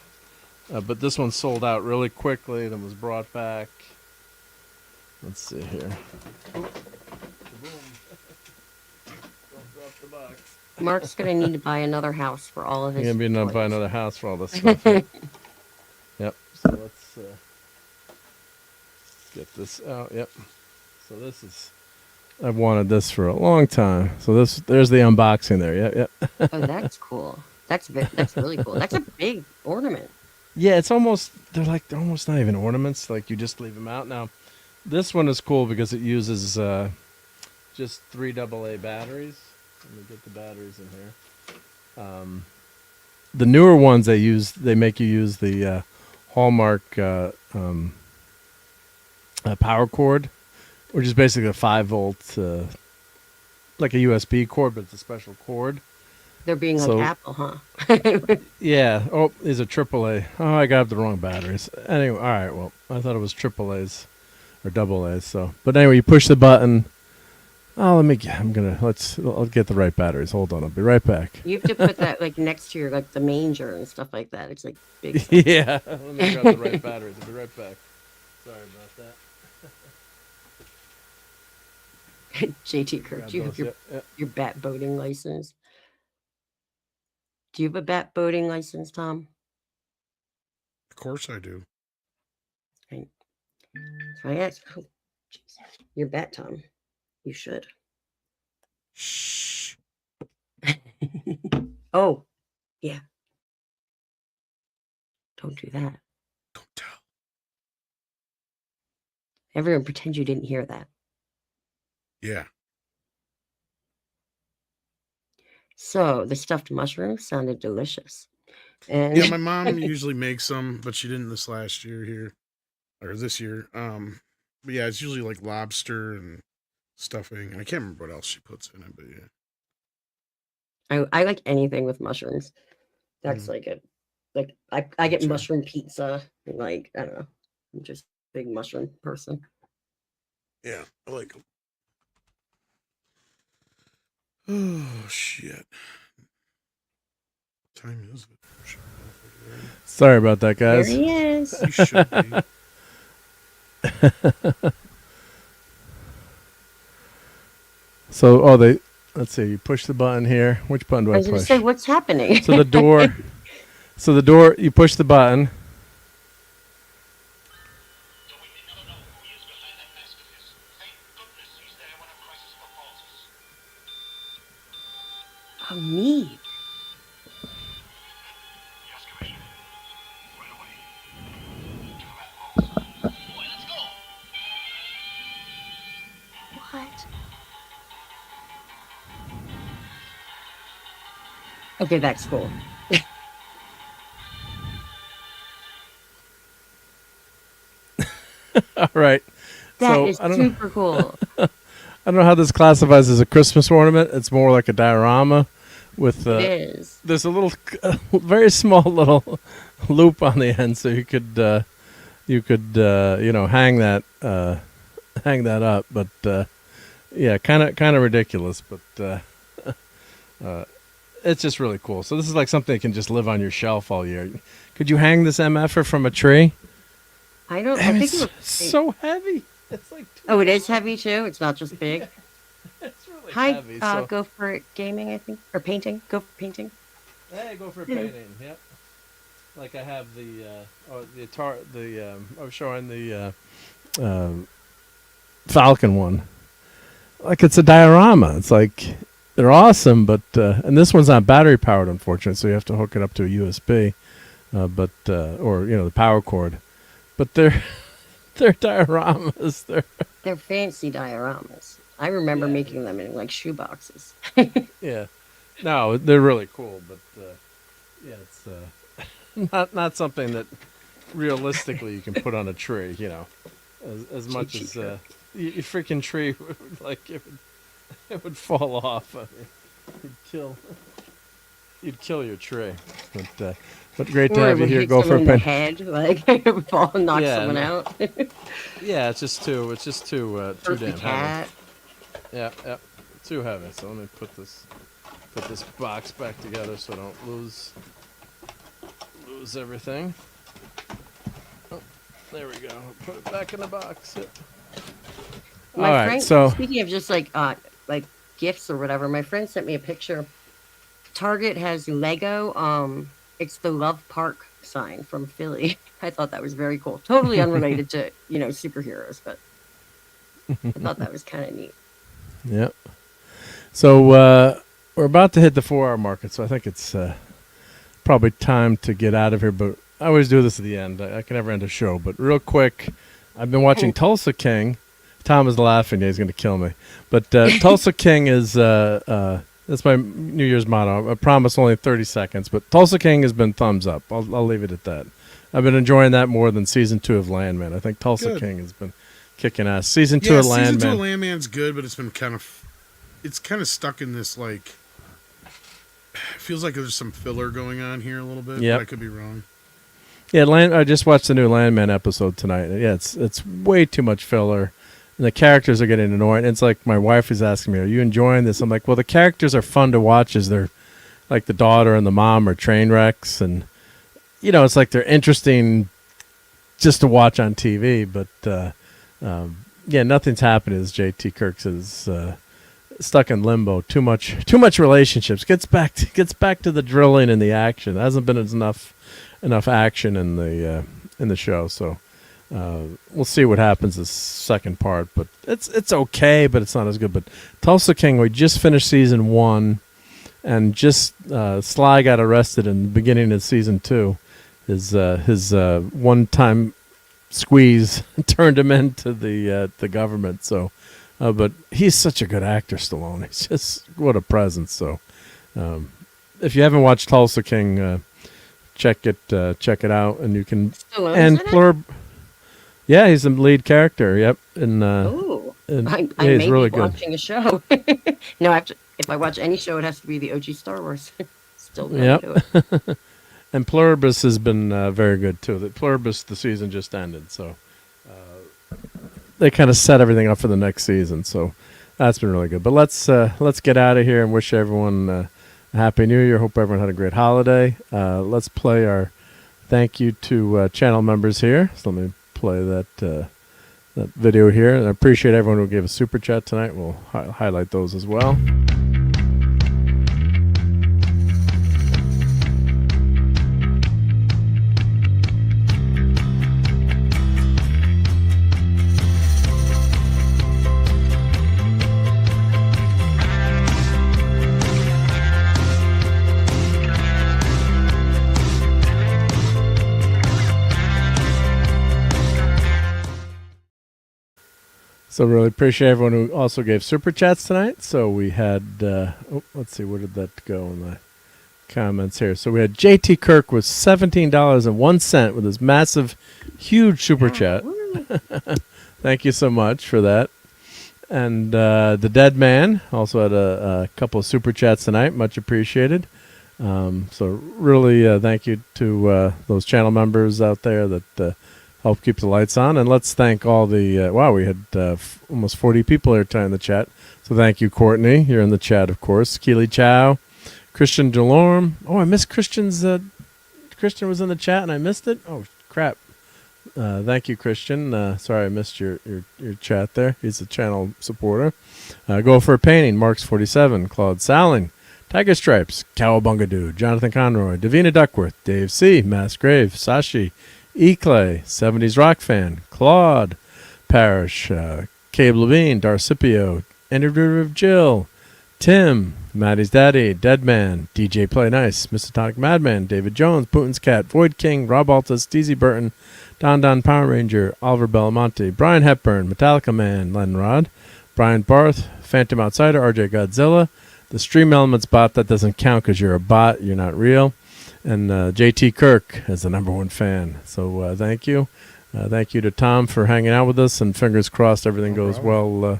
but this one sold out really quickly, then was brought back. Let's see here. Mark's going to need to buy another house for all of his. You're going to be buy another house for all this stuff. Yep. So let's get this out. Yep. So this is. I've wanted this for a long time. So there's the unboxing there. Yep. Oh, that's cool. That's really cool. That's a big ornament. Yeah, they're almost not even ornaments. Like you just leave them out. Now, this one is cool because it uses just 3 AA batteries. Let me get the batteries in here. The newer ones they make you use the Hallmark power cord, which is basically a 5-volt like a USB cord, but it's a special cord. They're being So- like Apple, huh? Yeah. Oh, these are AAA. Oh, I got the wrong batteries. Anyway, all right. Well, I thought it was AAA's or double A's. So, but anyway, you push the button. Oh, I'll get the right batteries. Hold on, I'll be right back. You have to put that like next to your like the manger and stuff like that. It's like big stuff. Yeah. Let me grab the right batteries. I'll be right back. Sorry about that. JT Kirk, do you have your bat boating license? Do you have a bat boating license, Tom? Of course I do. Right. So I asked, oh, geez. Your bat, Tom. You should. Shh. Oh, yeah. Don't do that. Don't tell. Everyone pretend you didn't hear that. Yeah. So the stuffed mushrooms sounded delicious. And Yeah, my mom usually makes them, but she didn't this last year here. Or this year. But yeah, it's usually like lobster and stuffing. I can't remember what else she puts in it, but yeah. I like anything with mushrooms. That's like it. Like I get mushroom pizza. Like I don't know. I'm just a big mushroom person. Yeah, I like them. Oh shit. What time is it? Sorry about that, There guys. he is. You should be. So, let's see. You push the button here. Which button do I I was gonna push? say, what's happening? So the door. You push the button. Oh, neat. What? Okay, that's cool. All right. That is super cool. I don't know how this classifies as a Christmas ornament. It's more like a diorama with It is. there's a little, very small little loop on the end, so you could hang that up. But yeah, kind of ridiculous, but it's just really cool. So this is like something that can just live on your shelf all year. Could you hang this MFer from a tree? I don't. And I think it's it was so heavy. It's like Oh, it is heavy too. It's not just big. it's really Hi, heavy. So go for it, gaming. I think or painting. Go for painting. hey, go for a Yeah. painting. Yep. Like I have I was showing the Falcon one. Like it's a diorama. It's like they're awesome, but and this one's not battery powered, unfortunately, so you have to hook it up to a USB, or the power cord. But they're dioramas. They're fancy dioramas. I remember making them in like shoe boxes. Yeah. No, they're really cool, but yeah, it's not something that realistically you can put on a tree. You know, as much as your freaking tree would like it would fall off. I mean, you'd kill your tree. But great to Or it have you would here. hit Go for a someone in the paint. head, like it would fall and knock Yeah, someone no. out. Yeah, it's just too Hurt damn the heavy. cat. Yeah, too heavy. So let me put this box back together so I don't lose everything. Oh, there we go. Put it back in the box. Yep. My All right, friend, so speaking of just like gifts or whatever, my friend sent me a picture. Target has Lego. It's the Love Park sign from Philly. I thought that was very cool. Totally unrelated to superheroes, but I thought that was kind of neat. Yep. So we're about to hit the 4-hour market, so I think it's probably time to get out of here. But I always do this at the end. I can never end a show. But real quick, I've been watching Tulsa King. Tom is laughing. He's going to kill me. But Tulsa King is that's my New Year's motto. I promise only 30 seconds. But Tulsa King has been thumbs up. I'll leave it at that. I've been enjoying that more than season 2 of Landman. I think Tulsa King has been kicking ass. Season 2 of Landman. Season 2 of Landman's good, but it's been kind of it's kind of stuck in this like. It feels like there's some filler going on here a little bit. Yep. But I could be wrong. Yeah, I just watched the new Landman episode tonight. Yeah, it's way too much filler. And the characters are getting annoying. It's like my wife is asking me, "Are you enjoying this?" I'm like, "Well, the characters are fun to watch as they're like the daughter and the mom are train wrecks, and it's like they're interesting just to watch on TV." But yeah, nothing's happening. As JT Kirk says, stuck in limbo. Too much relationships. Gets back to the drilling and the action. There hasn't been enough action in the show. So we'll see what happens this second part. But it's okay, but it's not as good. But Tulsa King, we just finished season 1, and just Sly got arrested in the beginning of season 2. His one-time squeeze turned him into the government. So. But he's such a good actor, Stallone. He's just what a presence. So, if you haven't watched Tulsa King, check it out, and you can. Stallone's and in it? Yeah, he's the lead character. Yep, and Ooh, I he's may really be good. watching a show. No, if I watch any show, it has to be the OG Star Wars. Still don't Yep. do it. And Pluribus has been very good too. The Pluribus, the season just ended, so. They kind of set everything up for the next season, so that's been really good. But let's get out of here and wish everyone a happy New Year. Hope everyone had a great holiday. Let's play our thank you to channel members here. So let me play that video here. And I appreciate everyone who gave a super chat tonight. We'll highlight those as well. So really appreciate everyone who also gave super chats tonight. So we had, let's see, where did that go in the comments here? So we had JT Kirk with $17.01 with his massive, huge super chat. Thank you so much for that. And the Dead Man also had a couple of super chats tonight. Much appreciated. So really thank you to those channel members out there that help keep the lights on. And let's thank all the, wow, we had almost 40 people here tonight in the chat. So thank you, Courtney. You're in the chat, of course. Keely Chow, Christian Delorme. Oh, I missed Christian's, Christian was in the chat and I missed it? Oh, crap. Thank you, Christian. Sorry I missed your chat there. He's a channel supporter. Go for a Painting, Marks 47, Claude Salling, Tiger Stripes, Cowabunga Dude, Jonathan Conroy, Davina Duckworth, Dave C., Mass Grave, Sashi, E-Clay, 70s Rock Fan, Claude Parrish, Cabe Levine, Darcipio, Interview of Jill, Tim, Maddie's Daddy, Deadman, DJ Play Nice, Mr. Tonic Madman, David Jones, Putin's Cat, Void King, RobAltis, DZ Burton, Don Power Ranger, Oliver Belamonte, Brian Hepburn, Metallica Man, Len Rod, Brian Barth, Phantom Outsider, RJ Godzilla, the Stream Elements bot, that doesn't count because you're a bot, you're not real, and JT Kirk as the #1 fan. So thank you. Thank you to Tom for hanging out with us, and fingers crossed everything goes well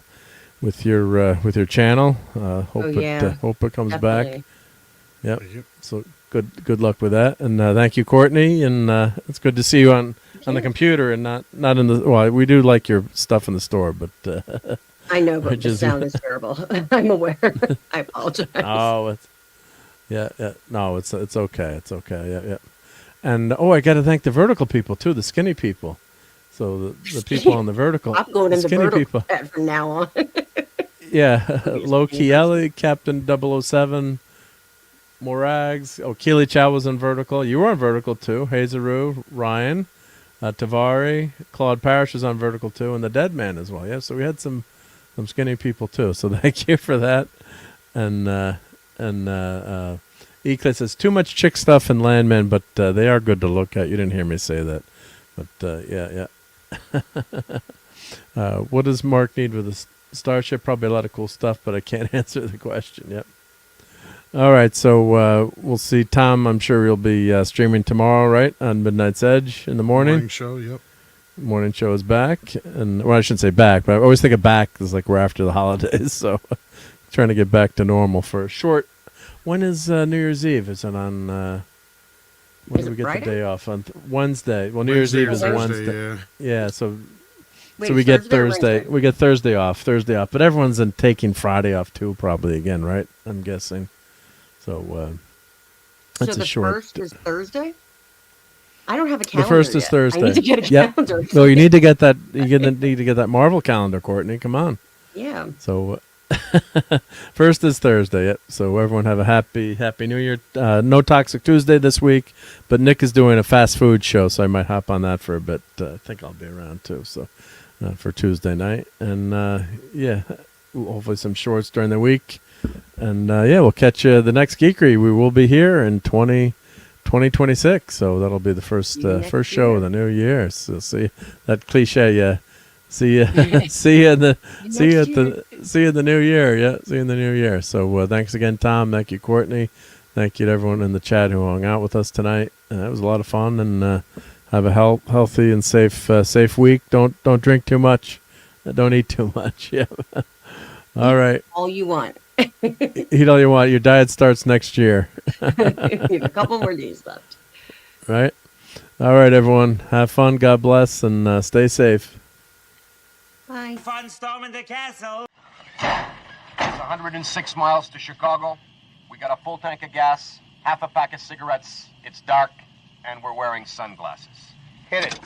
with your channel. Hope it comes back. Yep. So good luck with that, and thank you, Courtney. And it's good to see you on the computer and not in the. Well, we do like your stuff in the store, but I know, but the sound is terrible. I'm aware. I apologize. Oh, yeah. No, it's okay. It's okay. Yeah. And I got to thank the vertical people too, the skinny people. So the people on the vertical. I'm going in the skinny vertical people from now on. Yeah, Loki Ellie, Captain 007, Morags. Oh, Keely Chow was in vertical. You were on vertical too. Hazaru, Ryan, Tavari, Claude Parrish was on vertical too, and the Dead Man as well. Yeah, so we had some skinny people too. So thank you for that. And Eclipse says too much chick stuff in Landman, but they are good to look at. You didn't hear me say that, but yeah. What does Mark need with a Starship? Probably a lot of cool stuff, but I can't answer the question. Yep. All right, so we'll see. Tom, I'm sure you'll be streaming tomorrow, right, on Midnight's Edge in the morning. Morning show, yep. Morning show is back, and I shouldn't say back, but I always think of back as like we're after the holidays. So trying to get back to normal for a short. When is New Year's Eve? Is it on? When do we get Friday? the day off? On Wednesday. Well, New Year's Eve is Thursday, Wednesday. Yeah. So Wait, so we get Thursday or Thursday. Wednesday? We get Thursday off. But everyone's taking Friday off too, probably again, right? I'm guessing. So that's So a the short. first is Thursday? I don't have a The calendar first is yet. Thursday. I need to get a Yep. calendar. No, you need to get that. You need to get that Marvel calendar, Courtney. Come on. Yeah. So first is Thursday. Yep. So everyone have a happy New Year. No Toxic Tuesday this week, but Nick is doing a fast food show, so I might hop on that for a bit. I think I'll be around too. So for Tuesday night, and yeah, hopefully some shorts during the week, and yeah, we'll catch you the next Geekery. We will be here in 2026, so that'll be the first show of the new year. So see that cliche, yeah. See you in the new year. Yeah, see you in the new year. So thanks again, Tom. Thank you, Courtney. Thank you to everyone in the chat who hung out with us tonight. It was a lot of fun, and have a healthy and safe week. Don't drink too much. Don't eat too much. Yeah. All right. All you want. Eat all you want. Your diet starts next year. You have a couple more days left. Right. All right, everyone. Have fun. God bless, and stay safe. Bye. Fun storming the castle. It's 106 miles to Chicago. We got a full tank of gas, half a pack of cigarettes. It's dark, and we're wearing sunglasses. Hit it.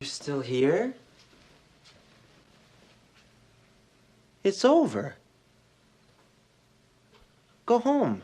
You're still here? It's over. Go home.